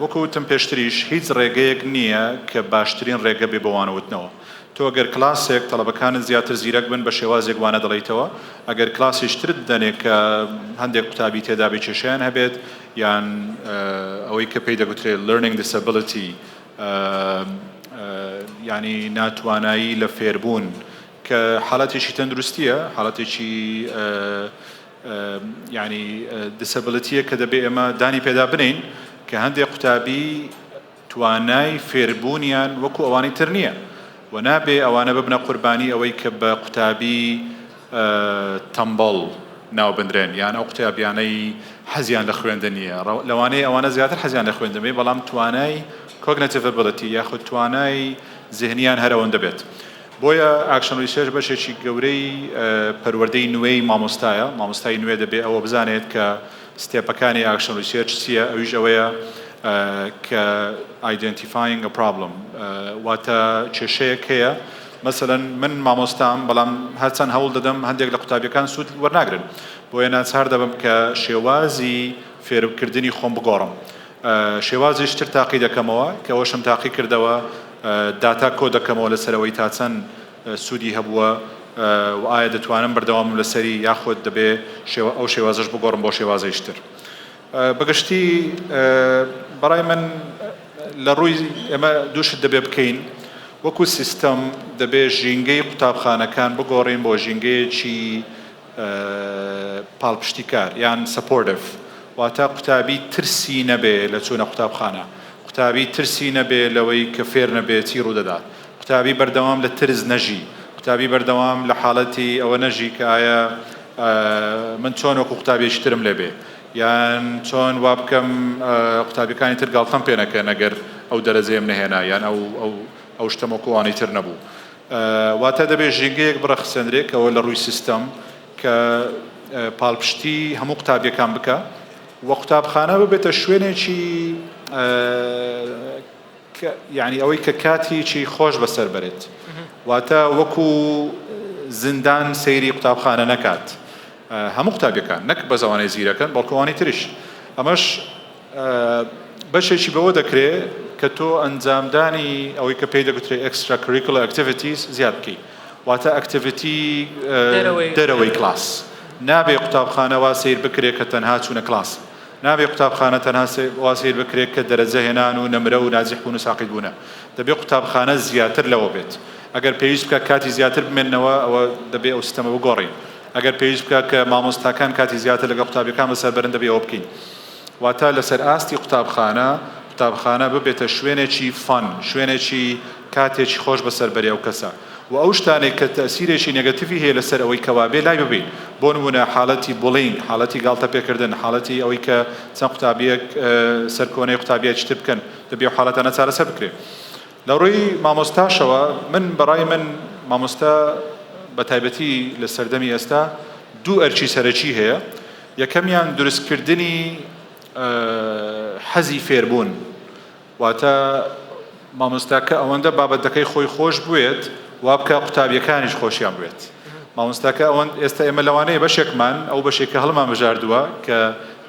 وەکو وتم پێشتریش هیچ ڕێگەیەک نییە کە باشترین ڕێگە بێ بۆ وانەوتنەوە. تۆ ئەگەر کلاسێک تەڵەبەکانت زیاتر زیرەک بن بە شێوازێک وانە دەڵێیتەوە ئەگەر کلاسیشترت دەنێک کە هەندێک قوتابی تێدا بێ کێشیان هەبێت یان ئەوەی کە پێی دەگوترێت learning disability ینی ناتوانایی لە فێربوون کە حاڵەتێکی تەندروستیە حاڵەتێکی ینی disabilityە کە دەبێ ئێمە دانی پێدا بنین کە هەندێک قوتابی توانای فێربوونیان وەکو ئەوانی تر نییە و نابێ ئەوانە ببنە قوربانی ئەوەی کە بە قوتابی تەمبەڵ ناو بندرێن یان ئەو قوتابیانەی حەزیان لە خوێندن نییە لەوانەیە ئەوانە زیاتر حەزیان لە خوێندنەوەی بەڵام توانای cognitive ability یاخود توانای ذهنیان هەرەوەن دەبێت. بۆیە ئاکشن ریسێرچ بەشێکی گەورەی پەروەردەی نوێی مامۆستایە مامۆستای نوێ دەبێت ئەوە بزانێت کە ستێپەکانی ئاکشن ریسێرچ چییە ئەویش ئەوەیە کە identifying a problem واتە کێشەیەک هەیە مثلا من مامۆستام بەڵام هەرچەند هەوڵ دەدەم هەندێک لە قوتابیەکان سوود وەرناگرن بۆیە ناچار دەبم کە شێوازی فێرکردنی خۆم بگۆڕم شێوازیش تر تاقی دەکەمەوە کە ئەوەشم تاقی کردەوە داتا کۆ دەکەمەوە لەسەرەوەی تا چەند سوودی هەبووە و ئایا دەتوانم بەردەوام لەسەری یاخود دەبێ ئەو شێوازش بگۆڕم بۆ شێوازەیشتر. بەگشتی بەڕای من لە ڕووی ئێمە دووشت دەبێ بکەین وەکو سیستەم دەبێ ژینگەی قوتابخانەکان بگۆڕین بۆ ژینگەیەکی پاڵپشتیکار یان سەپۆرتیڤ واتە قوتابی ترسی نەبێ لە چوونە قوتابخانە قوتابی ترسی نەبێ لەوەی کە فێر نەبێت چی ڕوودەدات قوتابی بەردەوام لە ترس نەژی قوتابی بەردەوام لە حاڵەتی ئەوە نەژی کە ئایا من چۆن وەکو قوتابێکی ترم لێبێ یان چۆن وا بکەم قوتابیەکانی تر گاڵتەم پێ نەکەن ئەگەر ئەو دەرەجەیەم نەهێنا یان ئەو شتەم وەکووانی تر نەبوو واتە دەبێت ژینگەیەک بڕەخسەندرێت ئەوە لە ڕووی سیستەم کە پاڵپشتی هەموو قوتابیەکان بکە و قوتابخانە ببێتە شوێنێکی یعنی ئەوەی کە کاتیی خۆش بەسەر بەرێت واتە وەکو زیندان سەیری قوتابخانە نەکات هەموو قوتابیەکان نەک بە زەوانەی زیرەکەن بەڵکووانی تریش ئەمەش بەشێکی بەوە دەکرێت کە تۆ ئەنجامدانی ئەوەی کە پێی دەگوترێت extra curricular activities زیاد بکەی واتە ئەکتیڤیتی دەرەوەی کلاس نابێ قوتابخانە وا سیر بکرێت کە تەنها چوونە کلاس نابێ قوتابخانە تەنها وا سیر بکرێت کە دەرەجە هێنان و نەمرە و نازیح بوون و ساقیت بوونە دەبێ قوتابخانە زیاتر لەوە بێت ئەگەر پێویست بکە کاتی زیاتر بمێننەوە ئەوە دەبێ ئەو سیستەمە بگۆڕین ئەگەر پێویست بکە کە مامۆستاکان کاتی زیاتر لەگەڵ قوتابیەکان بەسەر بەرن دەبێ ئەوە بکەین واتە لەسەر ئاستی قوتابخانە ببێتە شوێنێکی فان شوێنێکی کاتێکی خۆش بەسەر بەرێ ئەو کەسە و ئەو شتانێک کە تەسیرێکی نێگەتیڤی هەیە لەسەر ئەوەی کەوابێ لای ببین بۆ نمونە حاڵەتی بوڵینگ حاڵەتی گاڵتە پێکردن حاڵەتی ئەوەی کە چەند قوتابیەک سەرکۆنەی قوتابیەکی تر بکەن دەبێ حاڵەتانە چارەسەر بکرێت. لە ڕووی مامۆستاشەوە من بەڕای من مامۆستا بە تایبەتی لە سەردەمی ئێستا دوو ئەرکی سەرەکی هەیە یەکەمیان دروستکردنی حەزی فێربوون واتە مامۆستاکە ئەوەندە بابەتەکەی خۆی خۆش بوێت وا بکە قوتابیەکانیش خۆشیان بوێت مامۆستاکە ئەوەن ئێستا ئێمە لەوانەیە بەشێکمان ئەو بەشێک کە هەڵمان بژاردووە کە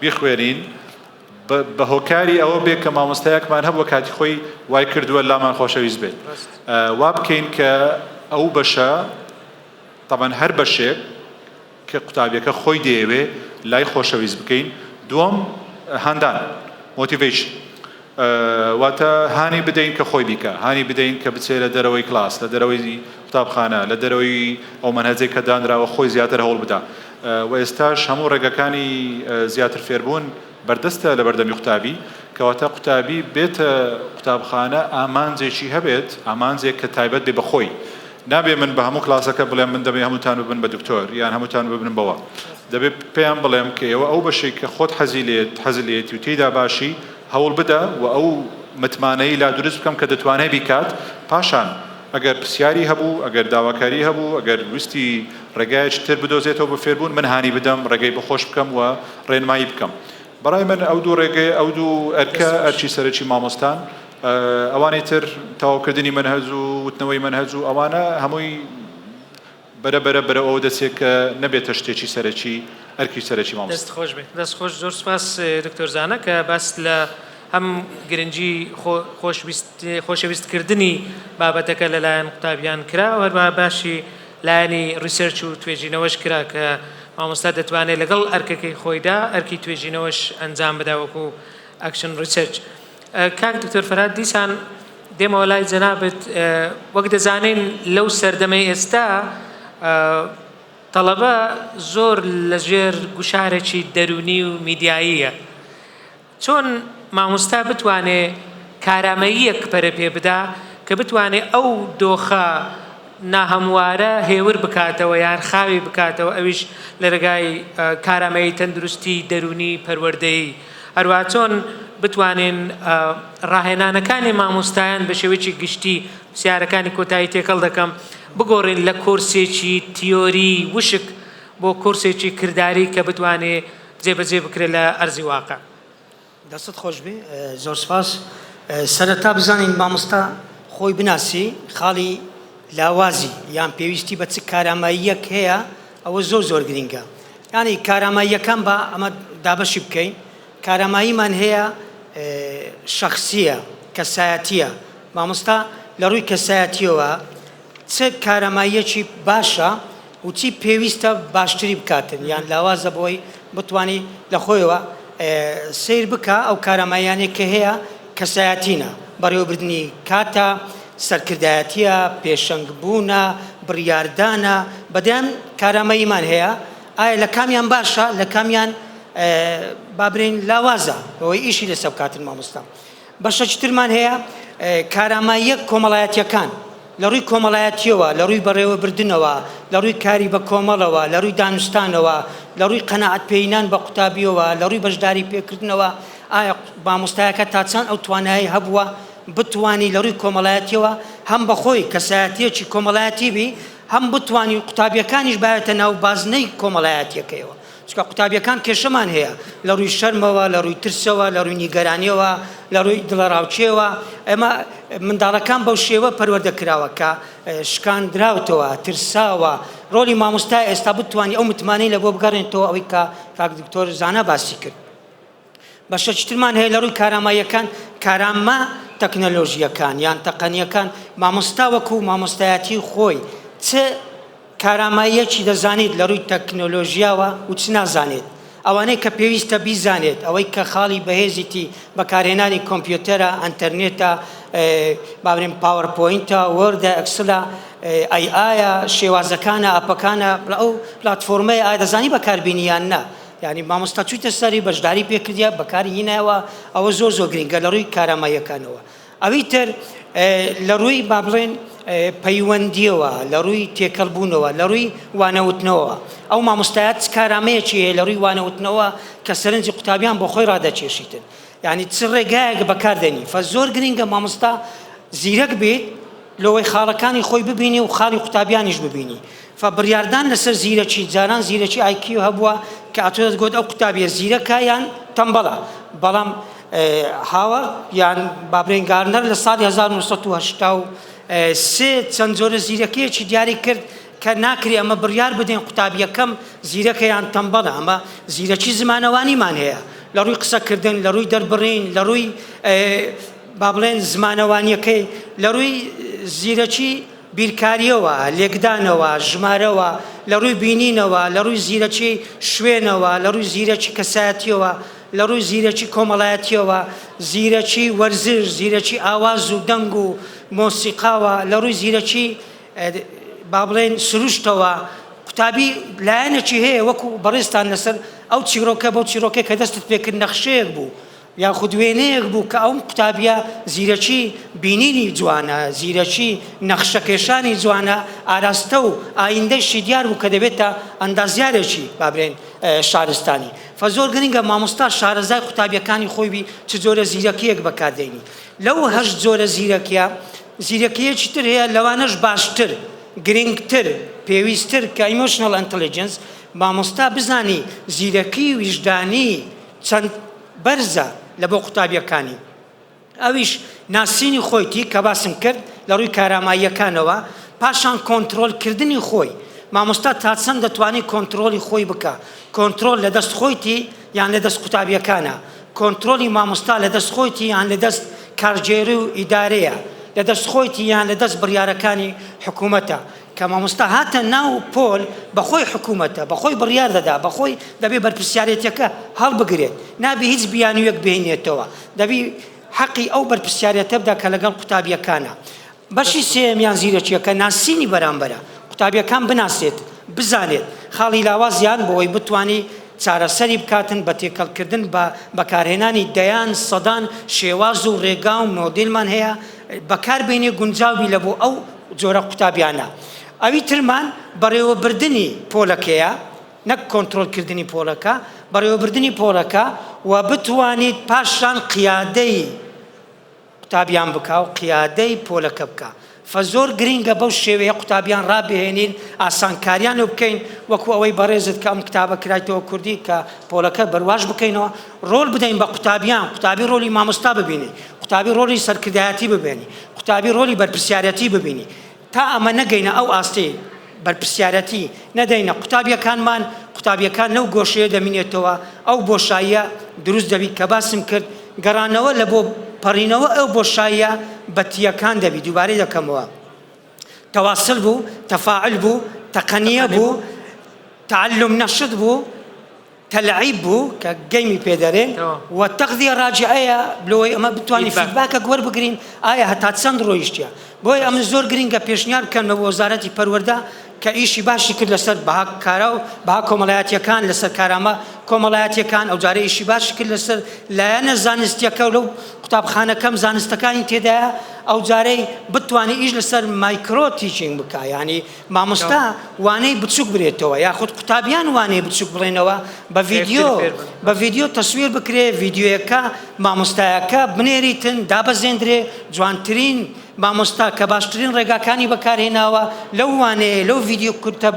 بیخوێنین بە هۆکاری ئەوە بێ کە مامۆستایەکمان هەبووە کاتی خۆی وای کردووە لامان خۆشەویست بێت وا بکەین کە ئەو بەشە طبعاً هەر بەشێک کە قوتابیەکە خۆی دەیەوێ لای خۆشەویست بکەین دووەم هەندان موتیڤیشن واتە هانی بدەین کە خۆی بیکە هانی بدەین کە بچێت لە دەرەوەی کلاس لە دەرەوەی قوتابخانە لە دەرەوەی ئەو مەنهەجەی کە دانراوە خۆی زیاتر هەوڵ بدە و ئێستاش هەموو ڕێگەکانی زیاتر فێربوون بەردەستە لە بەردەمی قوتابی کەواتە قوتابی بێتە قوتابخانە ئامانجێکی هەبێت ئامانجێک کە تایبەت بێ بەخۆی نابێ من بە هەموو کلاسەکە بڵێم من دەبێ هەمووتان ببن بە دکتۆر یان هەمووتان ببن بەوە دەبێت پێیان بڵێم کە ئێوە ئەو بەشێک کە خۆت حەزی لێتی و تێیدا باشی هەوڵ بدە و ئەو متمانەی لا دروست بکەم کە دەتوانێت بیکات پاشان ئەگەر پرسیاری هەبوو ئەگەر داواکاری هەبوو ئەگەر ویستی ڕێگایەکی تر بدۆزێتەوە بە فێربوون من هانی بدەم ڕێگەی بەخۆش بکەم و ڕێنمایی بکەم بەڕای من ئەو دوو ڕێگەی ئەو دوو ئەرکە ئەرچی سەرەکی مامۆستان ئەوانەی تر تەواوکردنی مەنهەج و وتنەوەی مەنهەج و ئەوانە هەمووی بەرە ئەوە دەچێت کە نەبێتە شتێکی سەرەکی ئەرکی سەرەکی مامۆستا دەستخۆش بێت دەستخۆش زۆر سپاس دکتۆر زانە کە باس لە هەم گرنگی خۆشەویستکردنی بابەتەکە لەلایەن قوتابیان کرا و هەروە باشی لایەنی ریسەرچ و توێژینەوەش کرا کە مامۆستا دەتوانێت لەگەڵ ئەرکەکەی خۆیدا ئەرکی توێژینەوەش ئەنجام بدا وەکو ئەکشن ریسەرچ کاک دکتۆر فەرهاد دیسان دێمەوە لای جەنابەت وەک دەزانین لەو سەردەمەی ئێستا تەڵەبە زۆر لەژێر گوشارێکی دەرونی و میدیاییە چۆن مامۆستا بتوانێت کارامەییەک پەرە پێ بدا کە بتوانێت ئەو دۆخە ناهەموارە هێور بکاتەوە یان خاوی بکاتەوە ئەویش لە ڕێگای کارامەیی تەندروستی دەرونی پەروەردەیی هەروە چۆن بتوانین ڕاهێنانەکانی مامۆستایان بە شێوەیەکی گشتی پرسیارەکانی کۆتایی تێکەڵ دەکەم بگۆڕین لە کۆرسێکی تیۆری وشک بۆ کۆرسێکی کردداری کە بتوانێت جێبەجێ بکرێت لە ئەرزی واقع دەستت خۆش بێ زۆر سپاس سەرەتا بزانین مامۆستا خۆی بناسی خاڵی لاوازی یان پێویستی بە چ کاراماییەک هەیە ئەوە زۆر گرنگە یعنی کاراماییەکان بە ئەمە دابەشی بکەین کاراماییمان هەیە شەخسیە کەسایەتیە مامۆستا لە ڕووی کەسایەتیەوە چ کاراماییەکی باشە و چی پێویستە باشتری بکاتن یان لاوازە بۆی بتوانی لە خۆیەوە سیر بکە ئەو کاراماییانێک کە هەیە کەسایەتینە بەڕێوەبردننی کاتە سەرکردایەتیە پێشەنگبوونە بڕیاردانە بەدەم کارامەییمان هەیە ئایا لە کامیان باشە لە کامیان بابرین لاوازە ئەوەی ئیشی لەسەر بکاتن مامۆستا بەشەکی ترمان هەیە کاراماییەک کۆمەڵایەتیەکان لە ڕووی کۆمەڵایەتیەوە لە ڕووی بەڕێوەبردنەوە لە ڕووی کاری بە کۆمەڵەوە لە ڕووی دانوستانەوە لە ڕووی قەنەعەت پێینان بە قوتابیەوە لە ڕووی بەشداری پێکردنەوە ئایا مامۆستایەکە تا چەند ئەو توانایی هەبووە بتوانی لە ڕووی کۆمەڵایەتیەوە هەم بەخۆی کەسایەتیەکی کۆمەڵایەتی بی هەم بتوانی قوتابیەکانیش بایەتە ناو بازنەی کۆمەڵایەتیەکەیەوە چکە قوتابیەکان کێشەمان هەیە لە ڕووی شەرمەوە لە ڕووی ترسەوە لە ڕووی نیگەرانیەوە لە ڕووی دڵەڕاوچێەوە ئێمە منداڵەکان بەو شێوە پەروەردەکراوە کە شکاندراوتەوە ترساوە ڕۆلی مامۆستای ئێستا بتوانی ئەو متمانەی لە بۆ بگەڕێنەوە ئەوەی کە کاک دکتۆر زانە باسی کرد بەشەکی ترمان هەیە لە ڕووی کاراماییەکان کارامە تەکنەلۆژیەکان یان تەقەنیەکان مامۆستا وەکو مامۆستایەتی خۆی چ کاراماییەکی دەزانێت لە ڕووی تەکنۆلۆژیاوە و چ نازانێت ئەوانەی کە پێویستە بیزانێت ئەوەی کە خاڵی بەهێزیتی بەکارهێنانی کۆمپیوتەرە ئەنتەرنێتە باورین پاوەرپۆینتە وەردە ئەکسلە ئایە شێوازەکانە ئاپەکانە ئەو پلاتفۆرمەیە ئایا دەزانی بەکاربینیان نا یعنی مامۆستا چوویتە سەری بەشداری پێکردیە بەکاری هینایەوە ئەوە زۆر گرنگە لە ڕووی کاراماییەکانەوە ئەوی تر لە ڕووی با بڵێن پەیوەندیەوە لە ڕووی تێکەڵبوونەوە لە ڕووی وانەوتنەوە ئەو مامۆستایەت کارامەیەکی هەیە لە ڕووی وانەوتنەوە کە سەرنجی قوتابیان بۆ خۆی ڕادەچێشیتن یعنی چ ڕێگایەک بەکاردێنی فە زۆر گرنگە مامۆستا زیرەک بێت لەوەی خاڵەکانی خۆی ببینی و خاڵی قوتابیانیش ببینی فە بڕیاردان لەسەر زیرەکی جاران زیرەکی ئایکیو هەبووە کە ئاتۆ دەگوت ئەو قوتابیە زیرەکە یان تەمبەڵە بەڵام هاوە یان بابرێن گارنەر لە ساڵی 1970 چەند جۆرە زیرەکەیەکی دیاری کرد کە ناکری ئەمە بڕیار بدەین قوتابیەکەم زیرەکە یان تەمبەڵە ئەمە زیرەکی زمانەوانیمان هەیە لە ڕووی قسەکردن لە ڕووی دەربڕین لە ڕووی با بڵێن زمانەوانیەکەی لە ڕووی زیرەکی بیرکاریەوە لێکدانەوە ژمارەوە لە ڕووی بینینەوە لە ڕووی زیرەکی شوێنەوە لە ڕووی زیرەکی کەسایەتیەوە لە ڕووی زیرەکی کۆمەڵایەتیەوە زیرەکی وەرزش زیرەکی ئاواز و دەنگ و مۆسیقاوە لە ڕووی زیرەکی با بڵێن سروشتەوە قوتابی لایەنێکی هەیە وەکو بەڕێستان لەسەر ئەو چیرۆکە بەو چیرۆکە کە دەستت پێکرد نەخشەیەک بوو یاخود وێنەیەک بوو کە ئەو قوتابیە زیرەکی بینینی جوانە زیرەکی نەخشەکێشانی جوانە ئاراستە و ئایندەشی دیار بوو کە دەبێتە ئەندازیارێکی بابرێن شارستانی فزۆر گرنگە مامۆستا شارەزای قوتابیەکانی خۆی بی چ جۆرە زیرەکیەک بەکاردێنی لەو هەشت جۆرە زیرەکیە زیرەکیەکی تر هەیە لەوانەش باشتر گرنگتر پێویستتر کە ئیمۆشنەل ئەنتەلیجەنس مامۆستا بزانی زیرەکی ویژدانی چەند بەرزە لە بۆ قوتابیەکانی ئەویش ناسینی خۆیتی کە باسم کرد لە ڕووی کاراماییەکانەوە پاشان کۆنتڕۆلکردنی خۆی مامۆستا تا چەند دەتوانێت کۆنتڕۆلی خۆی بکە کۆنتڕۆل لە دەست خۆیتی یان لە دەست قوتابیەکانە کۆنتڕۆلی مامۆستا لە دەست خۆیتی یان لە دەست کارژێری و ئیدارەیە لە دەست خۆیتی یان لە دەست بڕیارەکانی حکوومەتە کە مامۆستا هاتە ناو پۆل بەخۆی حکوومەتە بەخۆی بڕیار دەدا بەخۆی دەبێ بەرپرسیارەتەکە هەڵبگرێت نابێ هیچ بیانویەک بهێنێتەوە دەبی حەقی ئەو بەرپرسیارەتە بدا کە لەگەڵ قوتابیەکانە بەشی سێمیان زیرەکیەکە ناسینی بەرامبەرە قوتابیەکان بناسێت بزانێت خاڵی لاوازیان بۆی بتوانی چارەسەری بکاتن بە تێکەڵکردن بە بەکارهێنانی دەیان سەدان شێواز و ڕێگا و مۆدیلمان هەیە بەکاربێنێ گونجاوی لە بۆ ئەو جۆرە قوتابیانە ئەوی ترمان بەڕێوەبردنی پۆلەکەیە نەک کۆنتڕۆلکردنی پۆلەکە بەڕێوەبردنی پۆلەکە و بتوانیت پاشان قیادەی قوتابیان بکە و قیادەی پۆلەکە بکە فزۆر گرینگە بەو شێوەیە قوتابیان ڕابهێنین ئاسانکاریان و بکەین وەکو ئەوەی بەڕێزت کە ئەم کتابە کرایتەوە کوردی کە پۆلەکە بەرواش بکەینەوە ڕۆڵ بدەین بە قوتابیان قوتابی ڕۆلی مامۆستا ببینی قوتابی ڕۆلی سەرکردایەتی ببینی قوتابی ڕۆلی بەرپرسیارەتی ببینی تا ئەمە نەگەینە ئەو ئاستی بەرپرسیارەتی نەدەینە قوتابیەکانمان قوتابیەکان لەو گۆشەیە دەمینێتەوە ئەو بۆشاییە دروست دەبیت کە باسم کرد گەڕانەوە لە بۆ پەڕینەوە ئەو بۆشاییە بەتیەکان دەبی دووبارەی دەکەمەوە تەواصل بوو تەفاعل بوو تەقەنیە بوو تعلم نەشت بوو تەلعیب بوو کە گەیمی پێدەرێن و تەغذیە ڕاجعەیە بلەوەی ئەمە بتوانین فیدباکە وەربگرین ئایا هەتا چەند ڕۆیشتیە بۆی ئەمە زۆر گرنگە پێشنیار بکەن بە وەزارەتی پەروەردە کە ئیشی باشی کرد لەسەر بەها کارە و بەها کۆمەڵایەتیەکان لەسەر کارامە کۆمەڵایەتیەکان ئەو جارە ئیشی باشی کرد لەسەر لایەنە زانستیەکە و لەو قوتابخانەکەم زانستەکانی تێدایە ئەو جارەی بتوانێت ئیش لەسەر مایکرۆ تیچینگ بکە ینی مامۆستا وانەی بچووک برێتەوە یاخود قوتابیان وانەی بچووک بڵێنەوە بە ڤیدیۆ تەسویر بکرێ ڤیدیۆیەکە مامۆستایەکە بنێریتن دابەزێندرێ جوانترین مامۆستا کە باشترین ڕێگاکانی بەکارهێناوە لەو وانەیە لەو ڤیدیۆ کورتە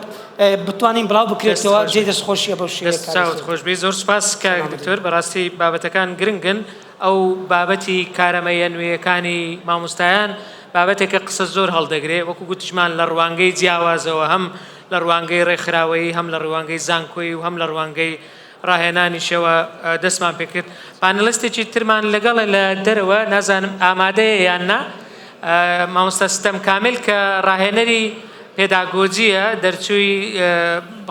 بتوانین بڵاو بکرێتەوە جێ دەستخۆشیە بەو شێوەیە خۆشبی زۆر سپاس کە دکتۆر بەڕاستی بابەتەکان گرنگن ئەو بابەتی کارەمەیە نوێیەکانی مامۆستایان بابەتێکە قسە زۆر هەڵدەگرێ وەکو گوتیشمان لە ڕوانگەی جیاوازەوە هەم لە ڕوانگەی ڕێکخراوەیی هەم لە ڕوانگەی زانکۆیی و هەم لە ڕوانگەی ڕاهێنانیشەوە دەستمان پێکرد پانەلیستێکی ترمان لەگەڵە لە دەرەوە نازانم ئامادەیە یان نا مامۆستا ستەم کامل کە ڕاهێنەری پێداگۆجیە دەرچووی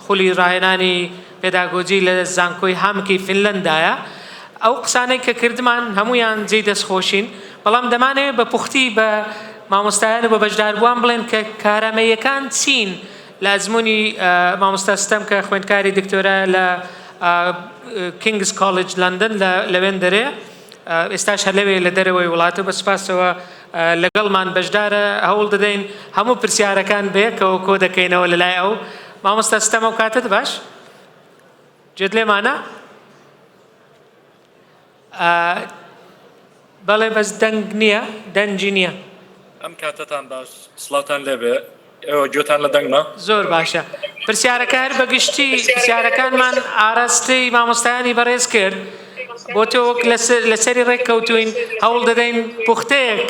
خولی ڕاهێنانی پێداگۆجی لە زانکۆی هامکی فینلەندایە ئەو قسانەی کە کردمان هەمویان جێی دەستخۆشین بەڵام دەمانەوێت بە پوختی بە مامۆستایان و بە بەشداربووان بڵێن کە کارامەیەکان چین لە ئەزمموی مامۆستا ستەم کە خوێندکاری دکتۆرە لە کینگز کۆڵج لەندەن لەوێن دەرێ ئێستاش هەلەوێ لە دەرەوەی وڵاتە بە سپاسەوە لەگەڵمان بەشدارە هەوڵ دەدەین هەموو پرسیارەکان بەیەکەوە کۆ دەکەینەوە لەلای ئەو مامۆستا ستەم ئەو کاتت باش جێت لێمانە بەڵێ بەس دەنگ نییە دەنجی نییە ئەم کاتتان باش سڵاتان لێبێ ئێوە گوێتان لە دەنگمە زۆر باشە پرسیارەکە هەر بەگشتی پرسیارەکانمان ئاراستەی مامۆستایانی بەڕێز کرد بۆ تۆ وەک لەسەری ڕێک کەوتوین هەوڵ دەدەین پوختەیەک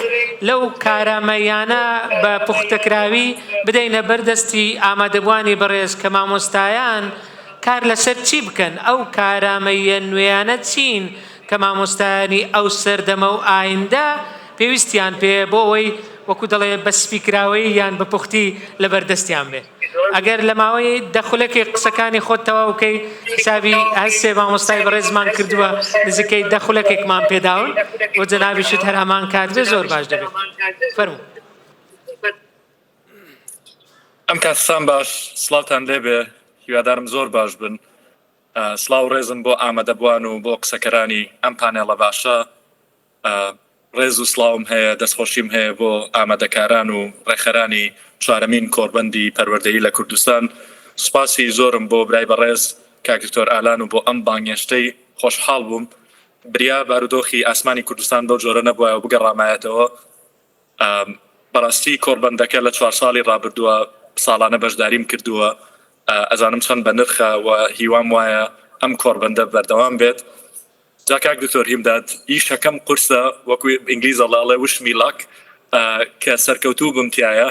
لەو کارامەیانە بە پوختەکراوی بدەینە بەردەستی ئامادەبوانی بەڕێز کە مامۆستایان کار لەسەر چی بکەن ئەو کارامەیە نوێیانە چین کە مامۆستایانی ئەو سەردەمە و ئایندە پێویستیان پێ بۆ ئەوەی وەکو دەڵێ بە سپیکراوەی یان بە پوختی لە بەردەستیان بێ ئەگەر لە ماوەی دەخولەکی قسەکانی خۆت تەواو بکەی حسابی هەستێ مامۆستای بەڕێزمان کردووە نزیکەی دەخولەکێکمان پێداون بۆ جەنابیشت هەر هەمان کاتێ زۆر باش دەبێت فەرموو ئەم کاتتان باش سڵاوتان لێبێ هیوادارم زۆر باش بن سڵاو ڕێزم بۆ ئامادەبووان و بۆ قسەکەرانی ئەم پانێڵە باشە ڕێز و سڵاوم هەیە دەستخۆشیم هەیە بۆ ئامادەکاران و ڕێخەرانی چوارەمین کۆڕبەندی پەروەردەیی لە کوردستان سوپاسی زۆرم بۆ برای بەڕێز کاک دکتۆر ئالان و بۆ ئەم بانگێشتەی خۆشحاڵ بووم بریا بارودۆخی ئاسمانی کوردستان بەو جۆرە نەبووە و بگەڕامایەتەوە بەڕاستی کۆڕبەندەکە لە 4 ساڵی ڕابردووە ساڵانە بەشداریم کردووە ئەزانم چەند بە نرخە و هیوام وایە ئەم کۆڕبەندە بەردەوام بێت جا کاک دکتۆر هیمداد ئیشەکەم قورسە وەکو ئینگلیزە لاڵێ وشمی لاک کە سەرکەوتوو بمتیایە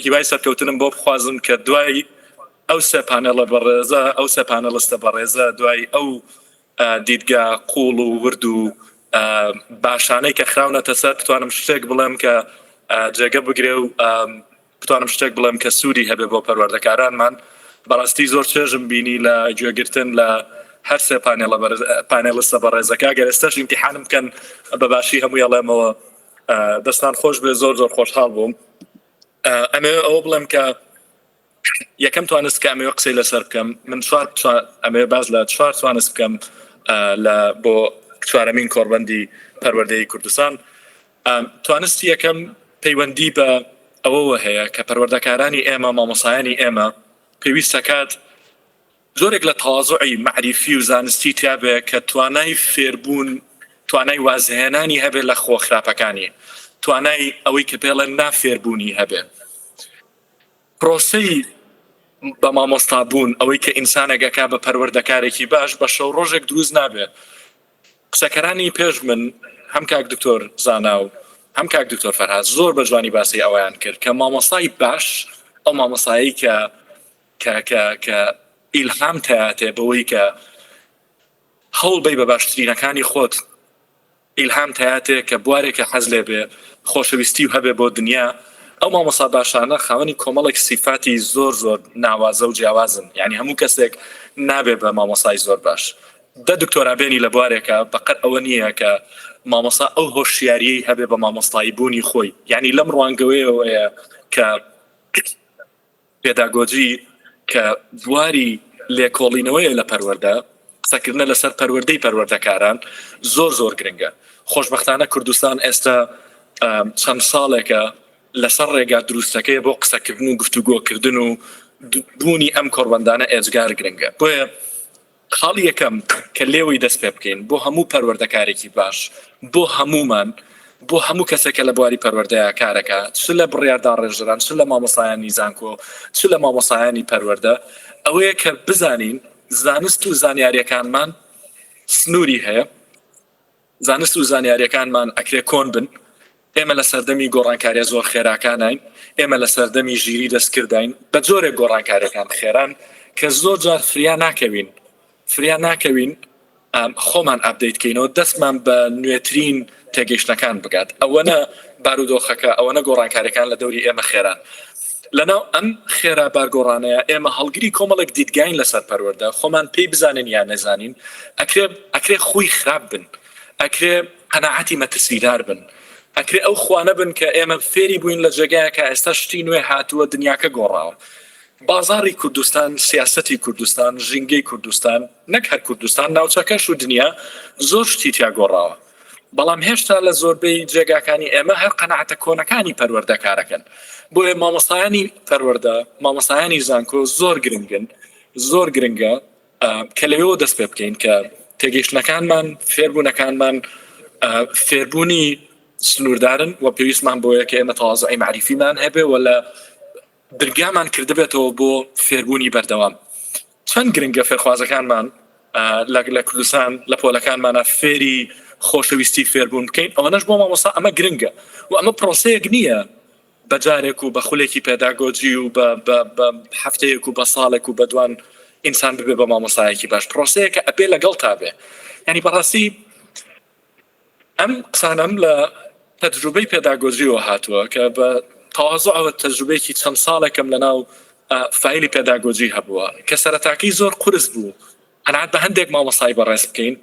هیوای سەرکەوتنم بۆ بخوازم کە دوای ئەو سێ پانێڵە بەڕێزە ئەو سێ پانێڵستە بەڕێزە دوای ئەو دیدگا قوڵ و ورد و باشانەی کە خراونەتە سەر بتوانم شتێک بڵێم کە جێگە بگرێ و بتوانم شتێک بڵێم کە سوودی هەبێ بۆ پەروەردەکارانمان بەڕاستی زۆر چێژم بینی لە گوێگرتن لە هەر سێ پانێڵستە بەڕێزەکە گەر ئێستاش ئیمتیحانم بکەن بەباشی هەموو ئەڵێمەوە دەستان خۆش بێ زۆر زۆر خۆشحاڵ بووم ئەمێ ئەوە بڵێم کە یەکەم توانست کە ئەمێ قسەی لەسەر بکەم من ئەمێ باز لە 4 توانست بکەم بۆ چوارەمین کۆڕبەندی پەروەردەیی کوردستان توانستی یەکەم پەیوەندی بە ئەوەوە هەیە کە پەروەردەکارانی ئێمە مامۆسایانی ئێمە پێویستە کات زۆرێک لە تەواضعی معریفی و زانستی تیابێ کە توانای فێربوون توانای وازهێنانی هەبێ لە خۆ خراپەکانی توانای ئەوەی کە پێڵێن نافێربوونی هەبێ پرۆسەی بە مامۆستابوون ئەوەی کە ئینسانێکەکە بە پەروەردەکارێکی باش بە شەو ڕۆژێک دروست نابێ قسەکەرانی پێش من هەم کاک دکتۆر زانا و هەم کاک دکتۆر فەرهاد زۆر بە جوانی باسی ئەویان کرد کە مامۆستای باش ئەو مامۆستایی کە ئیلهام تایاتێ بەوەی کە هەوڵ بی بە باشترینەکانی خۆت ئیلهام تایاتێ کە بوارێکە حەز لێ بێ خۆشەویستی و هەبێ بۆ دنیا ئەو مامۆستا باشانە خاوەنی کۆمەڵێک سیفاتی زۆر زۆر ناوازە و جیاوازن یعنی هەموو کەسێک نابێ بە مامۆستای زۆر باش دە دکتۆرابێنی لە بوارێکە بەقەت ئەوە نییە کە مامۆستا ئەو هۆشیاریەی هەبێ بە مامۆستایی بوونی خۆی یعنی لەم ڕوانگەوەیەوەیە کە پێداگۆجی کە بواری لێکۆڵینەوەیە لە پەروەردە قسەکردنە لەسەر پەروەردەی پەروەردەکاران زۆر زۆر گرنگە خۆشبەختانە کوردستان ئێستا چەند ساڵێکە لەسەر ڕێگا دروستەکەی بۆ قسەکردن و گفتوگۆکردن و بوونی ئەم کۆڕبەندانە ئێجگار گرنگە بۆیە خاڵی یەکەم کە لێوەی دەست پێ بکەین بۆ هەموو پەروەردەکارێکی باش بۆ هەمومان بۆ هەموو کەسێکە لە بواری پەروەردەیە کارەکە چ لە بڕیاردار ڕێژران چ لە مامۆسایانی زانکۆ چ لە مامۆسایانی پەروەردە ئەوەیە کە بزانین زانست و زانیاریەکانمان سنووری هەیە زانست و زانیاریەکانمان ئەکرێ کۆن بن ئێمە لە سەردەمی گۆڕانکاریە زۆر خێراکانین ئێمە لە سەردەمی ژیری دەستکردین بە جۆرێک گۆڕانکاریەکان خێران کە زۆر جار فریا ناکەوین خۆمان ئابدەیتکەینەوە دەستمان بە نوێترین تێگەیشتەکان بگات ئەوەنە بارودۆخەکە ئەوەنە گۆڕانکاریەکان لە دەوری ئێمە خێران لەناو ئەم خێرا بارگۆڕانەیە ئێمە هەڵگری کۆمەڵێک دیدگاین لەسەر پەروەردە خۆمان پێی بزانین یان نەزانین ئەکرێ خۆی خراپ بن ئەکرێ قەناعەتی مەترسیدار بن ئەکرێ ئەو خوانە بن کە ئێمە فێری بووین لە جێگایەکە ئێستا شتی نوێ هاتووە دنیاکە گۆڕاوە بازاری کوردستان سیاسەتی کوردستان ژینگەی کوردستان نەک هەر کوردستان ناوچەکەش و دنیا زۆر شتی تیا گۆڕاوە بەڵام هێشتا لە زۆربەی جێگاکانی ئێمە هەر قەناعەتە کۆنەکانی پەروەردەکارەکەن بۆیە مامۆستایانی پەروەردە مامۆستایانی زانکۆ زۆر گرنگە کە لەوێەوە دەست پێ بکەین کە تێگەیشتنەکانمان فێربوونەکانمان فێربوونی سنووردارن و پێویستمان بۆیە کە ئێمە تەواضعی معریفیمان هەبێ و لە درگامان کردبێتەوە بۆ فێربوونی بەردەوام چەند گرنگە فێرخوازەکانمان لە کوردستان لە پۆلەکانمانە فێری خۆشەویستی فێربوون بکەین ئەوەنەش بۆ مامۆستا ئەمە گرنگە و ئەمە پرۆسەیەک نییە بەجارێک و بە خولێکی پێداگۆجی و بە هەفتەیەک و بە ساڵێک و بەدوان ئینسان ببێ بە مامۆستایەکی باش پرۆسەیەکە ئەبێ لەگەڵ تا بێ یعنی بەڕاستی ئەم قسانم لە تەجروبەی پێداگۆجیەوە هاتووە کە بە تەواضعەوە تەجروبەیەکی چەند ساڵێکم لەناو فایلی پێداگۆجی هەبووە کە سەرەتاکەی زۆر قورس بوو قەناعەت بە هەندێک مامۆستای بەڕێز بکەین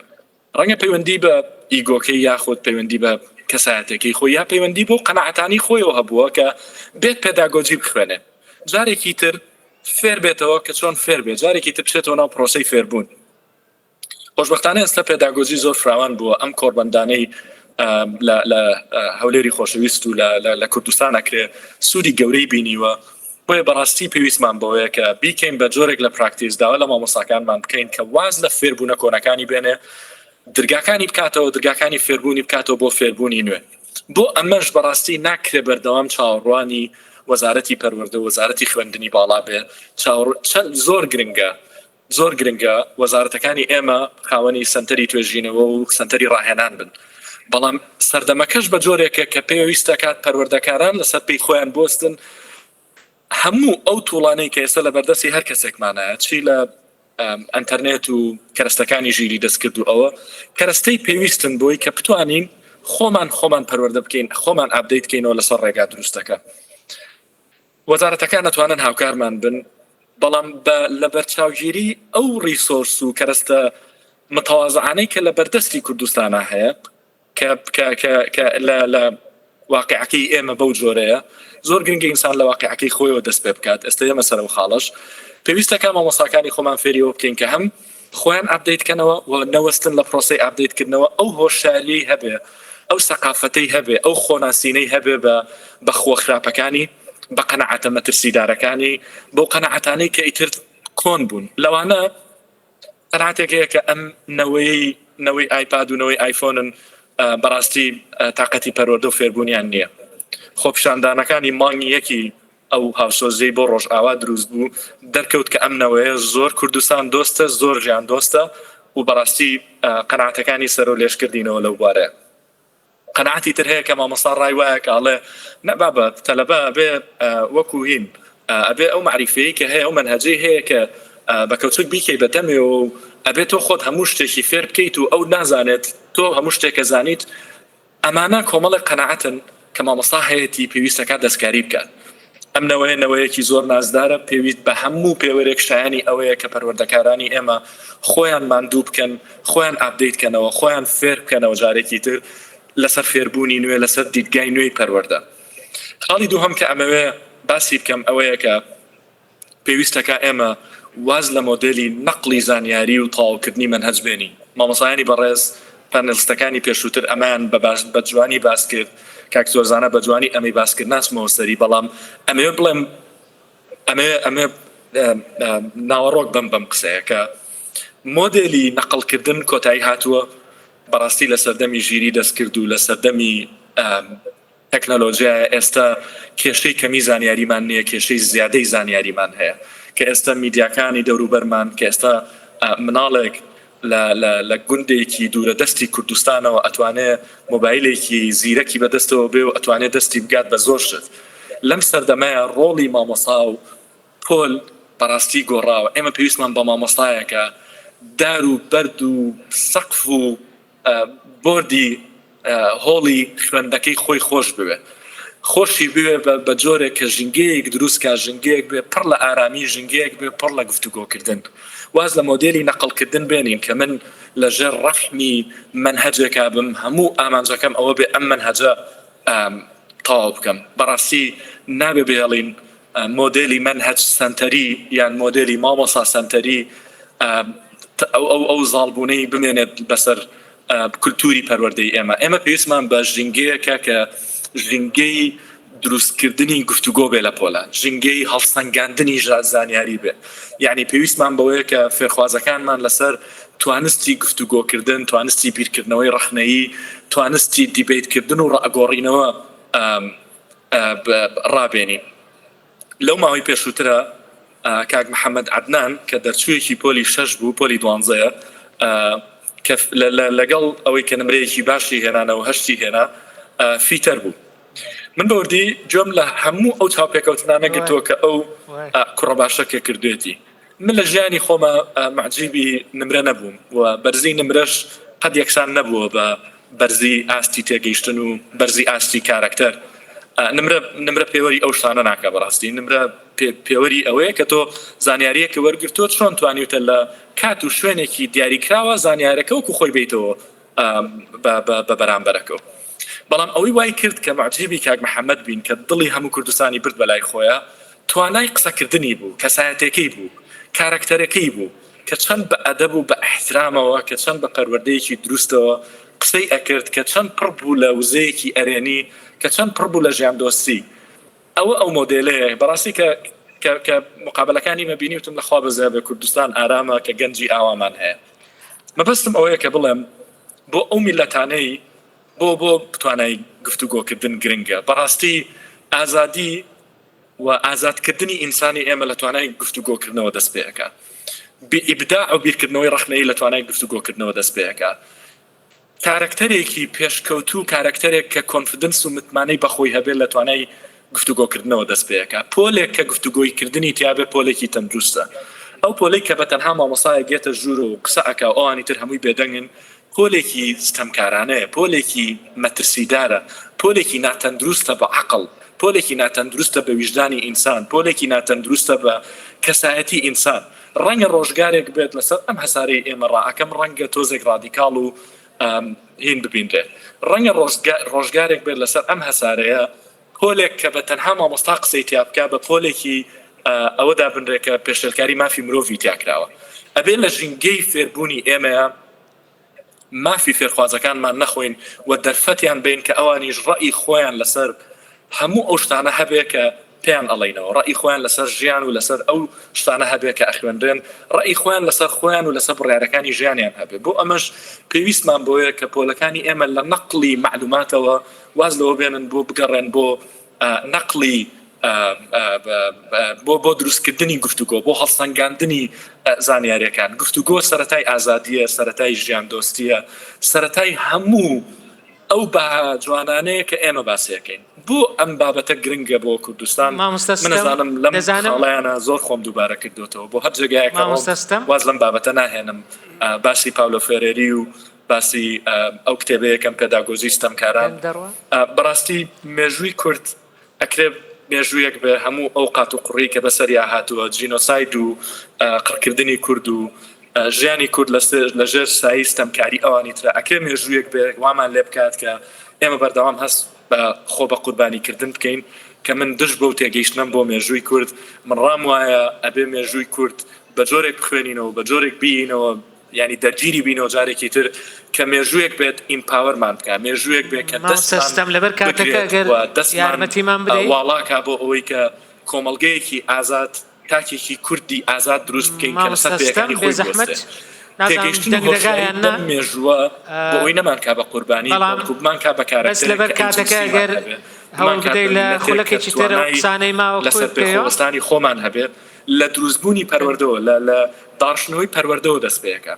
ڕەنگە پەیوەندی بە ئیگۆکەی یاخود پەیوەندی بە کەسایەتێکی خۆی یا پەیوەندی بۆ قەناعەتانی خۆیەوە هەبووە کە بێت پێداگۆجی بخوێنێ جارێکی تر فێر بێتەوە کە چۆن فێر بێت جارێکی تر بچێتەوە ناو پرۆسەی فێربوون خۆشبەختانە ئێستا پێداگۆزی زۆر فراوان بووە ئەم کۆربەندانەی لە هەولێری خۆشەویست و لە کوردستان ئەکرێ سوودی گەورەی بینیوە بۆیە بەڕاستی پێویستمان بەوەیە کە بیکەین بە جۆرێک لە پراکتیسداوە لە مامۆستاکانمان بکەین کە واز لە فێربوونە کۆنەکانی بێنێ دەرگاکانی بکاتەوە دەرگاکانی فێربوونی بکاتەوە بۆ فێربوونی نوێ بۆ ئەمەش بەڕاستی ناکرێ بەردەوام چاوەڕوانی وەزارەتی پەروەردە و وەزارەتی خوێندنی باڵا بێ زۆر گرنگە وەزارەتەکانی ئێمە خاوەنی سنتەری توێژینەوە و سنتەری ڕاهێنان بن بەڵام سەردەمەکەش بە جۆرێکە کە پێویستە کات پەروەردەکاران لەسەر پێی خۆیان بۆستن هەموو ئەو توڵانەی کە ئێستا لە بەردەستی هەر کەسێکمانایە چی لە ئەنتەرنێت و کەرەستەکانی ژیری دەستکرد و ئەوە کەرەستەی پێویستن بۆی کە بتوانین خۆمان پەروەردە بکەین خۆمان ئابدەیت بکەینەوە لەسەر ڕێگا دروستەکە وەزارەتەکان نەتوانن هاوکارمان بن بەڵام لە بەرچاوگیری ئەو ریسۆرس و کەرەستە متەوازعانەی کە لە بەردەستی کوردستانە هەیە کە لە واقعەکەی ئێمە بەو جۆرەیە زۆر گرنگە ئینسان لە واقعەکەی خۆیەوە دەست پێ بکات ئێستا ئێمە سەر و خاڵش پێویستەکە مامۆستاکانی خۆمان فێریەوە بکەین کە هەم خۆیان ئابدەیتکەنەوە و نەوەستن لە پرۆسەی ئابدەیتکردنەوە ئەو هۆشیاریی هەبێ ئەو سەقافەتەی هەبێ ئەو خۆناسینەی هەبێ بە خۆخراپەکانی بە قەنەعەتە مەترسیدارەکانی بۆ قەنەعەتانەی کە ئیتر کۆن بوون لەوانە قەنەعەتێکەیە کە ئەم نەوەی ئایپاد و نەوەی ئایفۆنن بەڕاستی تااقەتی پەروەردە و فێربوونیان نییە خۆپشاندانەکانی مانگی یەکی ئەو هاوسۆزەی بۆ ڕۆژ ئاوا دروست بوو دەرکەوت کە ئەم نەوەیە زۆر کوردستان دۆستە زۆر ژیان دۆستە و بەڕاستی قەنەعەتەکانی سەر و لێشکردینەوە لەو بارەیە قەنەعەتی تر هەیە کە مامۆستا ڕای وایە کە ئەڵێ نەبابە تەلەبە ئەبێ وەکو هین ئەبێ ئەو معریفەیە کە هەیە ئەو منهەجەی هەیە کە بەکەوتوک بیکەی بەدەمێ و ئەبێت تۆ خۆت هەموو شتێکی فێر بکەیت و ئەو نازانێت تۆ هەموو شتێکە زانیت ئەمانە کۆمەڵی قەنەعەتن کە مامۆستا هەیەی پێویستەکە دەستکاری بکات ئەم نەوەیەکی زۆر نازدارە پێویست بە هەموو پێوەرێک شایانی ئەوەیە کە پەروەردەکارانی ئێمە خۆیان ماندوو بکەن خۆیان ئابدەیتکەنەوە خۆیان فێر بکەنەوە جارێکی تر لەسەر فێربوونی نوێ لەسەر دیدگای نوێی پەروەردە خاڵی دووهەم کە ئەمەوێ باسی بکەم ئەوەیە کە پێویستەکە ئێمە واز لە مۆدلی نەقلی زانیاری و تەواوکردنی منهەج بێنی مامۆستایانی بەڕێز پانێلیستەکانی پێشووتر ئەمان بە جوانی باس کرد کاک زۆرزانە بە جوانی ئەمەی باسکرد ناسمەوە سەری بەڵام ئەمەوێ بڵێم ئەمێ ناوەڕۆک بەم قسەیە کە مۆدلی نەقلکردن کۆتایی هاتووە بەڕاستی لە سەردەمی ژیری دەستکرد و لە سەردەمی تەکنەلۆژیا ئێستا کێشەی کەمی زانیاریمان نییە کێشەی زیادەی زانیاریمان هەیە کە ئێستا میدیاکانی دەوروبەرمان کە ئێستا مناڵێک لە گوندێکی دوورە دەستی کوردستانەوە ئەتوانێت مۆبایلێکی زیرەکی بەدەستەوە بێ و ئەتوانێت دەستی بگات بە زۆر شت لەم سەردەمەیە ڕۆڵی مامۆستا و پۆل بەڕاستی گۆڕاوە ئێمە پێویستمان بە مامۆستایەکە دار و بەرد و سەقف و بۆردی هۆڵی خوێندەکەی خۆی خۆش بوێ خۆشی بوێ بە جۆرێک کە ژنگەیەک دروستکە ژنگەیەک بێ پڕ لە ئارامی ژنگەیەک بێ پڕ لە گفتوگۆکردن واز لە مۆدێلی نەقلکردن بێنین کە من لەژێر ڕەحمی منهەجێکا بم هەموو ئامانجەکەم ئەوە بێ ئەم منهەجە تەواو بکەم بەڕاستی نابێ بێڵین مۆدێلی منهەج سەنتەری یان مۆدێلی مامۆستا سەنتەری ئەو زاڵبوونەی بمێنێت بەسەر کولتوری پەروەردەی ئێمە پێویستمان بە ژینگەیەکە کە ژینگەی دروستکردنی گفتوگۆ بێ لە پۆلە ژینگەی هەڵسەنگاندنی زانیاری بێ یعنی پێویستمان بەوەیە کە فێرخوازەکانمان لەسەر توانستی گفتوگۆکردن توانستی بیرکردنەوەی ڕەخنەیی توانستی دیبیتکردن و ڕاگۆڕینەوە ڕابێنین لەو ماوەی پێشووترە کاک محەممەد عەدنان کە دەرچوویەکی پۆلی 6 بوو پۆلی 12 لەگەڵ ئەوەی کە نمرەیەکی باشی هێنانەوە هەشتی هێنا فیتەر بوو من بەوردی جۆم لە هەموو ئەو چاوپێکەوتنانە گرتووە کە ئەو کوڕە باشەکە کردوێتی من لە ژیانی خۆمە معجیبی نمرە نەبووم و بەرزی نمرەش قەت یەکسان نەبووە بە بەرزی ئاستی تێگەیشتن و بەرزی ئاستی کارکتەر نمرە پێوەری ئەو شتانە ناکە بەڕاستی نمرە پێوەری ئەوەیە کە تۆ زانیاریەکە وەرگرتووە چۆن توانیوتە لە کات و شوێنێکی دیاریکراوە زانیارەکە وەکو خۆی بیتەوە بە بەرامبەرەکەەوە بەڵام ئەوەی وای کرد کە معجیبی کاک محەممەد بین کە دڵی هەموو کوردستانی برد بەلای خۆیە توانای قسەکردنی بوو کەسایەتێکەی بوو کارکتەرەکەی بوو کە چەند بە ئەدەب و بە احترامەوە کە چەند بە پەروەردەیەکی دروستەوە قسەی ئەکرد کە چەند پڕ بوو لە وزەیەکی ئەرێنی کە چەند پڕ بوو لە ژیان دۆستی ئەو مۆدێلەیە بەڕاستی کە مقابلەکانی مەبینی وتم لەخوا بەزە بە کوردستان ئارامە کە گەنجی ئاوامان هەیە مەبەستم ئەوەیە کە بڵێم بۆ ئەو میلەتانەی بۆ بتوانای گفتوگۆکردن گرنگە بەڕاستی ئازادی و ئازادکردنی ئینسانی ئێمە لە توانای گفتوگۆکردنەوە دەست پێەکە بئیبداع و بیرکردنەوەی ڕەخنەیی لە توانای گفتوگۆکردنەوە دەست پێەکە کارکتەرێکی پێشکەوتوو کارکتەرێک کە کۆنفیدنس و متمانەی بەخۆی هەبێت لە توانای گفتوگۆکردنەوە دەست پێەکە پۆلێک کە گفتوگۆی کردنی تیابێ پۆلێکی تەندروستە ئەو پۆلەی کە بەتەنها مامۆسایە گێتە ژوور و قسە ئەکا ئەوانی تر هەمووی بێدەنگن پۆلێکی ستەمکارانەیە پۆلێکی مەترسیدارە پۆلێکی ناتەندروستە بە عەقڵ پۆلێکی ناتەندروستە بە ویژدانی ئینسان پۆلێکی ناتەندروستە بە کەسایەتی ئینسان ڕەنگە ڕۆژگارێک بێت لەسەر ئەم هەسارەی ئێمە ڕائەکەم ڕەنگە تۆزێک ڕادیکاڵ و هین ببینرێ ڕەنگە ڕۆژگارێک بێت لەسەر ئەم هەسارەیە پۆلێک کە بە تەنها مامۆستا قسەی تیابکە بە پۆلێکی ئەوەدا بنرێکە پێشێلکاری مافی مرۆڤی تیاکراوە ئەبێ لە ژینگەی فێربوونی ئێمەیە مافی فێرخوازەکانمان نەخۆین و دەرفەتیان بین کە ئەوانیش ڕەئی خۆیان لەسەر هەموو ئەو شتانە هەبێ کە پێیان ئەڵێنەوە ڕەئی خۆیان لەسەر ژیان و لەسەر ئەو شتانە هەبێ کە ئەخوێندرێن ڕەئی خۆیان لەسەر خۆیان و لەسەر بڕیارەکانی ژیانیان هەبێ بۆ ئەمەش پێویستمان بۆیە کە پۆلەکانی ئێمە لە نەقلی معلوماتەوە واز لەوە بێنن بۆ بگەڕێن بۆ نەقلی بۆ دروستکردنی گفتوگۆ بۆ هەڵسەنگاندنی زانیاریەکان گفتوگۆ سەرەتای ئازادیە سەرەتای ژیان دۆستیە سەرەتای هەموو ئەو بە جوانانەیە کە ئێمە باسیەکەین بۆ ئەم بابەتە گرنگە بۆ کوردستان منەزانم لەم خاڵیانە زۆر خۆم دووبارە کردوتەوە بۆ هەر جێگایەکە واز لەم بابەتە ناهێنم باسی پاولۆ فێرێری و باسی ئەو کتێبەیەکەم پێداگۆزی ستەمکاران بەڕاستی مێژووی کورد ئەکرێ مێژوویەک بە هەموو ئەو قات و قوڕی کە بەسەریا هاتووە جینۆساید و قڕکردنی کورد و ژیانی کورد لەژێر سایی ستەمکاری ئەوانی ترە ئەکرێ مێژوویەک بێ وامان لێ بکات کە ئێمە بەردەوام هەست بە خۆ بە قوربانیکردن بکەین کە من دژ بۆ تێگەیشتنم بۆ مێژووی کورد من ڕام وایە ئەبێ مێژووی کورد بە جۆرێک بخوێنینەوە بە جۆرێک بینەوە ینی دەرگیری بینەوە جارێکی تر کە مێژوویەک بێت ئیمپاوەرمان بکە مێژوویەک بێت کە دەستم لەبەر کاتەکە ئەگەر یارمەتیمان بدەیت واڵاکە بۆ ئەوەی کە کۆمەڵگەیەکی ئازاد تاکێکی کوردی ئازاد دروست بکەین کە لەسەر پێیەکانی خۆی دۆستێ تێگەیشتنی مێژووە بۆ ئەوەی نەمان کا بە قوربانی بەڵکوبمان کا بە کارەکتەرێک لەبەر کاتەکە ئەگەر هەوڵ بدەیت لە خولەکێکی تر قسانەی ماوە لەسەر پێخۆستانی خۆمان هەبێت لە دروستبوونی پەروەردەوە لە داڕشنەوەی پەروەردەوە دەست پێەکە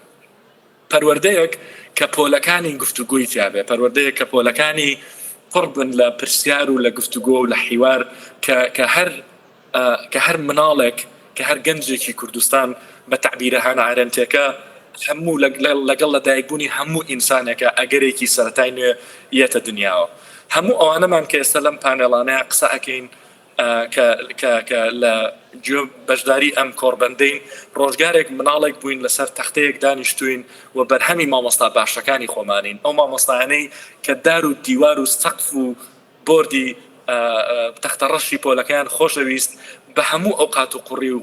پەروەردەیەک کە پۆلەکانی گفتوگۆی تیابێ پەروەردەیەک کە پۆلەکانی قڕبن لە پرسیار و لە گفتوگۆ و لە حیوار کە هەر مناڵێک کە هەر گەنجێکی کوردستان بە تعبیرە هانە ئارەنتێکە هەموو لەگەڵ لە دایکبوونی هەموو ئینسانێکە ئەگەرێکی سەرەتای نوێ یەتە دنیاوە هەموو ئەوانەمان کە ئێستا لەم پانێڵانەیە قسە ئەکەین کە لە گوێ بەشداری ئەم کۆڕبەندەین ڕۆژگارێک مناڵێک بووین لەسەر تەختەیەک دانیشتوین و بەرهەمی مامۆستا باشەکانی خۆمانین ئەو مامۆستایانەی کە دار و دیوار و سەقف و بۆردی تەختەڕەشی پۆلەکەیان خۆشەویست بە هەموو ئەو قات و قوڕی و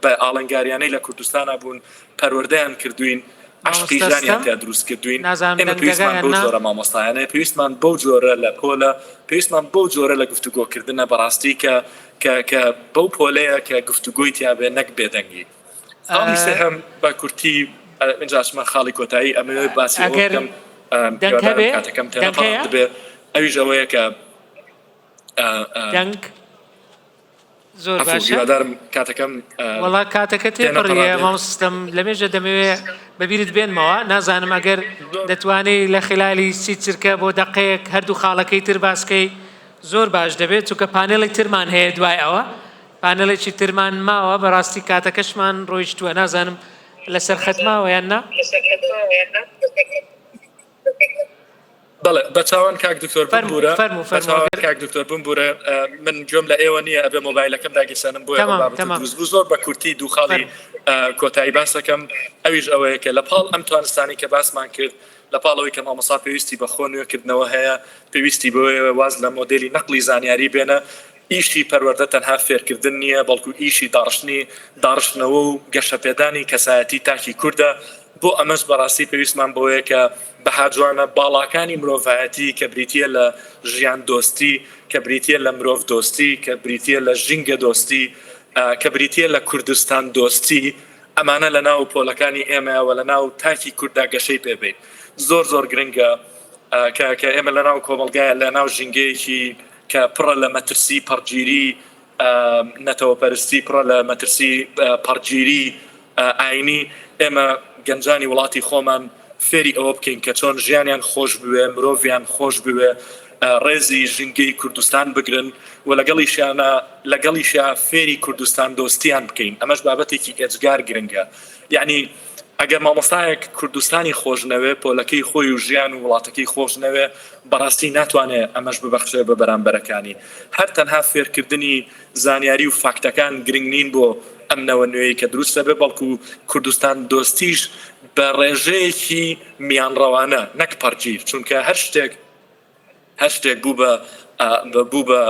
بە ئاڵنگاریانەی لە کوردستانە بوون پەروەردەیان کردوین عشقی ژیانیان تیا دروست کردوین ئێمە پێویستمان بەو جۆرە مامۆستایانەیە پێویستمان بەو جۆرە لە پۆلە پێویستمان بەو جۆرە لە گفتوگۆکردنە بەڕاستی کە بەو پۆلەیە کە گفتوگۆی تیابێ نەک بێدەنگی ئامیسە هەم بە کورتی ئەنجاشمە خاڵی کۆتایی ئەمەوێ باسی کاتەکەم تێنەپاڵ دەبێ ئەویش ئەوەیە کە دەنگ زۆر باشە کاتەکەم وەڵا کاتەکە تێپڕیە مامۆستام لەمێژە دەمەوێت بەبیرت بێنمەوە نازانم ئەگەر دەتوانێت لە خلالی سی چرکە بۆ دەقەیەک هەردوو خاڵەکەی تر باسکەی زۆر باش دەبێت چونکە پانێڵی ترمان هەیە دوای ئەوە پانێڵێکی ترمان ماوە بەڕاستی کاتەکەشمان ڕۆیشتووە نازانم لەسەر خەتماوە یان نا بەڵێ بە چاوان کاک دکتۆر بمبورە کاک دکتۆر بمبورە من گوێم لە ئێوە نییە ئەبێ مۆبایلەکەم داگیرسانم بۆ دروستبوو زۆر بە کورتی دووخاڵی کۆتایی باسەکەم ئەویش ئەوەیە کە لە پاڵ ئەم توانستانی کە باسمان کرد لە پاڵەوەی کە مامۆستا پێویستی بە خۆ نوێکردنەوە هەیە پێویستی بۆ واز لە مۆدلی نەقلی زانیاری بێنە ئیشی پەروەردە تەنها فێرکردن نییە بەڵکو ئیشی داڕشتنەوە و گەشەپێدانی کەسایەتی تاکی کووردە بۆ ئەمەش بەڕاستی پێویستمان بۆیە کە بەها جوانە باڵاکانی مرۆڤایەتی کە بریتە لە ژیان دۆستی کە بریتە لە مرۆڤ دۆستی کە بریتە لە ژینگە دۆستی کە بریتە لە کوردستان دۆستی ئەمانە لە ناو پۆلەکانی ئێمەوە لە ناو تاکی کووردا گەشەی پێبین زۆر گرنگە کە ئێمە لە ناو کۆمەلگایە لە ناو ژینگەیەکی کە پڕە لە مەترسی پەرگیری نەتەوە پەرستی پڕە لە مەترسی پەرگیری ئاینی ئێمە گەنجانی وڵاتی خۆمان فێری ئەوە بکەین کە چۆن ژیانیان خۆش بوێ مرۆڤیان خۆش بوێ ڕێزی ژینگەی کوردستان بگرن و لەگەڵیشە فێری کوردستان دۆستیان بکەین ئەمەش بابەتێکی ئێجگار گرنگە یعنی ئەگەر مامۆستایەک کوردستانی خۆشنەوێ پۆلەکەی خۆی و ژیان و وڵاتەکەی خۆشنەوێ بەڕاستی ناتوانێت ئەمەش ببەخشێ بە بەرامبەرەکانی هەر تەنها فێرکردنی زانیاری و فاکتەکان گرنگ نین بۆ ئەمنەوە نوێی کە دروستە بێ بەڵکو کوردستان دۆستیش بە ڕێژەیەکی میانڕەوانە نەک پەرگیر چونکە هەر شتێک بوو بە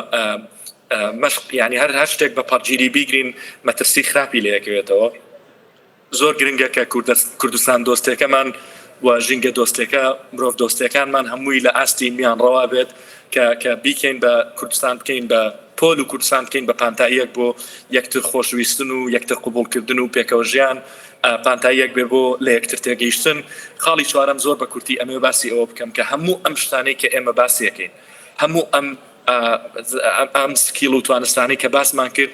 مەشق ینی هەر شتێک بە پەرگیری بیگرین مەترسی خراپی لەیەکەوێتەوە زۆر گرنگە کە کوردستان دۆستێکەمان و ژینگە دۆستێکە مرۆڤ دۆستەکانمان هەمووی لە ئاستی میانڕەوا بێت کە بیکەین بە کوردستان بکەین بە پۆل و کوردستان بکەین بە پانتاییەک بۆ یەکتر خۆشویستن و یەکتر قبولکردن و پێکەوە ژیان پانتاییەک بێ بۆ لە یەکتر تێگەیشتن خاڵی چوارەم زۆر بە کورتی ئەمێ باسی ئەوە بکەم کە هەموو ئەم شتانەی کە ئێمە باسیەکەین هەموو ئەم سکیل و توانستانی کە باسمان کرد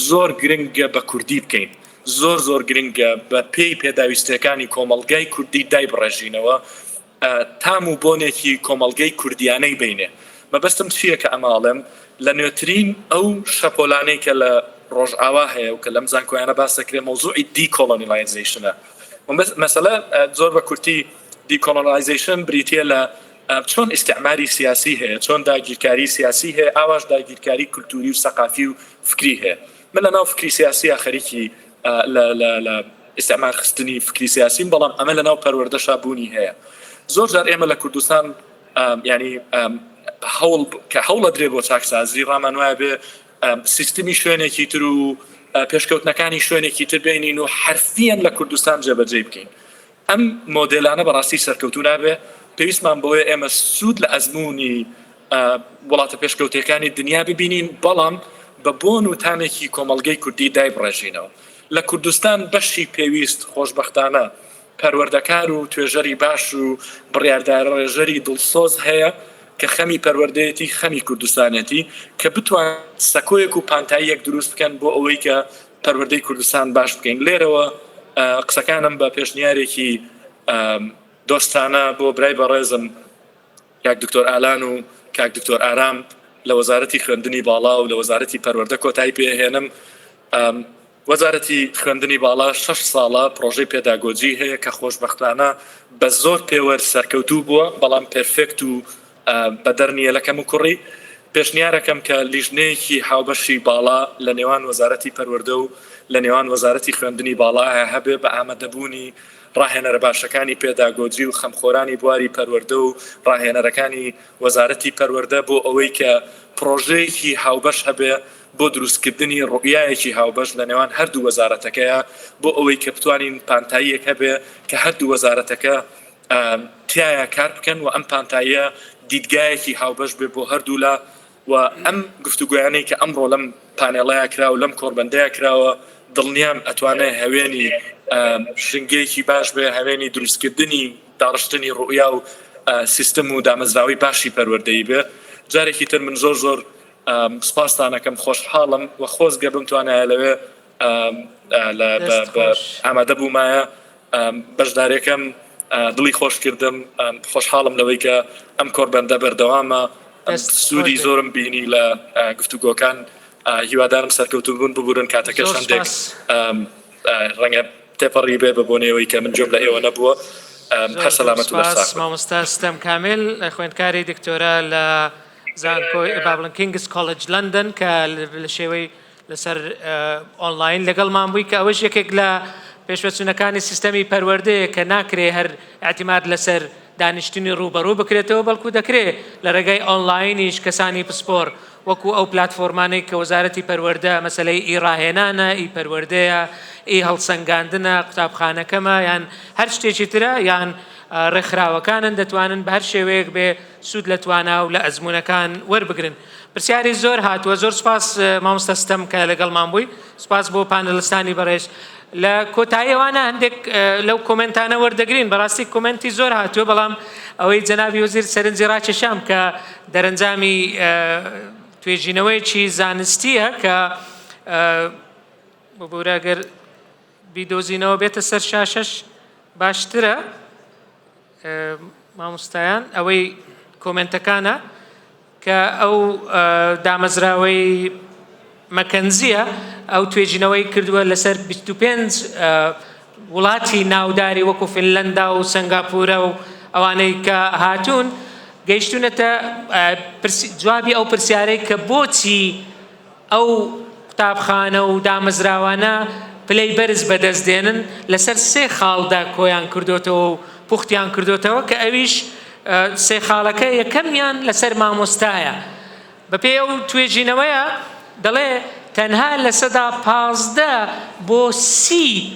زۆر گرنگە بە کوردی بکەین زۆر گرنگە بە پێی پێداویستەکانی کۆمەلگای کوردی دای بڕێژینەوە تام و بۆنێکی کۆمەلگەی کوردیانەی بینێ مەبەستم چییە کە ئەماڵم لە نوێترین ئەو شەپۆلانەی کە لە ڕۆژئاوا هەیە و کە لەم زانکۆیانە باسەکرێ مەوزوعی دیکۆڵۆنیلایزیشنە مەسەلە زۆر بە کورتی دیکۆڵۆنایزیشن بریتە لە چۆن ئیستعماری سیاسی هەیە چۆن داگیرکاری سیاسی هەیە ئاواش داگیرکاری کولتوری و سەقافی و فکری هەیە من لە ناو فکری سیاسی خەریکی لە ئیستعمار خستنی فکری سیاسیم بەڵام ئەمە لە ناو پەروەردەشا بوونی هەیە زۆر جار ئێمە لە کوردستان ینی کە هەوڵە درێ بۆ چاکسازی ڕامان وایە بێ سیستمی شوێنێکی تر و پێشکەوتنەکانی شوێنێکی تر بینین و حرفیان لە کوردستان جێبەجێ بکەین ئەم مۆدلانە بەڕاستی سەرکەوتو نابێ پێویستمان بۆیە ئێمە سوود لە ئەزمموی وڵاتە پێشکەوتەکانی دنیا ببینین بەڵام بە بۆن و تامێکی کۆمەلگەی کوردی دای بڕێژینەوە لە کوردستان بەشی پێویست خۆشبەختانە پەروەردەکار و توێژەری باش و بڕیاردارە ڕێژەری دڵسۆز هەیە کە خەمی پەروەردەیەتی خەمی کوردستانەتی کە بتوان سەکۆیەک و پانتاییەک دروست بکەن بۆ ئەوەی کە پەروەردەی کوردستان باش بکەین لێرەوە قسەکانم بە پێشنیارێکی دۆستانە بۆ برای بەڕێزم کاک دکتۆر ئالان و کاک دکتۆر ئارام لە وەزارەتی خوێندنی باڵا و لە وەزارەتی پەروەردە کۆتایی پێهێنم وەزارەتی خوێندنی باڵا 6 ساڵە پرۆژەی پێداگۆجی هەیە کە خۆشبەختانە بە زۆر پێوە سەرکەوتوو بووە بەڵام پێرفێکت و بەدەرنیە لەکەم و کوڕی پێشنیارەکەم کە لیژنەیەکی هاوبەشی باڵا لە نێوان وەزارەتی پەروەردە و لە نێوان وەزارەتی خوێندنی باڵا هەبێ بە ئامادەبوونی ڕاهێنەرە باشەکانی پێداگۆجی و خەمخۆرانی بواری پەروەردە و ڕاهێنەرەکانی وەزارەتی پەروەردە بۆ ئەوەی کە پرۆژەیەکی هاوبەش هەبێ بۆ دروستکردنی ڕوئیایەکی هاوبەش لە نێوان هەردوو وەزارەتەکەیە بۆ ئەوەی کە بتوانین پانتاییەک هەبێ کە هەردوو وەزارەتەکە تایە کار بکەن و ئەم پانتاییە دیدگایەکی هاوبەش بێ بۆ هەردوو لە و ئەم گفتوگویانەی کە ئەمڕۆ لەم پانێڵەیە کرا و لەم کۆربەندەیە کراوە دڵنیام ئەتوانێت هەوێنی شنگێکی باش بێ هەوێنی دروستکردنی داڕشتنی ڕوئیا و سیستم و دامەزراوی باشی پەروەردەیی بێ جارێکی تر من زۆر سپاسدانەکەم خۆشحاڵم و خۆزگە بمتوانایە لەوێ ئامادە بوومایە بەشدارێکم دڵی خۆشکردم خۆشحاڵم لەوەی کە ئەم کۆربەندە بەردەوامە سوودی زۆرم بینی لە گفتوگۆکان هیوادارم سەرکەوتو بوون ببورن کاتەکە شەندێک ڕەنگە تێپەڕی بێ بە بۆنەوەی کە من جۆم لە ئێوە نەبووە هەر سەلامەت و بەرساق مامۆستا ستەم کامل خوێندکاری دکتۆرە لە زانکۆی بابلن کینگز کۆلج لندن کە لە شێوەی لەسەر ئۆنلاین لەگەڵمان بووی کە ئەوەش یەکێک لە پێشوەچوونەکانی سیستەمی پەروەردەیە کە ناکرێ هەر ئاعتیماد لەسەر دانیشتنی ڕوبەڕوو بکرێتەوە بەڵکو دەکرێت لە ڕێگەی ئۆنلاینیش کەسانی پسپۆر وەکو ئەو پلتفۆرمانەی کە وەزارەتی پەروەردە مەسەلەی ئیڕاهێنانە ئی پەروەردەیە ئی هەڵسەنگاندنە قوتابخانەکەمە یان هەر شتێکی ترە یان ڕێکخراوەکانن دەتوانن بە هەر شێوەیەک بێ سوود لە توانە و لە ئەزمونونەکان وەربگرن. پرسیاری زۆر هاتووە. زۆر سپاس مامۆستا ستەم کە لەگەڵمان بووی. سپاس بۆ پانەلیستانی بەڕێز. لە کۆتاییەوانە هەندێک لەو کۆمنتانە وەردەگرین. بەڕاستی کۆمنتی زۆر هاتووە بەڵام ئەوەی جەنابی وەزیر سەرنجی ڕاکێشام کە دەرەنجامی توێژینەوەیکی زانستیە کە بۆبورە ئەگەر بیدۆزینەوە بێتە سەر شاشەش باشترە. مامۆستایان ئەوەی کۆمنتەکانە کە ئەو دامەزراوەی مەکەنزیە ئەو توێژینەوەی کردووە لەسەر 25 وڵاتی ناوداری وەکو فینلەندا و سنگاپورە و ئەوانەی کە هاتوون گەیشتونەتە جوابی ئەو پرسیارەی کە بۆچی ئەو قوتابخانە و دامەزراوانە پلەی بەرز بەدەستدێنن لەسەر 3 خاڵدا کۆیان کردوتەوە و پوختیان کردوتەوە کە ئەویش 3 خاڵەکە یەکەمیان لەسەر مامۆستایە. بەپێی ئەو توێژینەوەیە دەڵێ تەنها لە سەدا 15 بۆ 30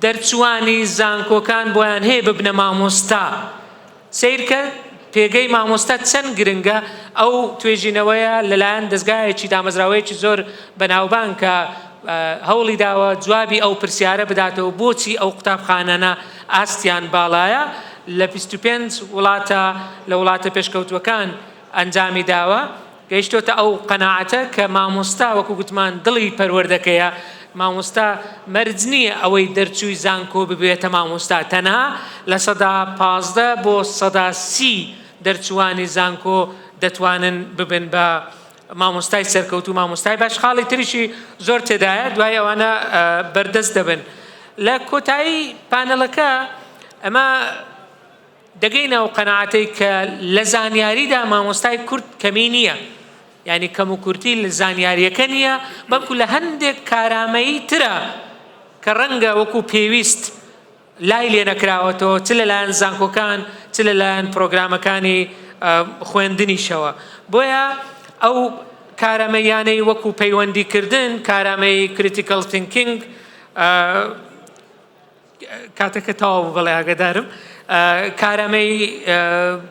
دەرچوانی زانکۆکان بۆیان هەیە ببنە مامۆستا. سیرکە پێگەی مامۆستا چەند گرنگە ئەو توێژینەوەیە لەلایەن دەستگایەکی دامەزراوەیەکی زۆر بەناوبان کە هەوڵی داوە جوابی ئەو پرسیارە بداتەوە بۆچی ئەو قوتابخانانە ئاستیان باڵایە لە 25 وڵاتە لە وڵاتە پێشکەوتوەکان ئەنجامی داوە. گەیشتۆتە ئەو قەناعەتە کە مامۆستا وەکو گوتمان دڵی پەروەردەکەیە. مامۆستا مەرج نییە ئەوەی دەرچووی زانکۆ ببێتە مامۆستا. تەنها لە سەدا 15 بۆ سەدا 30 دەرچوانی زانکۆ دەتوانن ببن بە مامۆستای سەرکەوت و مامۆستای باش. خاڵی تریشی زۆر تێدایە دوای ئەوانە بەردەست دەبن. لە کۆتایی پانەڵەکە ئەمە دەگەینەوە قەناعەتەی کە لە زانیاریدا مامۆستای کورد کەمی نییە. یعنی کەم و کورتی لە زانیاریەکە نییە بەڵکو لە هەندێک کارامەیی ترە کە ڕەنگە وەکو پێویست لای لێ نەکراوەتەوە چ لەلایەن زانکۆکان چ لەلایەن پرۆگرامەکانی خوێندنیشەوە. بۆیە ئەو کارامەیانەی وەکو پەیوەندیکردن، کارامەی کریتیکەل تینکینگ، کاتەکە تەواو بڵێ ئاگادارم، کارامەی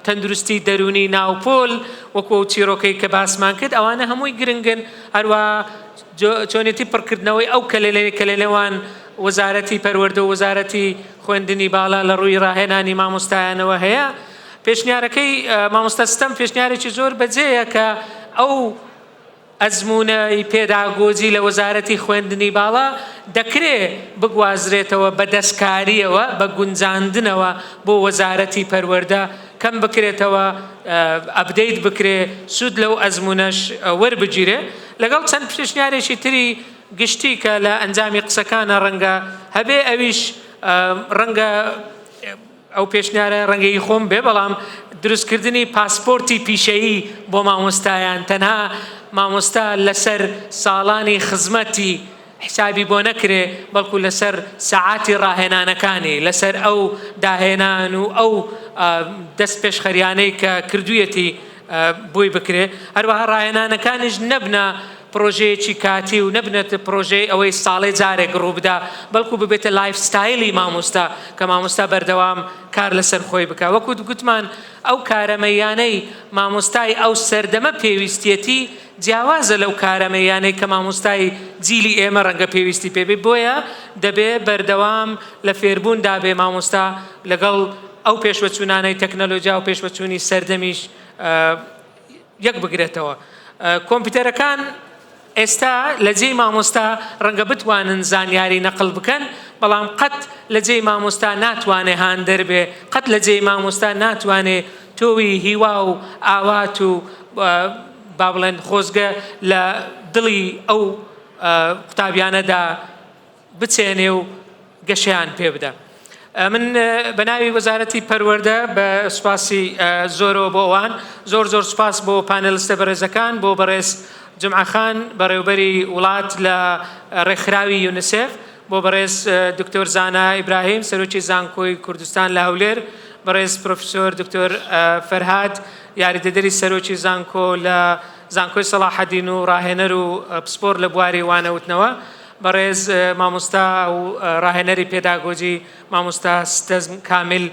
تەندروستی دەرونی ناوپۆل وەکو چیرۆکەی کە باسمان کرد ئەوانە هەمووی گرنگن. هەروە چۆنێتی پڕکردنەوەی ئەو کەلێلەوان وەزارەتی پەروەردە و وەزارەتی خوێندنی باڵا لە ڕووی ڕاهێنانی مامۆستایانەوە هەیە. پێشنیارەکەی مامۆستا ستەم پێشنیارێکی زۆر بەجێیە کە ئەو ئەزمونەی پێداگۆجی لە وەزارەتی خوێندنی باڵا دەکرێت بگوازرێتەوە بە دەستکاریەوە بە گونجاندنەوە بۆ وەزارەتی پەروەردە کەم بکرێتەوە ئەپدەیت بکرێ سوود لەو ئەزمونەش وەربگیرێ. لەگەڵ چەند پێشنیارێکی تری گشتی کە لە ئەنجامی قسەکانە ڕەنگە هەبێ ئەویش ڕەنگە ئەو پێشنیارە ڕەنگەی خۆم بێ بەڵام دروستکردنی پاسپۆرتی پیشەیی بۆ مامۆستایان. تەنها مامۆستا لەسەر ساڵانی خزمەتی حسابی بۆ نەکرێ بەڵکو لەسەر سەعاتی ڕاهێنانەکانی لەسەر ئەو داهێنان و ئەو دەست پێشخەریانەی کە کردوویەتی بۆی بکرێ. هەروەها ڕاهێنانەکانیش نەبنە پرۆژەیەکی کاتی و نەبنێت پرۆژەی ئەوەی ساڵێ جارێک ڕووبدا بەڵکو ببێتە لایف ستایلی مامۆستا کە مامۆستا بەردەوام کار لەسەر خۆی بکە. وەکو گوتمان ئەو کارەمەیانەی مامۆستای ئەو سەردەمە پێویستیەتی جیاوازە لەو کارەمەیانەی کە مامۆستای جیلی ئێمە ڕەنگە پێویستی پێبێ. بۆیە دەبێ بەردەوام لە فێربووندا بێ مامۆستا لەگەڵ ئەو پێشوەچوونانەی تەکنەلۆژیا و پێشوەچوونی سەردەمیش یەک بگرێتەوە. کۆمپیوتەرەکان ئێستا لە جێی مامۆستا ڕەنگە بتوانن زانیاری نەقل بکەن بەڵام قەت لە جێی مامۆستا ناتوانێ هان دەربێ، قەت لە جێی مامۆستا ناتوانێ تۆوی هیوا و ئاوات و با بڵێن خۆزگە لە دڵی ئەو قوتابیانەدا بچێنێ و گەشەیان پێ بدە. من بە ناوی وەزارەتی پەروەردە بە سوپاسی زۆرەوە بۆ ئەوان زۆر سوپاس بۆ پانێلیستە بەڕێزەکان، بۆ بەڕێز جمعەخان بەڕێوەبەری وڵات لە ڕێکخراوی یونیسف، بۆ بەڕێز دکتۆر زانا ئیبراهیم سەرۆکی زانکۆی کوردستان لە هەولێر، بەڕێز پرۆفیسۆر دکتۆر فەرهاد یاریدەدەری سەرۆکی زانکۆ لە زانکۆی سەلاحەدین و ڕاهێنەر و پسپۆر لە بواری وانەوتنەوە بەڕێز مامۆستا و ڕاهێنەری پێداگۆجی مامۆستا ستەزم کامل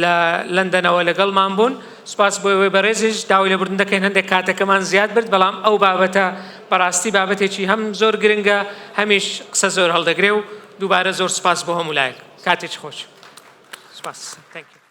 لە لەندەنەوە لەگەڵمان بوون سوپاس بۆ ئەوەی بەڕێزیش داوای لەبوردن دەکەین هەندێک کاتەکەمان زیاد برد بەڵام ئەو بابەتە بەڕاستی بابەتێکی هەم زۆر گرنگە هەمیش قسە زۆر هەڵدەگرێ و دووبارە زۆر سوپاس بۆ هەموو لایەک کاتێک خۆش سوپاس. Thank you.